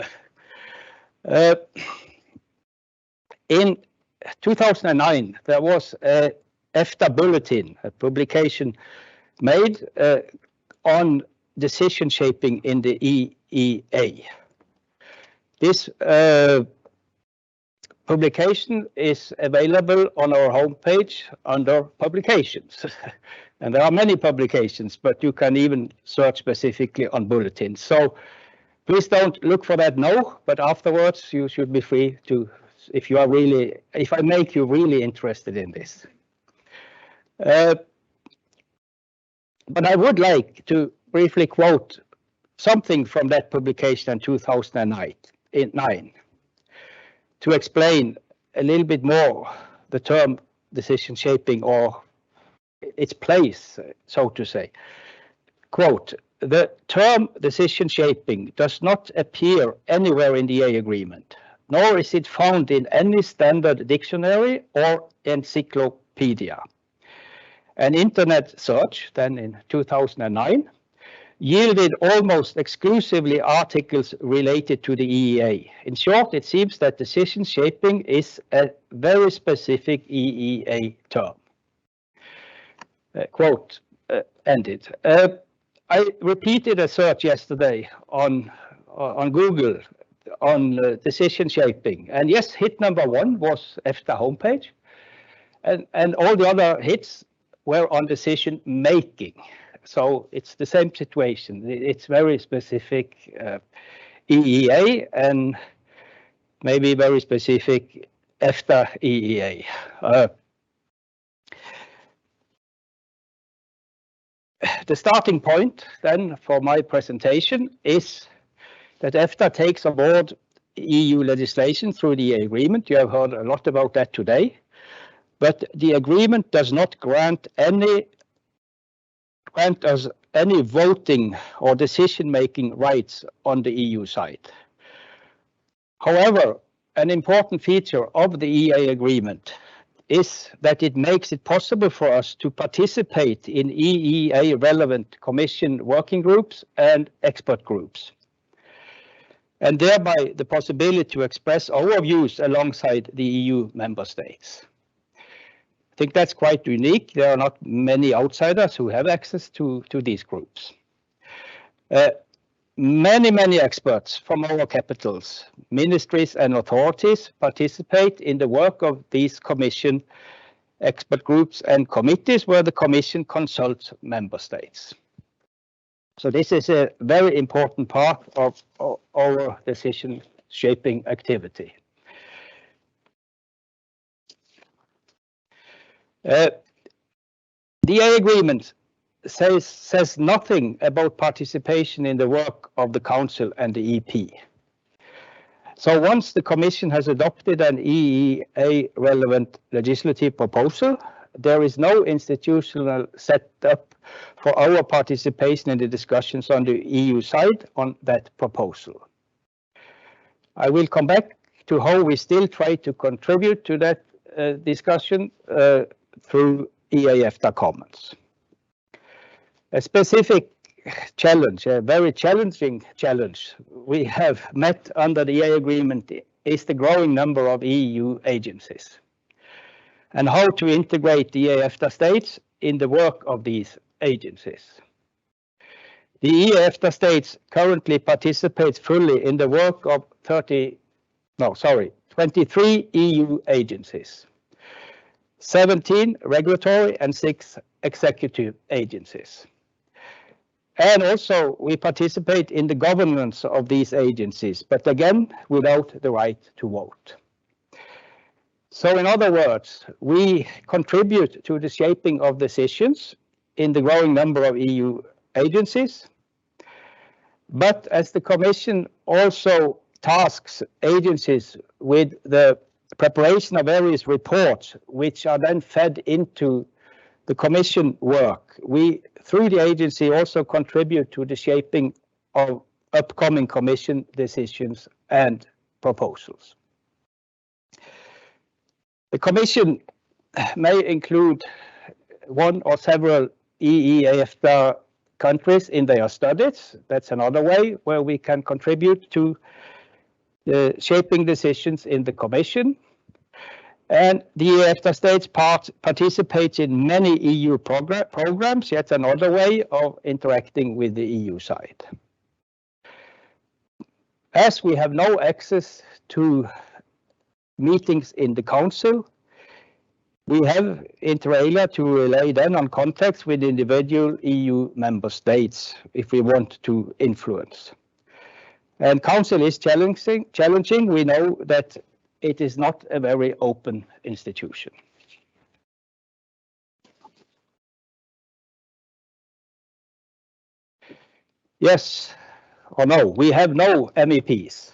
In 2009, there was a EFTA bulletin, a publication made on decision shaping in the EEA. This publication is available on our homepage under publications. And there are many publications, but you can even search specifically on bulletins. So please don't look for that now, but afterwards you should be free to, if I make you really interested in this. But I would like to briefly quote something from that publication in 2009 to explain a little bit more the term decision shaping or its place, so to say. Quote, the term decision shaping does not appear anywhere in the EEA Agreement, nor is it found in any standard dictionary or encyclopedia. An internet search, then in 2009, yielded almost exclusively articles related to the EEA. In short, it seems that decision shaping is a very specific EEA term. Quote ended. I repeated a search yesterday on Google on decision shaping, and yes, hit number 1 was EFTA homepage, and all the other hits were on decision making. So it's the same situation. It's very specific EEA and maybe very specific EFTA EEA. The starting point then for my presentation is that EFTA takes on board EU legislation through the EEA Agreement. You have heard a lot about that today. But the agreement does not grant us any voting or decision-making rights on the EU side. However, an important feature of the EEA Agreement is that it makes it possible for us to participate in EEA relevant Commission working groups and expert groups, and thereby the possibility to express our views alongside the EU member states. I think that's quite unique. There are not many outsiders who have access to these groups. many experts from our capitals, ministries and authorities participate in the work of these Commission expert groups and committees where the Commission consults member states. So this is a very important part of our decision shaping activity. The EEA Agreement says nothing about participation in the work of the Council and the EP. So once the Commission has adopted an EEA relevant legislative proposal, there is no institutional setup for our participation in the discussions on the EU side on that proposal. I will come back to how we still try to contribute to that discussion through EEA comments. A specific challenge, a very challenging challenge we have met under the EEA Agreement is the growing number of EU agencies and how to integrate the EFTA states in the work of these agencies. The EFTA states currently participate fully in the work of 23 EU agencies, 17 regulatory and 6 executive agencies. And also we participate in the governance of these agencies, but again, without the right to vote. So in other words, we contribute to the shaping of decisions in the growing number of EU agencies. But as the Commission also tasks agencies with the preparation of various reports, which are then fed into the Commission work, we, through the agency, also contribute to the shaping of upcoming Commission decisions and proposals. The Commission may include one or several EEA countries in their studies. That's another way where we can contribute to shaping decisions in the Commission. And the EFTA states participate in many EU programs, yet another way of interacting with the EU side. As we have no access to meetings in the Council, we have inter alia to rely then on contacts with individual EU member states if we want to influence. And Council is challenging. We know that it is not a very open institution. Yes or no, we have no MEPs.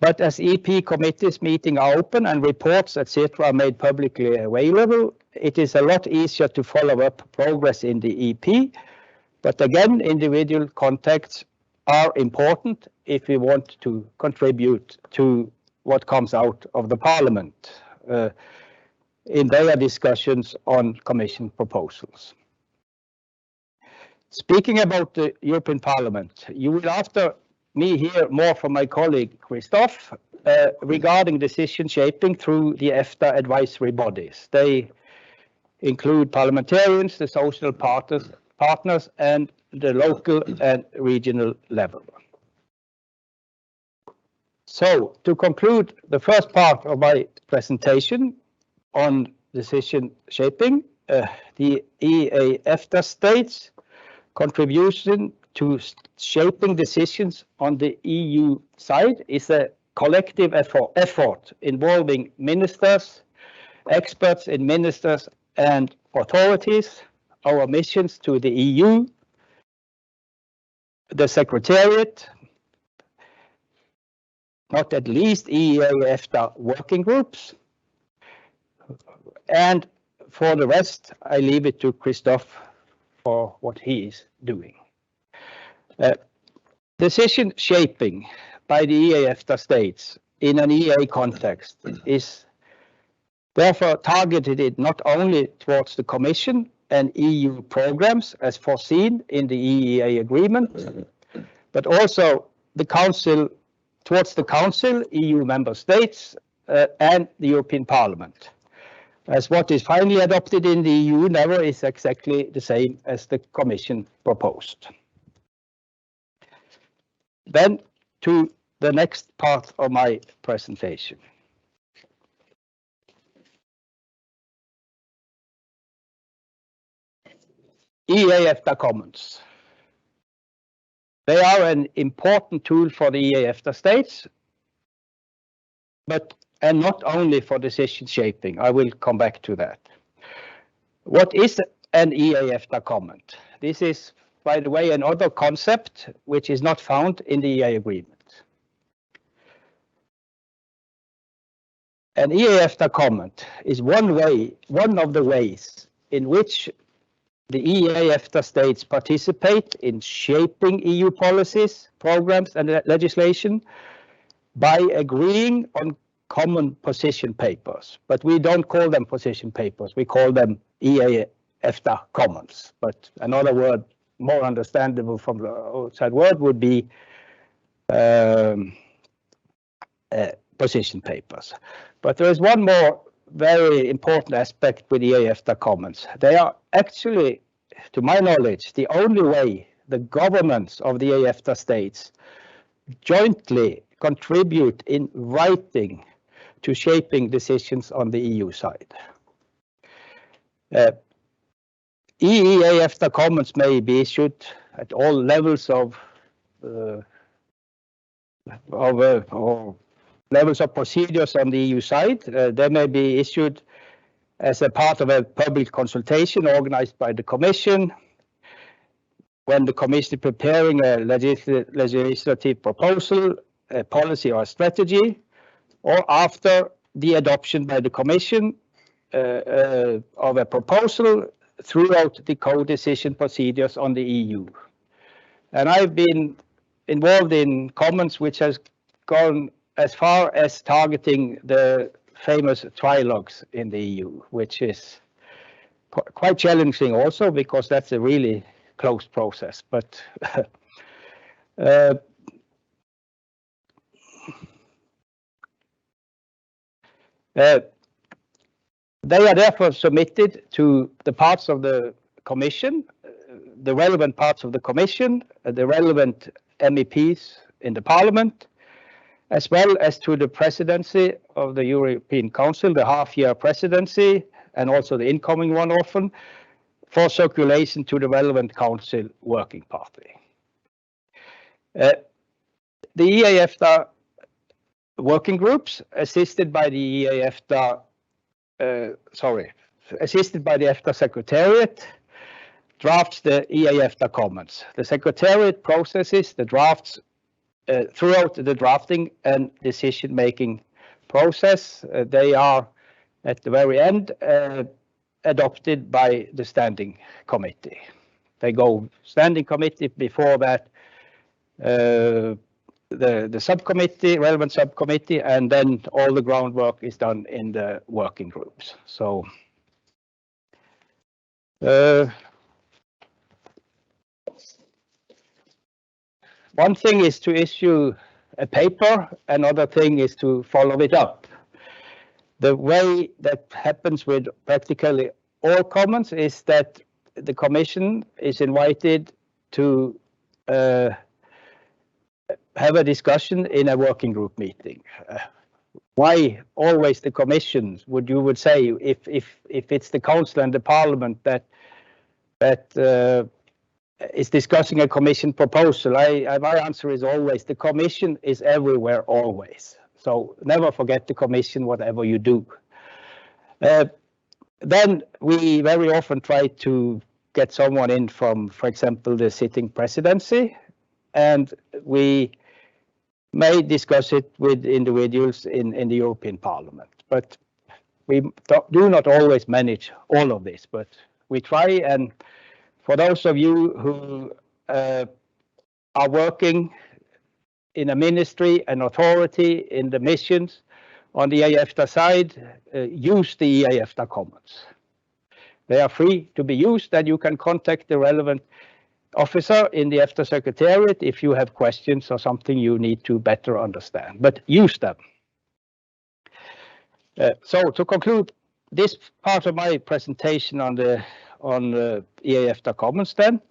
But as EP committees meeting are open and reports, etc., are made publicly available, it is a lot easier to follow up progress in the EP. But again, individual contacts are important if we want to contribute to what comes out of the Parliament in their discussions on Commission proposals. Speaking about the European Parliament, you will after me hear more from my colleague Christophe regarding decision shaping through the EFTA advisory bodies. They include parliamentarians, the social partners and the local and regional level. So to conclude the first part of my presentation on decision shaping, the EEA states contribution to shaping decisions on the EU side is a collective effort involving ministers, experts in ministers and authorities, our missions to the EU, the Secretariat, not at least EEA EFTA working groups. And for the rest, I leave it to Christophe for what he is doing. Decision shaping by the EEA states in an EEA context is therefore targeted not only towards the Commission and EU programs as foreseen in the EEA Agreement, but also the Council, towards the Council, EU member states and the European Parliament, as what is finally adopted in the EU never is exactly the same as the Commission proposed. Then to the next part of my presentation. EEA EFTA Commons. They are an important tool for the EEA EFTA states, and not only for decision shaping. I will come back to that. What is an EEA EFTA comment? This is, by the way, another concept which is not found in the EEA Agreement. An EEA EFTA comment is one of the ways in which the EEA EFTA states participate in shaping EU policies, programs and legislation by agreeing on common position papers. But we don't call them position papers, we call them EEA EFTA Commons. But another word more understandable from the outside word would be position papers. But there is one more very important aspect with the EEA EFTA Commons. They are actually, to my knowledge, the only way the governments of the EEA EFTA states jointly contribute in writing to shaping decisions on the EU side. EEA EFTA Commons may be issued at all levels of procedures on the EU side. They may be issued as a part of a public consultation organized by the Commission, when the Commission is preparing a legislative proposal, a policy or a strategy, or after the adoption by the Commission of a proposal throughout the co-decision procedures on the EU. And I've been involved in comments which has gone as far as targeting the famous trilogues in the EU, which is quite challenging also because that's a really closed process. But they are therefore submitted to the parts of the Commission, the relevant parts of the Commission, the relevant MEPs in the Parliament, as well as to the presidency of the European Council, the half-year presidency, and also the incoming one often, for circulation to the relevant Council working party. The EEA EFTA working groups, assisted by the EFTA Secretariat, drafts the EEA EFTA Commons. The Secretariat processes the drafts throughout the drafting and decision-making process. They are, at the very end, adopted by the Standing Committee. They go Standing Committee, before that the subcommittee, relevant subcommittee, and then all the groundwork is done in the working groups. So one thing is to issue a paper, another thing is to follow it up. The way that happens with practically all commons is that the Commission is invited to have a discussion in a working group meeting. Why always the Commission, you would say, if it's the Council and the Parliament that is discussing a Commission proposal? My answer is always the Commission is everywhere always. So never forget the Commission, whatever you do. Then we very often try to get someone in from, for example, the sitting presidency, and we may discuss it with individuals in the European Parliament. But we do not always manage all of this, but we try. And for those of you who are working in a ministry, an authority, in the missions on the EFTA side, use the EFTA Commons. They are free to be used, and you can contact the relevant officer in the EFTA Secretariat if you have questions or something you need to better understand, but use them. So to conclude this part of my presentation on the EFTA Commons, then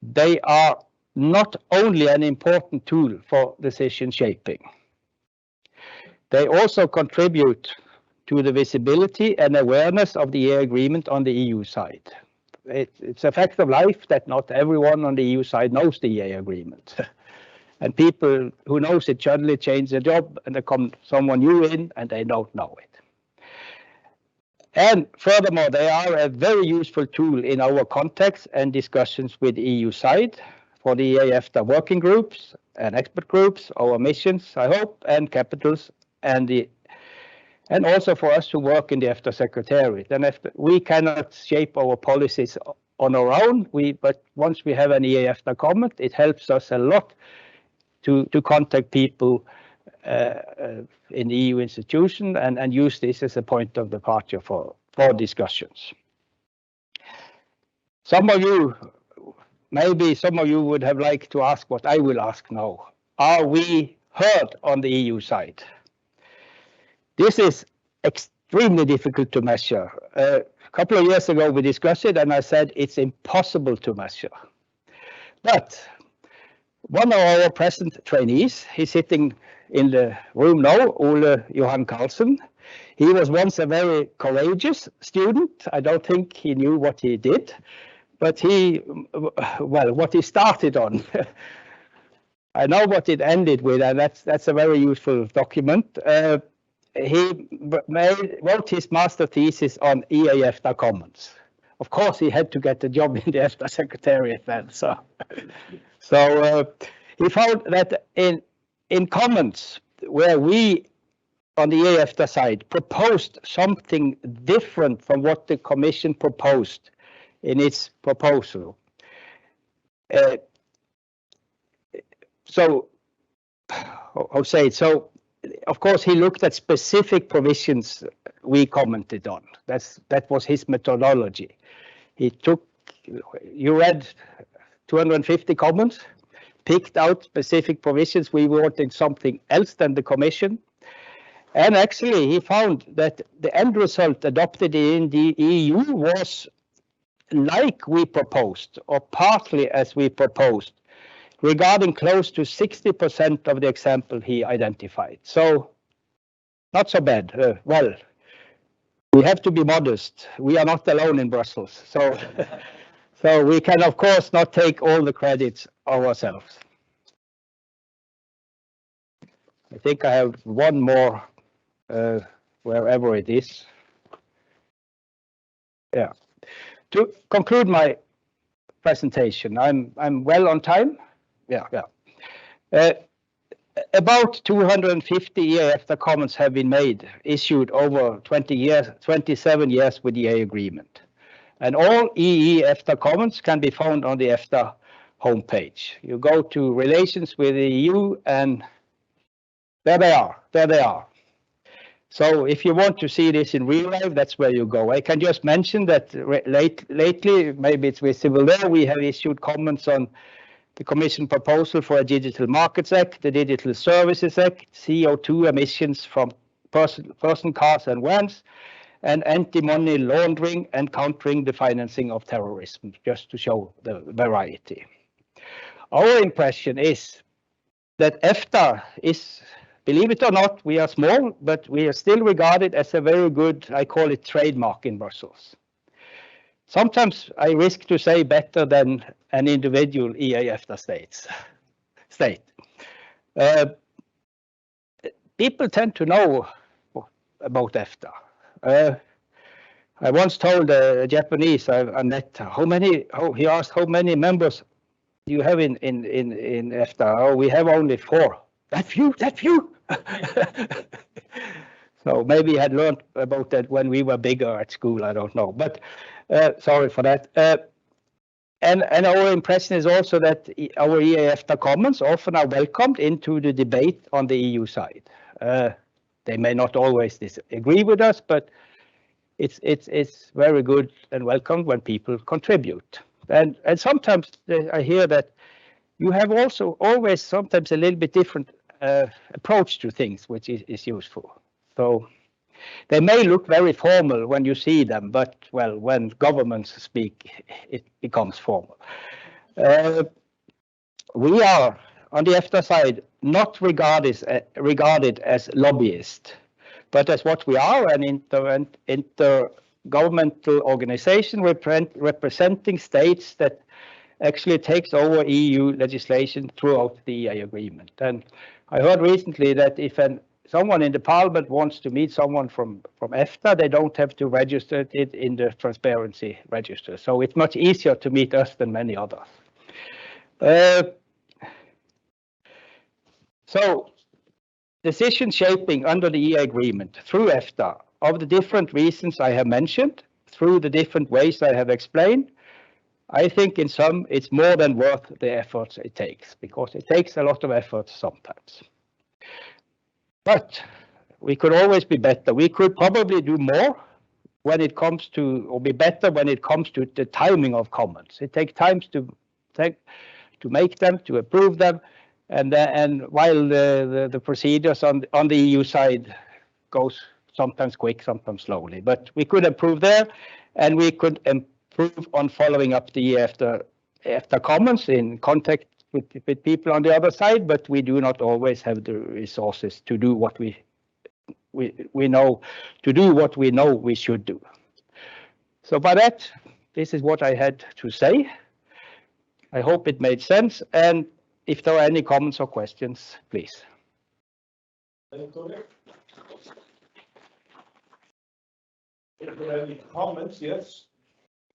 they are not only an important tool for decision shaping, they also contribute to the visibility and awareness of the EEA agreement on the EU side. It's a fact of life that not everyone on the EU side knows the EEA agreement. And people who knows it suddenly change their job and there comes someone new in and they don't know it. And furthermore, they are a very useful tool in our context and discussions with the EU side for the EFTA working groups and expert groups, our missions, I hope, and capitals, and also for us to work in the EFTA Secretariat. And if we cannot shape our policies on our own, but once we have an EFTA comment, it helps us a lot to contact people in the EU institution and use this as a point of departure for discussions. Maybe some of you would have liked to ask what I will ask now. Are we heard on the EU side? This is extremely difficult to measure. A couple of years ago we discussed it and I said it's impossible to measure. But one of our present trainees, he's sitting in the room now, Ole Johan Carlsen. He was once a very courageous student. I don't think he knew what he did, but what he started on. I know what it ended with, and that's a very useful document. He wrote his master thesis on EFTA Commons. Of course, he had to get a job in the EFTA Secretariat then. So he found that in Commons, where we on the EFTA side proposed something different from what the Commission proposed in its proposal. So of course he looked at specific provisions we commented on. That was his methodology. You read 250 comments, picked out specific provisions we wanted something else than the Commission. And actually he found that the end result adopted in the EU was like we proposed, or partly as we proposed, regarding close to 60% of the example he identified. So not so bad. Well, we have to be modest. We are not alone in Brussels. So, so we can, of course, not take all the credits ourselves. I think I have one more, wherever it is. Yeah. To conclude my presentation, I'm well on time. Yeah. About 250 EFTA comments have been made, issued over 27 years with the EEA agreement. And all EEFTA comments can be found on the EFTA homepage. You go to Relations with the EU and there they are. So if you want to see this in real life, that's where you go. I can just mention that lately, maybe it's visible there, we have issued comments on the Commission proposal for a Digital Markets Act, the Digital Services Act, CO2 emissions from person cars and vans, and anti-money laundering and countering the financing of terrorism, just to show the variety. Our impression is that EFTA is, believe it or not, we are small, but we are still regarded as a very good, I call it, trademark in Brussels. Sometimes I risk to say better than an individual EEA state. People tend to know about EFTA. I once told a Japanese I met he asked how many members do you have in EFTA? Oh, we have only 4. That few. So maybe he had learned about that when we were bigger at school, I don't know, but sorry for that. And our impression is also that our EEFTA comments often are welcomed into the debate on the EU side. They may not always disagree with us, but it's very good and welcomed when people contribute. And sometimes I hear that you have also always sometimes a little bit different approach to things, which is useful. So they may look very formal when you see them, but well, when governments speak, it becomes formal. we are on the EFTA side not regarded as lobbyists, but as what we are, an intergovernmental organization representing states that actually takes over EU legislation throughout the EEA agreement. And I heard recently that if someone in the parliament wants to meet someone from EFTA, they don't have to register it in the transparency register. So it's much easier to meet us than many others. So decision shaping under the EEA agreement through EFTA of the different reasons I have mentioned, through the different ways I have explained, I think in sum it's more than worth the efforts it takes, because it takes a lot of effort sometimes. But we could always be better. We could probably do more when it comes to, or be better when it comes to the timing of comments. It takes time to make them, to approve them, and while the procedures on the EU side goes sometimes quick, sometimes slowly. But we could improve there, and we could improve on following up the EFTA comments in contact with people on the other side, but we do not always have the resources to do what we know, to do what we know we should do. So by that, this is what I had to say. I hope it made sense, and if there are any comments or questions, please. If there are any comments, yes,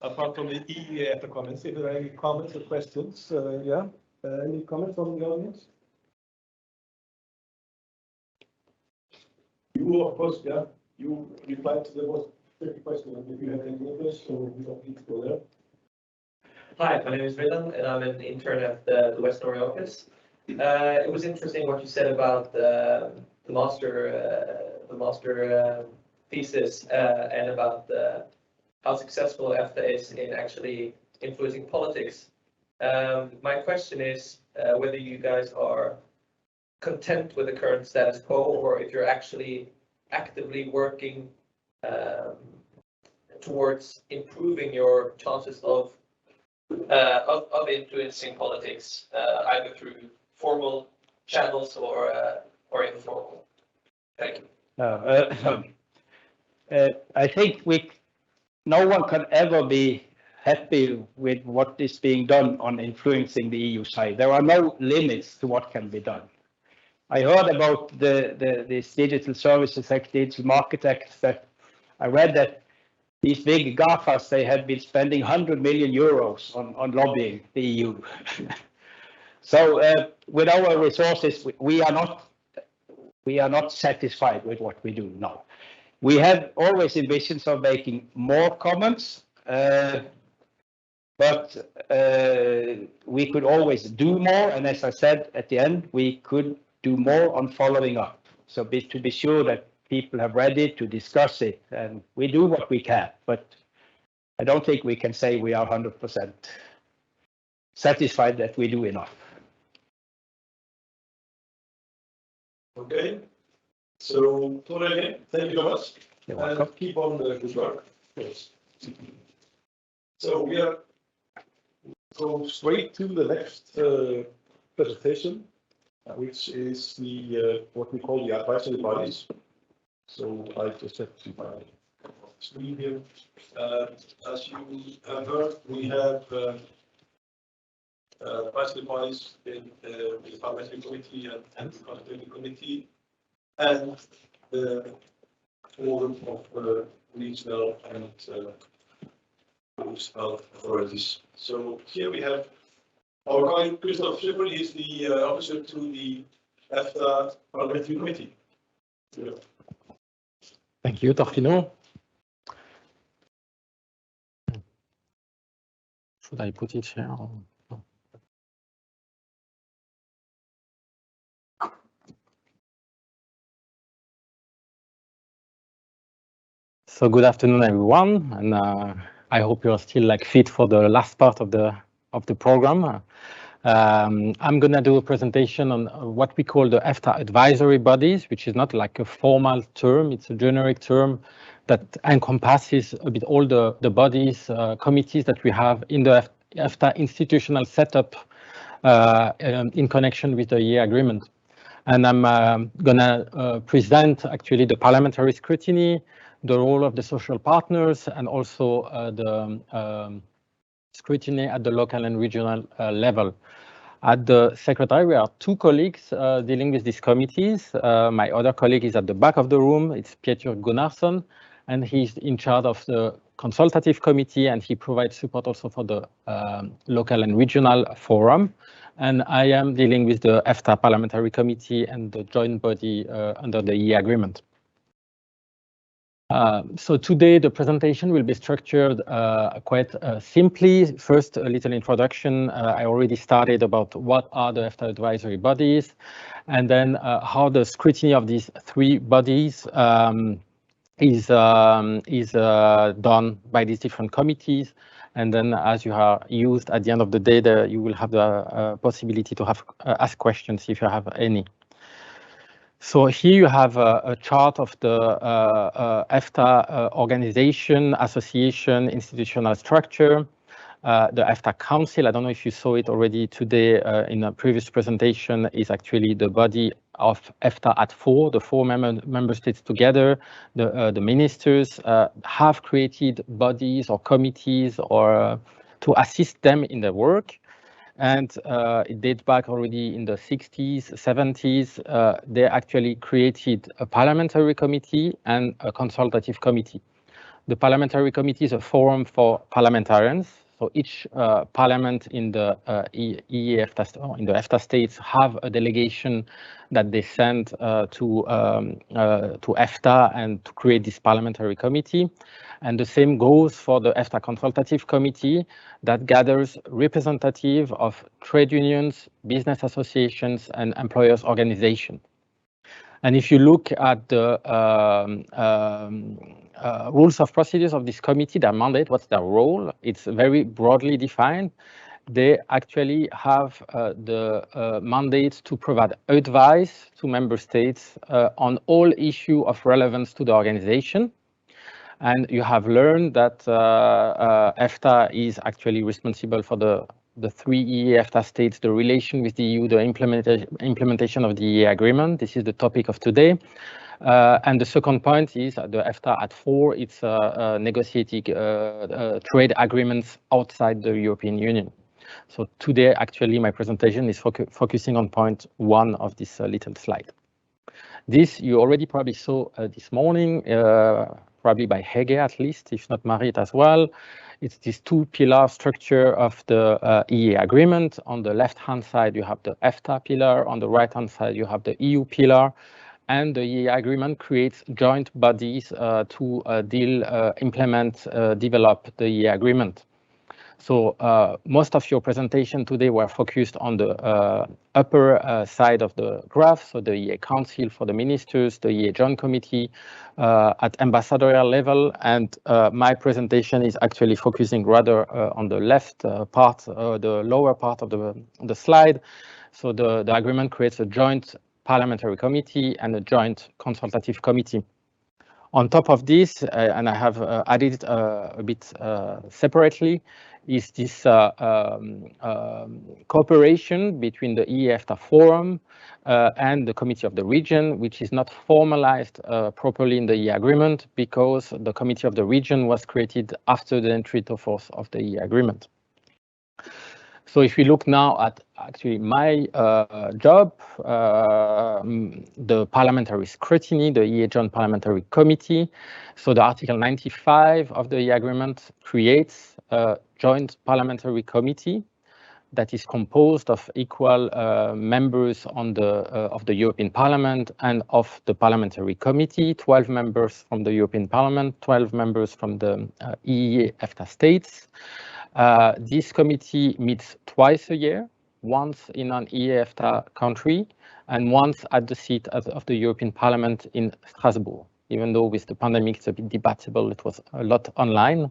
apart from the EEA comments, if there are any comments or questions, yeah. Any comments from the audience? You, of course, yeah. You replied to the most tricky question. If you have any interest, so you don't need to go there. Hi, my name is Rilan, and I'm an intern at the West Norway office. It was interesting what you said about the master thesis and about how successful EFTA is in actually influencing politics. My question is whether you guys are content with the current status quo, or if you're actually actively working towards improving your chances of influencing politics, either through formal channels or informal. Thank you. I think no one can ever be happy with what is being done on influencing the EU side. There are no limits to what can be done. I heard about this Digital Services Act, Digital Market Act, that I read that these big GAFAs, they had been spending 100 million euros on lobbying the EU. So with our resources, we are not satisfied with what we do now. We have always ambitions of making more comments, but we could always do more. And as I said at the end, we could do more on following up. So to be sure that people have read it, to discuss it, and we do what we can. But I don't think we can say we are 100% satisfied that we do enough. Okay. So, Tore, again, thank you so much. You're welcome. And keep on the good work. Yes. So we are go straight to the next presentation, which is the what we call the advisory bodies. So I just have to my screen here. As you have heard, we have advisory bodies in the parliamentary committee and the constitutional committee, and the forum of regional and municipal authorities. So here we have our colleague Christoph Schipper. He is the officer to the EFTA Parliamentary Committee. Yeah. Thank you, Torfino. Should I put it here? No. So good afternoon, everyone, and I hope you are still fit for the last part of the program. I'm going to do a presentation on what we call the EFTA advisory bodies, which is not like a formal term. It's a generic term that encompasses a bit all the bodies, committees that we have in the EFTA institutional setup in connection with the EEA agreement. And I'm gonna present actually the parliamentary scrutiny, the role of the social partners, and also the scrutiny at the local and regional level. At the Secretariat, two colleagues dealing with these committees. My other colleague is at the back of the room. It's Peter Gunnarsson, and he's in charge of the consultative committee, and he provides support also for the local and regional forum. And I am dealing with the EFTA Parliamentary Committee and the joint body under the EEA agreement. So today the presentation will be structured quite simply. First, a little introduction. I already started about what are the EFTA advisory bodies, and then how the scrutiny of these three bodies is done by these different committees. And then, as you are used at the end of the day, you will have the possibility to have ask questions if you have any. So here you have a chart of the EFTA organization, association, institutional structure. The EFTA Council, I don't know if you saw it already today in a previous presentation, is actually the body of EFTA at 4, the 4 member states together. The ministers have created bodies or committees or to assist them in their work. And it dates back already in the 60s, 70s. They actually created a parliamentary committee and a consultative committee. The parliamentary committee is a forum for parliamentarians. So each parliament in the EFTA states have a delegation that they send to EFTA and to create this parliamentary committee. And the same goes for the EFTA Consultative Committee that gathers representatives of trade unions, business associations, and employers' organizations. And if you look at the rules of procedures of this committee, their mandate, what's their role? It's very broadly defined. They actually have the mandate to provide advice to member states on all issues of relevance to the organization. And you have learned that EFTA is actually responsible for the 3 EEA EFTA states, the relation with the EU, the implementation of the EEA agreement. This is the topic of today. And the second point is the EFTA at 4, it's negotiating trade agreements outside the European Union. So today, actually, my presentation is focusing on point 1 of this little slide. This you already probably saw this morning, probably by Hege at least, if not Marit as well. It's this 2-pillar structure of the EEA agreement. On the left-hand side, you have the EFTA pillar. On the right-hand side, you have the EU pillar. And the EEA agreement creates joint bodies to implement, develop the EEA agreement. So most of your presentation today were focused on the upper side of the graph, so the EEA Council for the ministers, the EEA Joint Committee at ambassadorial level, and my presentation is actually focusing rather on the left part, the lower part of the slide. So the agreement creates a joint parliamentary committee and a joint consultative committee. On top of this, and I have added it a bit separately, is this cooperation between the EFTA Forum and the Committee of the Region, which is not formalized properly in the EEA agreement because the Committee of the Region was created after the entry into force of the EEA agreement. So if we look now at actually my job, the parliamentary scrutiny, the EEA Joint Parliamentary Committee. So the Article 95 of the EEA agreement creates a joint parliamentary committee that is composed of equal members of the European Parliament and of the Parliamentary Committee, 12 members from the European Parliament, 12 members from the EEA EFTA states. This committee meets twice a year, once in an EEA EFTA country and once at the seat of the European Parliament in Strasbourg. Even though with the pandemic it's a bit debatable, it was a lot online.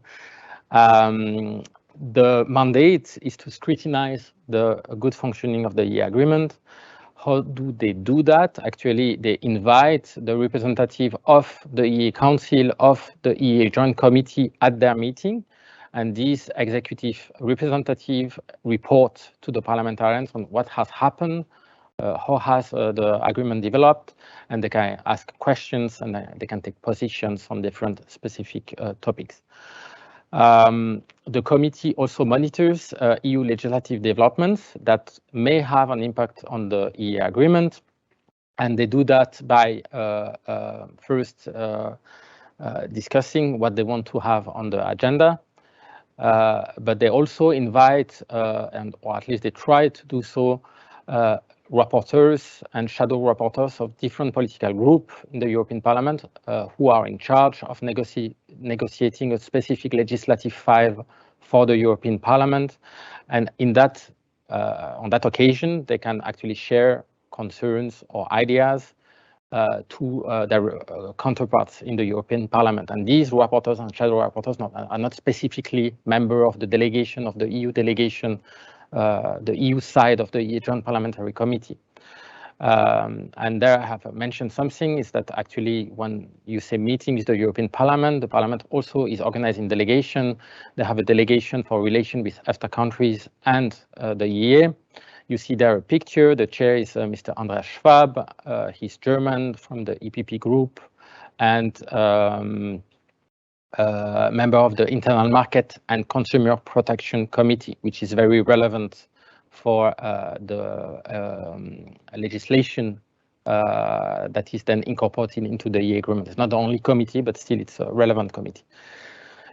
The mandate is to scrutinize the good functioning of the EEA agreement. How do they do that? Actually, they invite the representative of the EEA Council, of the EEA Joint Committee at their meeting. And these executive representative report to the parliamentarians on what has happened, how has the agreement developed, and they can ask questions and they can take positions on different specific topics. The committee also monitors EU legislative developments that may have an impact on the EEA agreement, and they do that by first discussing what they want to have on the agenda, but they also invite, or at least they try to do so, rapporteurs and shadow rapporteurs of different political groups in the European Parliament who are in charge of negotiating a specific legislative file for the European Parliament. And in that, on that occasion, they can actually share concerns or ideas to their counterparts in the European Parliament. And these rapporteurs and shadow rapporteurs are not specifically members of the delegation of the EU delegation, the EU side of the EEA Joint Parliamentary Committee. And there I have mentioned something is that actually when you say meeting with the European Parliament, the Parliament also is organizing delegation. They have a delegation for relation with EFTA countries and the EEA. You see there a picture. The chair is Mr. Andreas Schwab. He's German from the EPP group and member of the Internal Market and Consumer Protection Committee, which is very relevant for the legislation that is then incorporated into the EEA agreement. It's not the only committee, but still it's a relevant committee.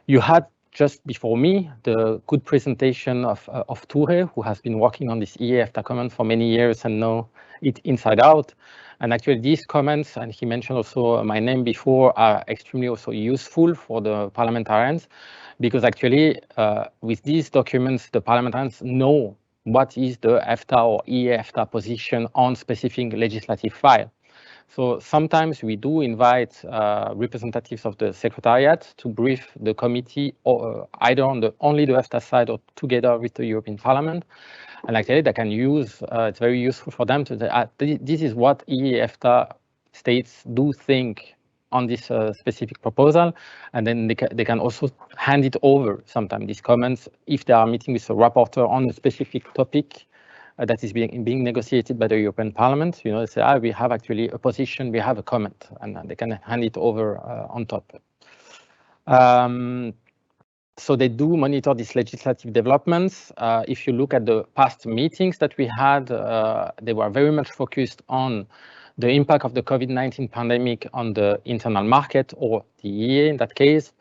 You had just before me the good presentation of Ture, who has been working on this EEA EFTA comment for many years and know it inside out. And actually these comments, and he mentioned also my name before, are extremely also useful for the parliamentarians, because actually with these documents, the parliamentarians know what is the EFTA or EEA EFTA position on specific legislative file. So sometimes we do invite representatives of the Secretariat to brief the committee or either on only the EFTA side or together with the European Parliament. And actually they can use, it's very useful for them to say, this is what EEA EFTA states do think on this specific proposal. And then they can also hand it over sometimes, these comments, if they are meeting with a rapporteur on a specific topic that is being negotiated by the European Parliament. You know, they say, we have actually a position, we have a comment, and they can hand it over on top. So they do monitor these legislative developments. If you look at the past meetings that we had, they were very much focused on the impact of the COVID-19 pandemic on the internal market, or the EEA in that case.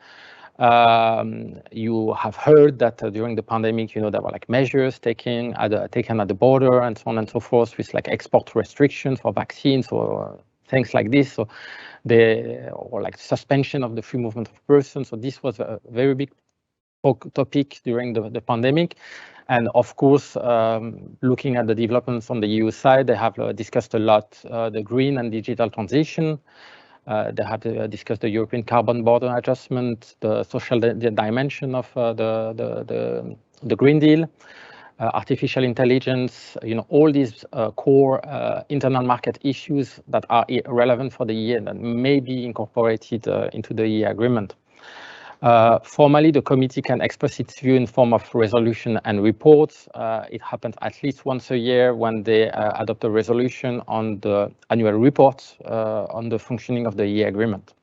You have heard that during the pandemic, you know, there were like measures taken at the border and so on and so forth, with like export restrictions for vaccines or things like this. So or like suspension of the free movement of persons. So this was a very big topic during the pandemic. And of course, looking at the developments on the EU side, they have discussed a lot the green and digital transition. They have discussed the European carbon border adjustment, the social dimension of the Green Deal, artificial intelligence, you know, all these core internal market issues that are relevant for the EEA that may be incorporated into the EEA agreement. Formally, the committee can express its view in form of resolution and reports. It happens at least once a year when they adopt a resolution on the annual report on the functioning of the EEA agreement.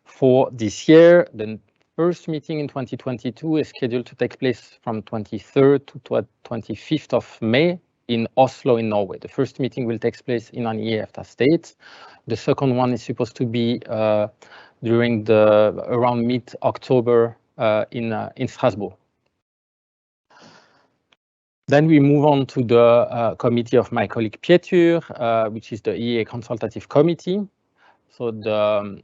For this year, the first meeting in 2022 is scheduled to take place from 23rd to 25th of May in Oslo in Norway. The first meeting will take place in an EEA EFTA state. The second one is supposed to be during around mid-October in Strasbourg. Then we move on to the committee of my colleague Pietur, which is the EEA Consultative Committee. So the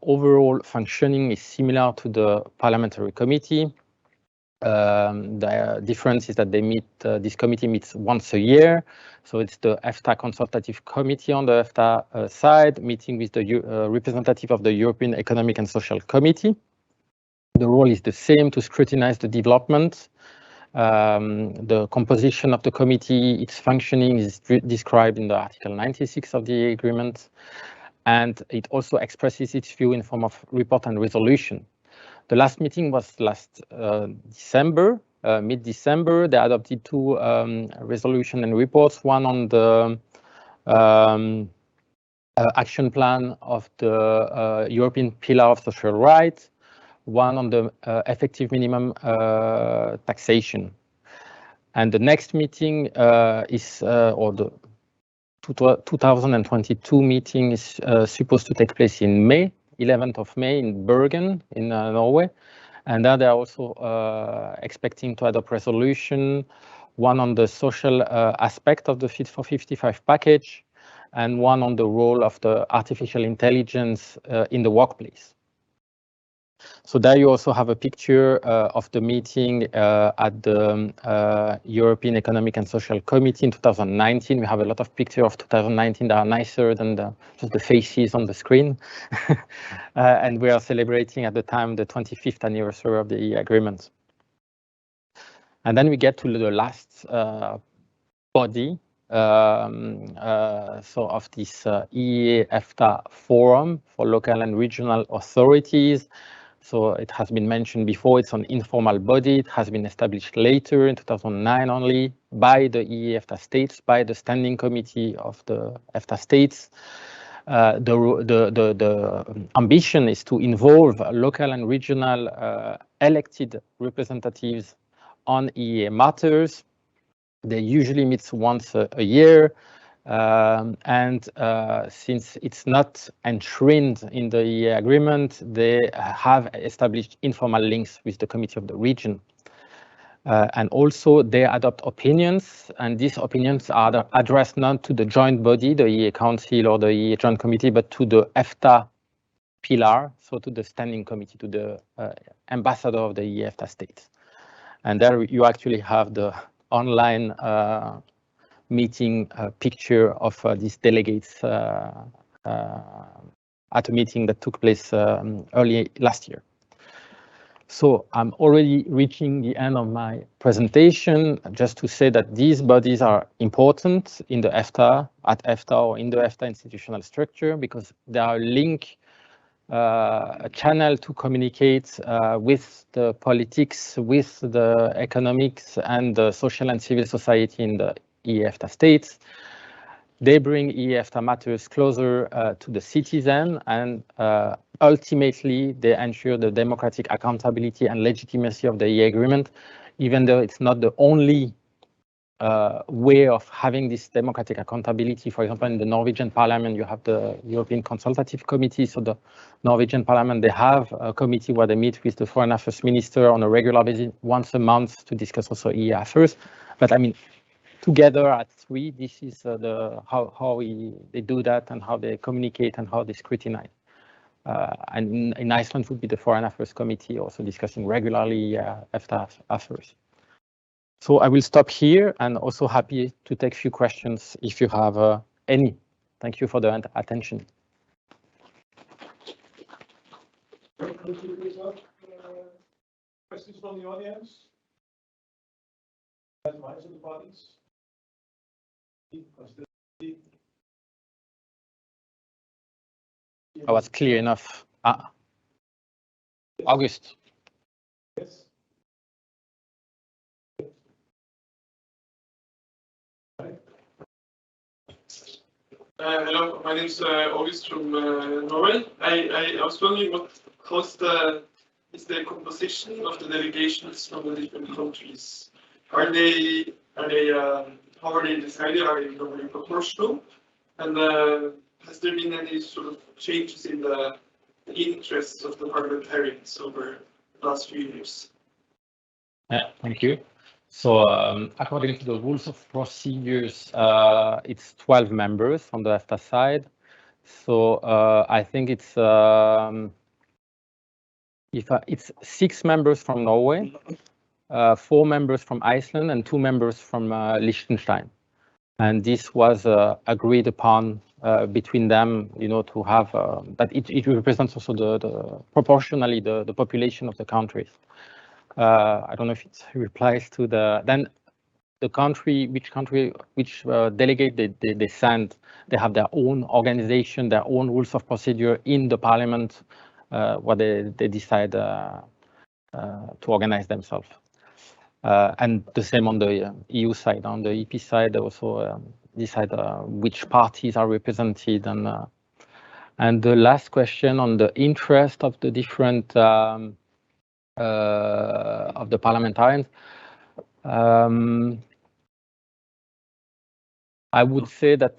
overall functioning is similar to the Parliamentary Committee. The difference is that they meet. This committee meets once a year. So it's the EFTA Consultative Committee on the EFTA side, meeting with the representative of the European Economic and Social Committee. The role is the same, to scrutinize the development. The composition of the committee, its functioning is described in the Article 96 of the agreement, and it also expresses its view in form of report and resolution. The last meeting was last December, mid-December. They adopted two resolution and reports, one on the action plan of the European Pillar of Social Rights, one on the effective minimum taxation. And the next meeting is, or the 2022 meeting is supposed to take place in May, 11th of May in Bergen in Norway. And there they are also expecting to adopt resolution, one on the social aspect of the Fit for 55 package, and one on the role of the artificial intelligence in the workplace. So there you also have a picture of the meeting at the European Economic and Social Committee in 2019. We have a lot of pictures of 2019 that are nicer than just the faces on the screen. And we are celebrating at the time the 25th anniversary of the EEA Agreement. And then we get to the last body so of this EEA EFTA Forum for Local and Regional Authorities. So it has been mentioned before, it's an informal body. It has been established later in 2009 only by the EEA EFTA states, by the Standing Committee of the EFTA states. The ambition is to involve local and regional elected representatives on EEA matters. They usually meet once a year. Since it's not enshrined in the EEA agreement, they have established informal links with the Committee of the Region. And also they adopt opinions, and these opinions are addressed not to the joint body, the EEA Council or the EEA Joint Committee, but to the EFTA Pillar, so to the Standing Committee, to the ambassador of the EEA EFTA states. And there you actually have the online meeting picture of these delegates at a meeting that took place early last year. So I'm already reaching the end of my presentation, just to say that these bodies are important in the EFTA, at EFTA or in the EFTA institutional structure, because they are a link, a channel to communicate with the politics, with the economics and the social and civil society in the EEA EFTA states. They bring EEA EFTA matters closer to the citizen, and ultimately they ensure the democratic accountability and legitimacy of the EEA agreement, even though it's not the only way of having this democratic accountability. For example, in the Norwegian Parliament, you have the European Consultative Committee. So the Norwegian Parliament, they have a committee where they meet with the Foreign Affairs Minister on a regular basis once a month to discuss also EEA affairs. But I mean, together at three, this is how they do that and how they communicate and how they scrutinize. And in Iceland would be the Foreign Affairs Committee also discussing regularly EFTA affairs. So I will stop here and also happy to take a few questions if you have any. Thank you for the attention. Questions from the audience? Minds of the parties? I was clear enough. August. Yes. Hello, my name is August from Norway. I was wondering is the composition of the delegations from the different countries? How are they decided? Are they normally proportional? And has there been any sort of changes in the interests of the parliamentarians over the last few years? Yeah, thank you. So according to the rules of procedures, it's 12 members on the EFTA side. So I think it's 6 members from Norway, 4 members from Iceland, and 2 members from Liechtenstein. And this was agreed upon between them, to have that it represents also the proportionally the population of the countries. I don't know if it replies to the country, which delegate they send. They have their own organization, their own rules of procedure in the parliament, where they decide to organize themselves. And the same on the EU side. On the EP side, they also decide which parties are represented. And the last question on the interest of the different of the parliamentarians. I would say that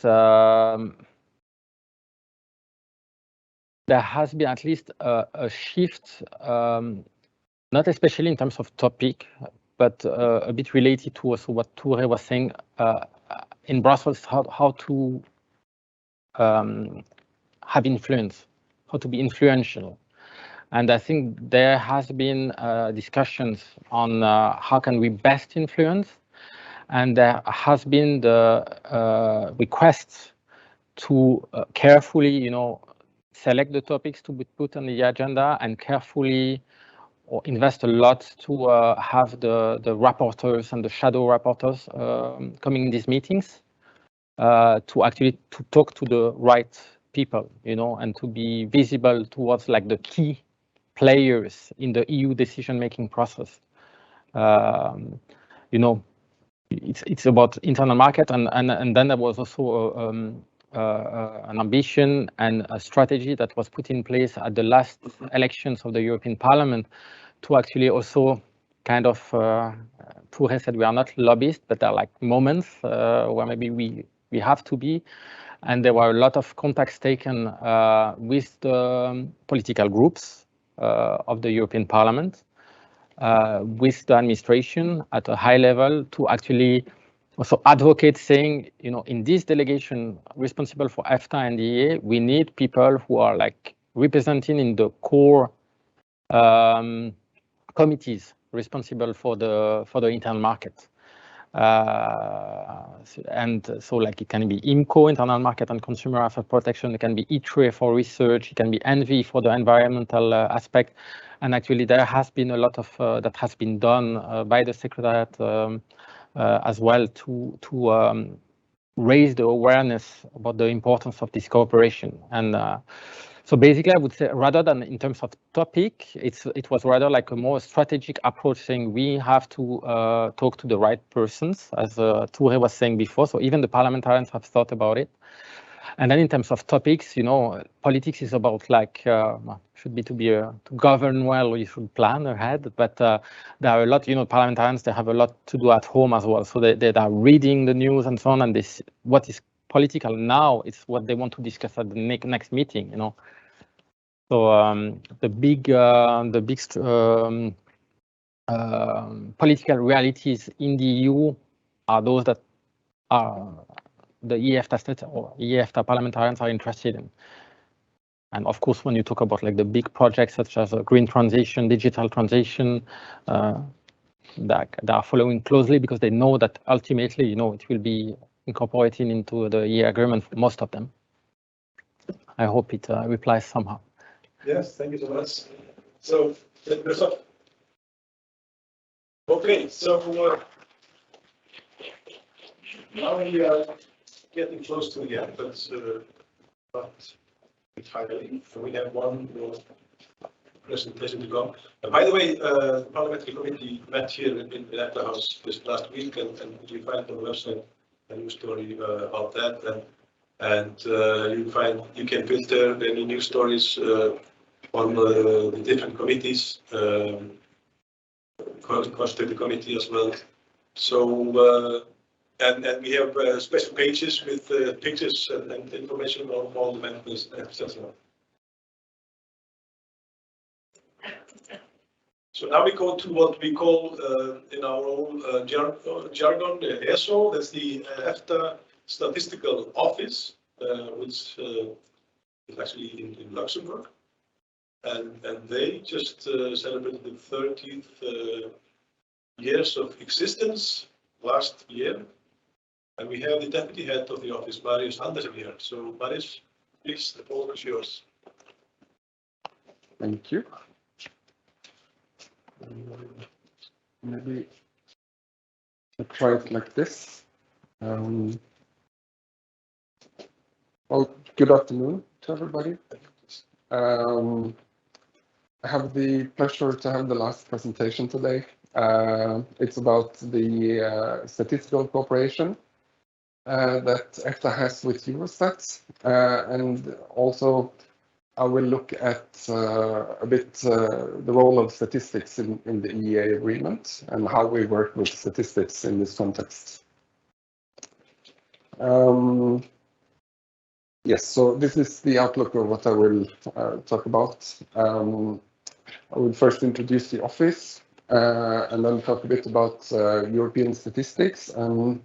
there has been at least a shift, not especially in terms of topic, but a bit related to also what Ture was saying in Brussels, how to have influence, how to be influential. And I think there has been discussions on how can we best influence. And there has been the requests to carefully, select the topics to be put on the agenda and carefully or invest a lot to have the rapporteurs and the shadow rapporteurs coming in these meetings to actually talk to the right people, and to be visible towards like the key players in the EU decision-making process. It's about internal market, and then there was also an ambition and a strategy that was put in place at the last elections of the European Parliament to actually also kind of, Ture said we are not lobbyists, but there are like moments where maybe we have to be. And there were a lot of contacts taken with the political groups of the European Parliament, with the administration at a high level to actually also advocate saying, in this delegation responsible for EFTA and EEA, we need people who are like representing in the core committees responsible for the internal market. And so like it can be IMCO, Internal Market and Consumer Affairs Protection, it can be ITRE for research, it can be ENVI for the environmental aspect. And actually there has been a lot of that has been done by the Secretariat as well to raise the awareness about the importance of this cooperation. And so basically I would say rather than in terms of topic, it was rather like a more strategic approach saying we have to talk to the right persons, as Ture was saying before. So even the parliamentarians have thought about it. And then in terms of topics, politics is about like, should be to govern well, you should plan ahead. But there are a lot, parliamentarians, they have a lot to do at home as well. So they are reading the news and so on. And this, what is political now is what they want to discuss at the next meeting, So the big political realities in the EU are those that are the EFTA state or EFTA parliamentarians are interested in. And of course, when you talk about like the big projects such as green transition, digital transition, that they are following closely because they know that ultimately, it will be incorporated into the EEA agreement for most of them. I hope it replies somehow. Yes, thank you so much. So, okay, so now we are getting close to the end, but not entirely. So we have one presentation to go. By the way, the parliamentary committee met here in the EFTA House this last week, and you find on the website a news story about that, and you can filter any news stories on the different committees, constituted committee as well. So. And we have special pages with pictures and information on all the members, etc. So now we go to what we call in our own jargon, the ESO, that's the EFTA Statistical Office, which is actually in Luxembourg. And they just celebrated the 30th years of existence last year. And we have the deputy head of the office, Marius Andersen, here. So, Marius, please, the floor is yours. Thank you. Maybe I'll try it like this. Well, good afternoon to everybody. I have the pleasure to have the last presentation today. It's about the statistical cooperation that EFTA has with Eurostat, and also I will look at a bit the role of statistics in the EEA agreement and how we work with statistics in this context. Yes, so this is the outlook of what I will talk about. I will first introduce the office and then talk a bit about European statistics and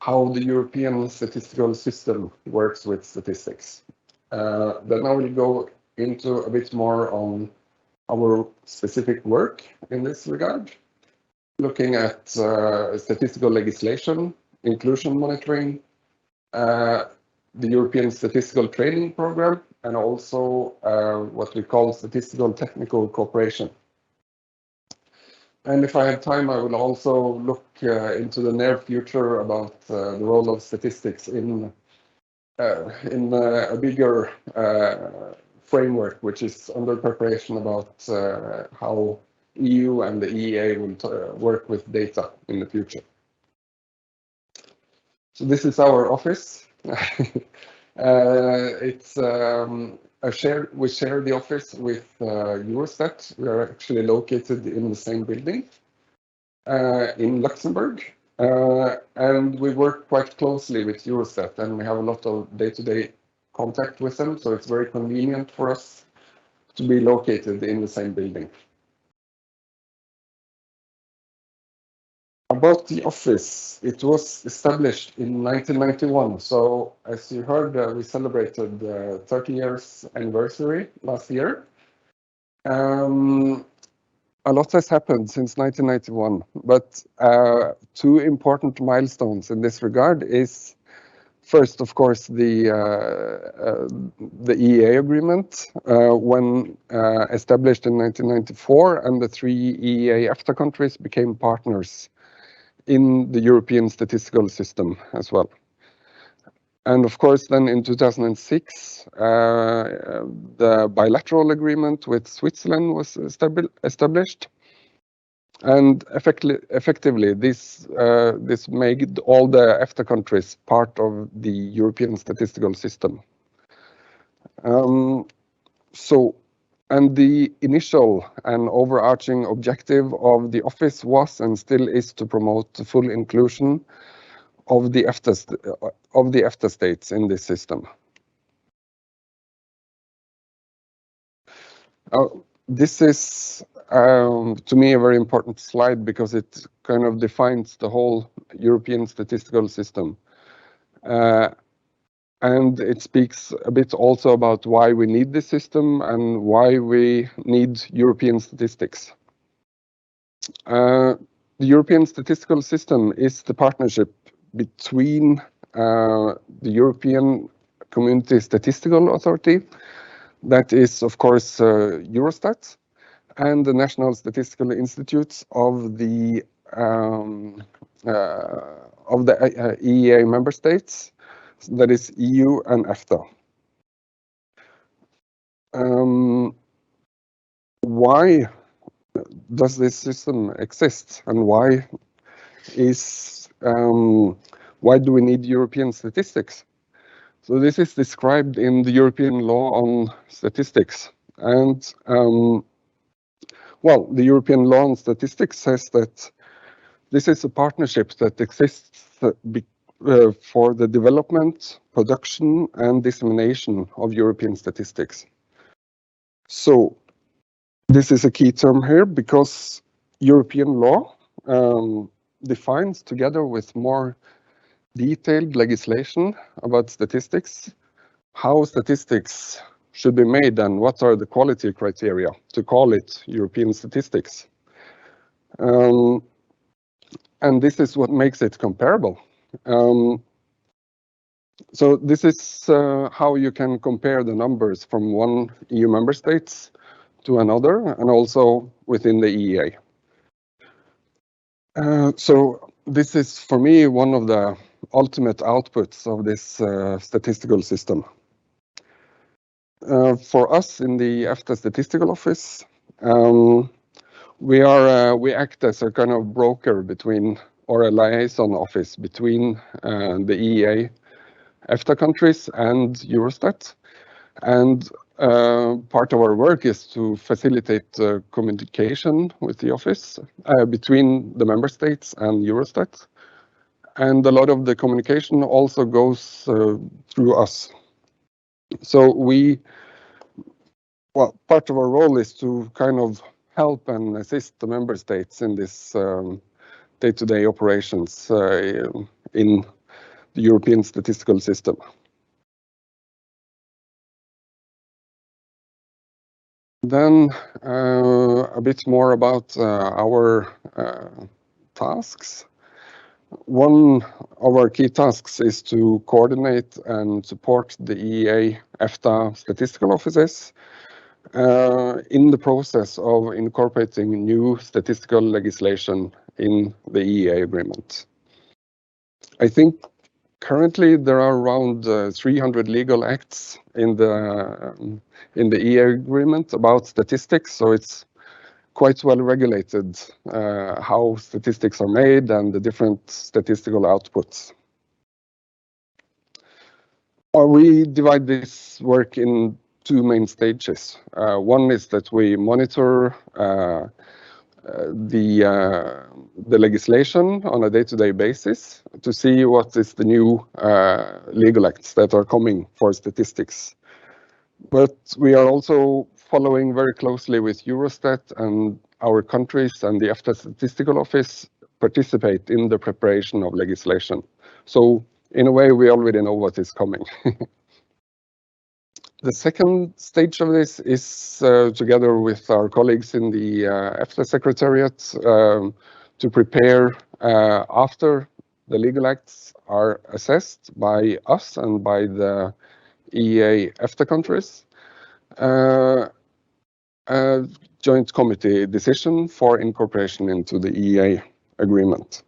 how the European statistical system works with statistics. Then I will go into a bit more on our specific work in this regard, looking at statistical legislation, inclusion monitoring, the European Statistical Training Program, and also what we call statistical technical cooperation. And if I have time, I will also look into the near future about the role of statistics in a bigger framework, which is under preparation about how EU and the EEA will work with data in the future. So this is our office. It's we share the office with Eurostat. We are actually located in the same building in Luxembourg, and we work quite closely with Eurostat, and we have a lot of day-to-day contact with them, so it's very convenient for us to be located in the same building. About the office, it was established in 1991. So as you heard, we celebrated the 30 years anniversary last year. A lot has happened since 1991, but two important milestones in this regard is first, of course, the EEA Agreement, when established in 1994, and the three EEA EFTA countries became partners in the European statistical system as well. And of course, then in 2006, the bilateral agreement with Switzerland was established. And effectively, this made all the EFTA countries part of the European statistical system. And the initial and overarching objective of the office was and still is to promote the full inclusion of the EFTA states in this system. This is, to me, a very important slide because it kind of defines the whole European statistical system. And it speaks a bit also about why we need this system and why we need European statistics. The European statistical system is the partnership between the European Community Statistical Authority, that is, of course, Eurostat, and the National Statistical Institutes of the EEA member states, that is EU and EFTA. Why does this system exist, and why do we need European statistics? So this is described in the European law on statistics, and well, the European law on statistics says that this is a partnership that exists for the development, production, and dissemination of European statistics. So this is a key term here because European law defines, together with more detailed legislation about statistics, how statistics should be made and what are the quality criteria to call it European statistics. And this is what makes it comparable. So this is how you can compare the numbers from one EU member states to another, and also within the EEA. So this is, for me, one of the ultimate outputs of this statistical system. For us in the EFTA Statistical Office, We act as a kind of broker between, or a liaison office between the EEA EFTA countries and Eurostat. And part of our work is to facilitate communication with the office between the member states and Eurostat. And a lot of the communication also goes through us. So part of our role is to kind of help and assist the member states in this day-to-day operations in the European statistical system. Then a bit more about our tasks. One of our key tasks is to coordinate and support the EEA EFTA statistical offices in the process of incorporating new statistical legislation in the EEA agreement. I think currently there are around 300 legal acts in the EEA agreement about statistics, so it's quite well regulated how statistics are made and the different statistical outputs. We divide this work in two main stages. One is that we monitor the legislation on a day-to-day basis to see what is the new legal acts that are coming for statistics. But we are also following very closely with Eurostat, and our countries and the EFTA Statistical Office participate in the preparation of legislation. So in a way, we already know what is coming. The second stage of this is together with our colleagues in the EFTA Secretariat to prepare after the legal acts are assessed by us and by the EEA EFTA countries, a joint committee decision for incorporation into the EEA agreement.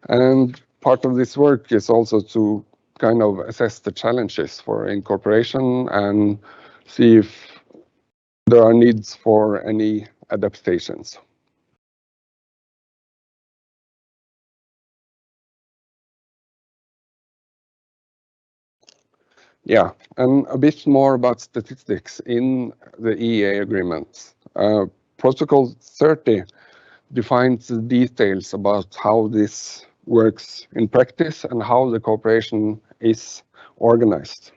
And part of this work is also to kind of assess the challenges for incorporation and see if there are needs for any adaptations. Yeah, and a bit more about statistics in the EEA agreement. Protocol 30 defines the details about how this works in practice and how the cooperation is organized.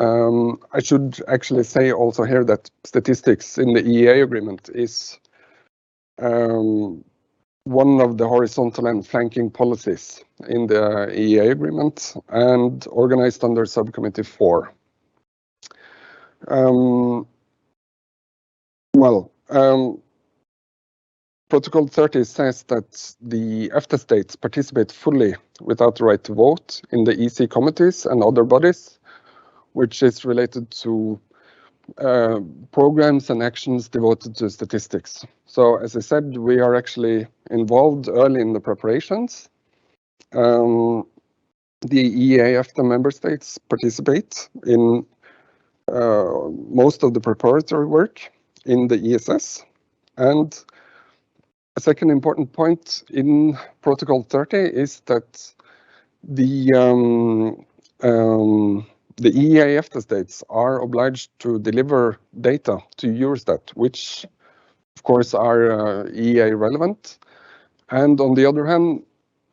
I should actually say also here that statistics in the EEA agreement is one of the horizontal and flanking policies in the EEA agreement and organized under Subcommittee 4. Protocol 30 says that the EFTA states participate fully without the right to vote in the EC committees and other bodies, which is related to programs and actions devoted to statistics. So as I said, we are actually involved early in the preparations. The EEA EFTA member states participate in most of the preparatory work in the ESS. And a second important point in Protocol 30 is that the EEA EFTA states are obliged to deliver data to Eurostat, which of course are EEA relevant. And on the other hand,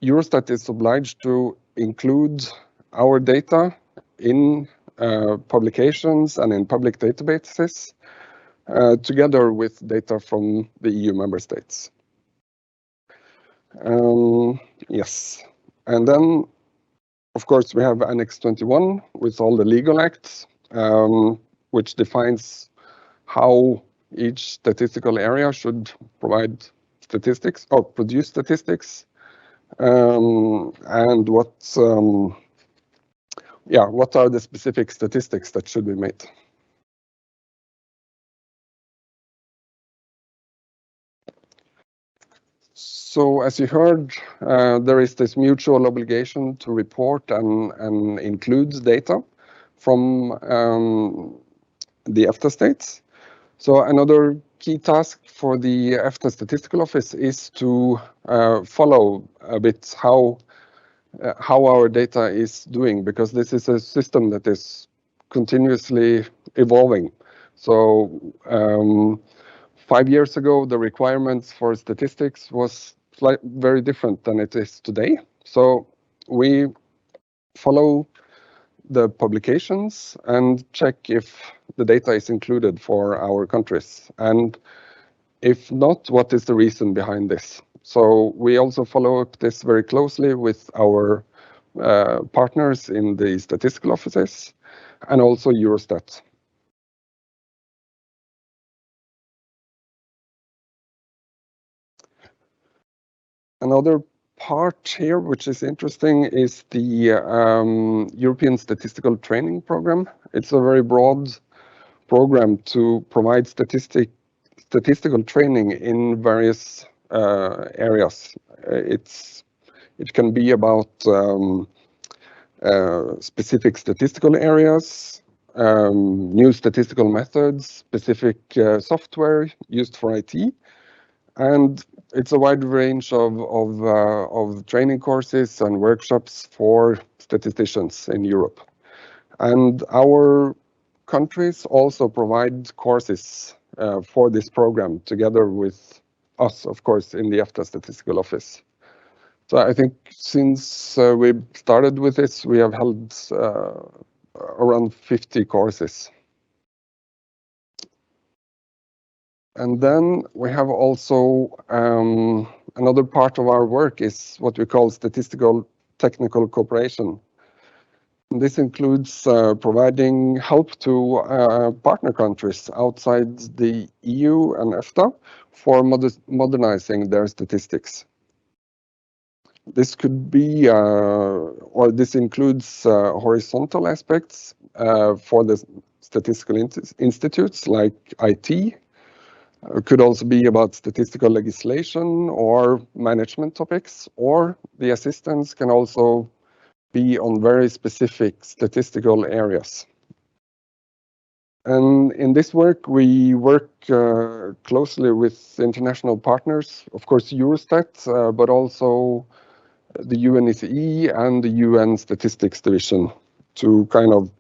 Eurostat is obliged to include our data in publications and in public databases together with data from the EU member states. Yes, and then of course we have Annex 21 with all the legal acts, which defines how each statistical area should provide statistics or produce statistics, and what are the specific statistics that should be made. So as you heard, there is this mutual obligation to report and include data. from the EFTA states. So another key task for the EFTA Statistical Office is to follow a bit how our data is doing, because this is a system that is continuously evolving. So 5 years ago, the requirements for statistics was very different than it is today. So we follow the publications and check if the data is included for our countries. And if not, what is the reason behind this? So we also follow up this very closely with our partners in the statistical offices and also Eurostat. Another part here, which is interesting, is the European Statistical Training Program. It's a very broad program to provide statistical training in various areas. It can be about specific statistical areas, new statistical methods, specific software used for IT, and it's a wide range of training courses and workshops for statisticians in Europe. And our countries also provide courses for this program together with us, of course, in the EFTA Statistical Office. So I think since we started with this, we have held around 50 courses. And then we have also another part of our work is what we call statistical technical cooperation. And this includes providing help to partner countries outside the EU and EFTA for modernizing their statistics. This could be, or this includes horizontal aspects for the statistical institutes like IT. It could also be about statistical legislation or management topics, or the assistance can also be on very specific statistical areas. And in this work, we work closely with international partners, of course, Eurostat, but also the UNECE and the UN Statistics Division to kind of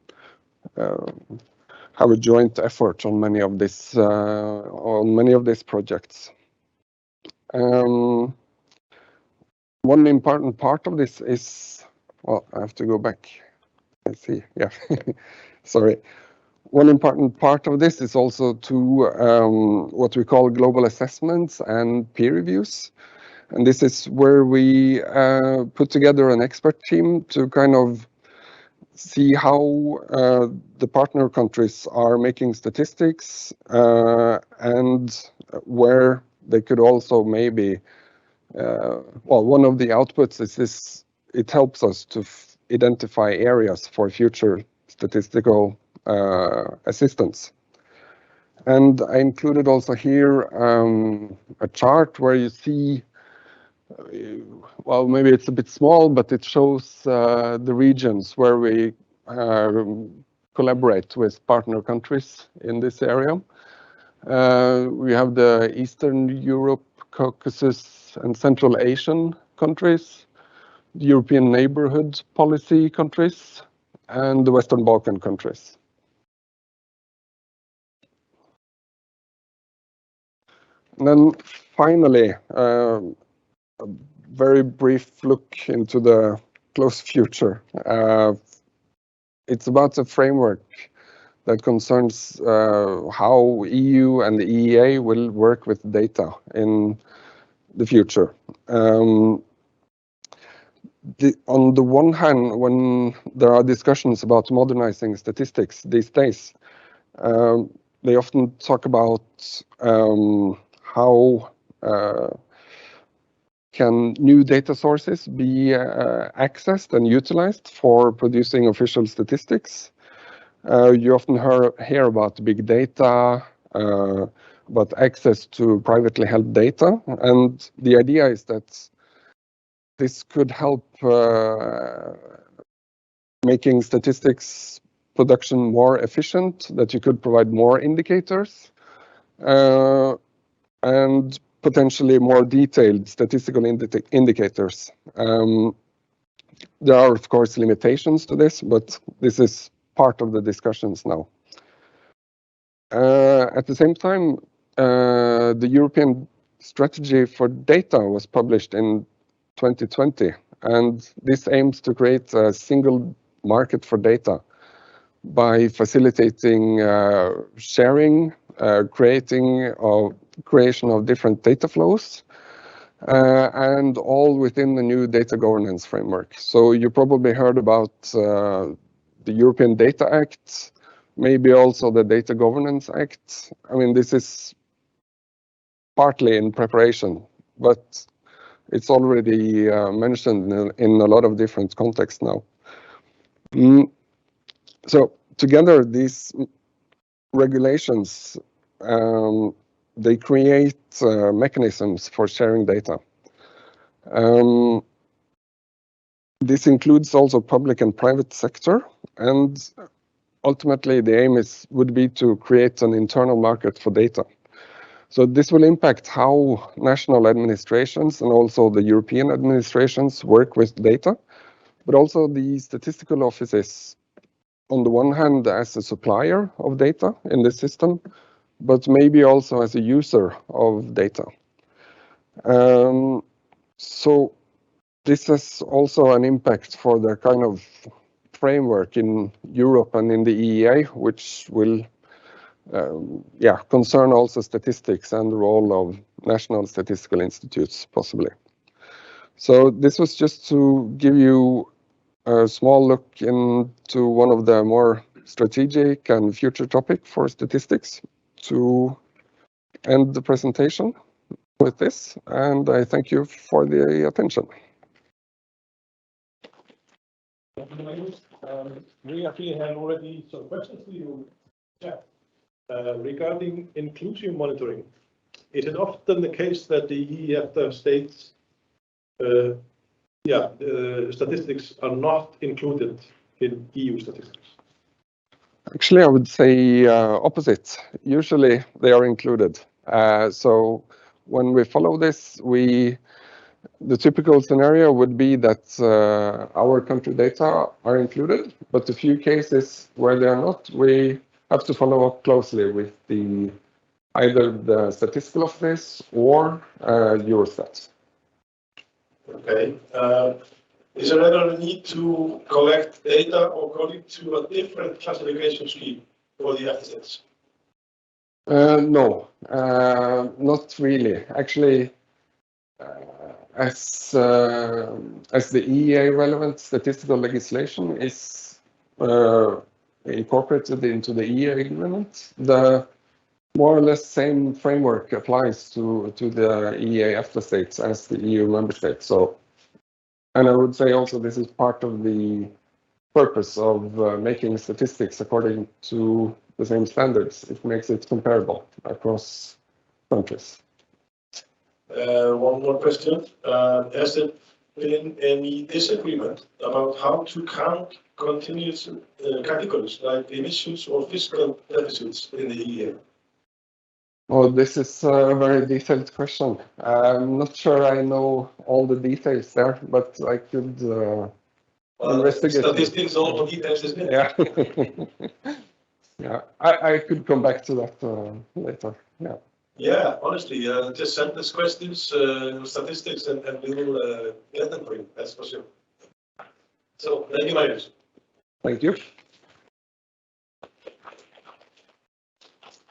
have a joint effort on many of these projects. One important part of this is, well, I have to go back. Let's see, yeah, sorry. One important part of this is also to what we call global assessments and peer reviews. And this is where we put together an expert team to kind of see how the partner countries are making statistics and where they could also maybe, well, one of the outputs is this, it helps us to identify areas for future statistical assistance. And I included also here a chart where you see, well, maybe it's a bit small, but it shows the regions where we collaborate with partner countries in this area. We have the Eastern Europe, Caucasus, and Central Asian countries, the European Neighborhood Policy countries, and the Western Balkan countries. And then finally, a very brief look into the close future. It's about a framework that concerns how EU and the EEA will work with data in the future. On the one hand, when there are discussions about modernizing statistics these days, they often talk about how can new data sources be accessed and utilized for producing official statistics. You often hear about big data, about access to privately held data, and the idea is that this could help making statistics production more efficient, that you could provide more indicators, and potentially more detailed statistical indicators. There are, of course, limitations to this, but this is part of the discussions now. At the same time, the European Strategy for Data was published in 2020, and this aims to create a single market for data by facilitating sharing, creation of different data flows, and all within the new data governance framework. So you probably heard about the European Data Act, maybe also the Data Governance Act. I mean, this is partly in preparation, but it's already mentioned in a lot of different contexts now. So together, these regulations, they create mechanisms for sharing data. This includes also public and private sector, and ultimately the aim would be to create an internal market for data. So this will impact how national administrations and also the European administrations work with data, but also the statistical offices, on the one hand, as a supplier of data in this system, but maybe also as a user of data. So this has also an impact for the kind of framework in Europe and in the EEA, which will concern also statistics and the role of national statistical institutes, possibly. So this was just to give you a small look into one of the more strategic and future topic for statistics, to end the presentation with this, and I thank you for the attention. We actually have already some questions to you. Regarding inclusive monitoring, it is often the case that the EFTA states statistics are not included in EU statistics. Actually, I would say opposite. Usually they are included. So when we follow this, the typical scenario would be that our country data are included, but a few cases where they are not, we have to follow up closely with either the statistical office or Eurostat. Okay. Is there ever a need to collect data according to a different classification scheme for the EFTA states? No, not really. Actually, as the EEA relevant statistical legislation is incorporated into the EEA Agreement, the more or less same framework applies to the EEA EFTA states as the EU member states. So, and I would say also this is part of the purpose of making statistics according to the same standards. It makes it comparable across countries. One more question. Has there been any disagreement about how to count continuous categories like emissions or fiscal deficits in the EEA? Oh, this is a very detailed question. I'm not sure I know all the details there, but I could investigate. Statistics, all the details, isn't it? Yeah. Yeah, I could come back to that later. Yeah. Yeah, honestly, just send us questions, statistics, and we will get them for you. That's for sure. So, thank you, Magnus. Thank you.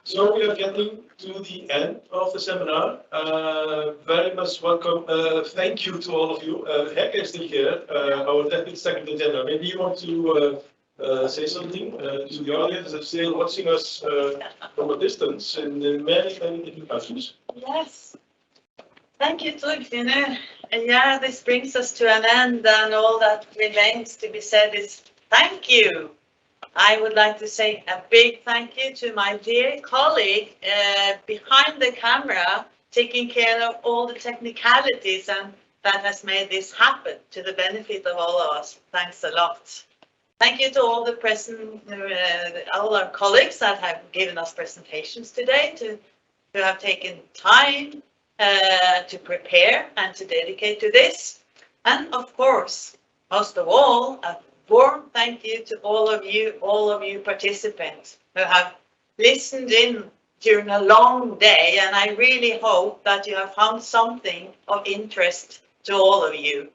So we are getting to the end of the seminar. Very much welcome. Thank you to all of you. Hege is still here, our Deputy Secretary General. Maybe you want to say something to the audience that's still watching us from a distance in many, many different countries. Yes. Thank you, Torgrim. Yeah, this brings us to an end, and all that remains to be said is thank you. I would like to say a big thank you to my dear colleague behind the camera, taking care of all the technicalities, and that has made this happen to the benefit of all of us. Thanks a lot. Thank you to all the present, all our colleagues that have given us presentations today, to have taken time to prepare and to dedicate to this. And of course, most of all, a warm thank you to all of you participants who have listened in during a long day. And I really hope that you have found something of interest to all of you.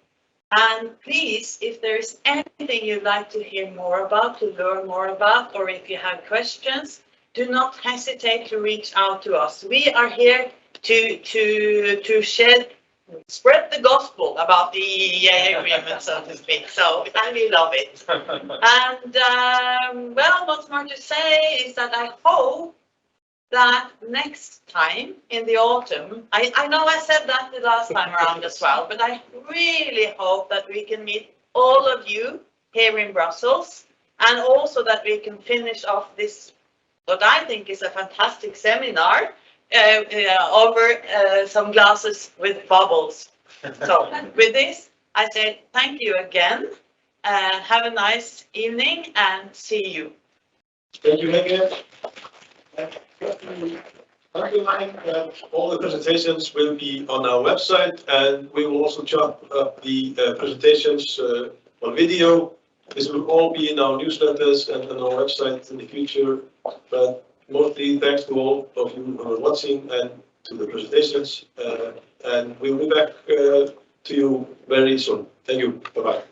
And please, if there is anything you'd like to hear more about, to learn more about, or if you have questions, do not hesitate to reach out to us. We are here to spread the gospel about the EEA agreement, so to speak. So, and we love it. And well, what's more to say is that I hope that next time in the autumn, I know I said that the last time around as well, but I really hope that we can meet all of you here in Brussels, and also that we can finish off this, what I think is a fantastic seminar, over some glasses with bubbles. So with this, I say thank you again, have a nice evening, and see you. Thank you, Megan. Underline that all the presentations will be on our website, and we will also chop up the presentations on video. This will all be in our newsletters and on our website in the future. But mostly thanks to all of you who are watching and to the presentations. And we'll be back to you very soon. Thank you. Bye-bye.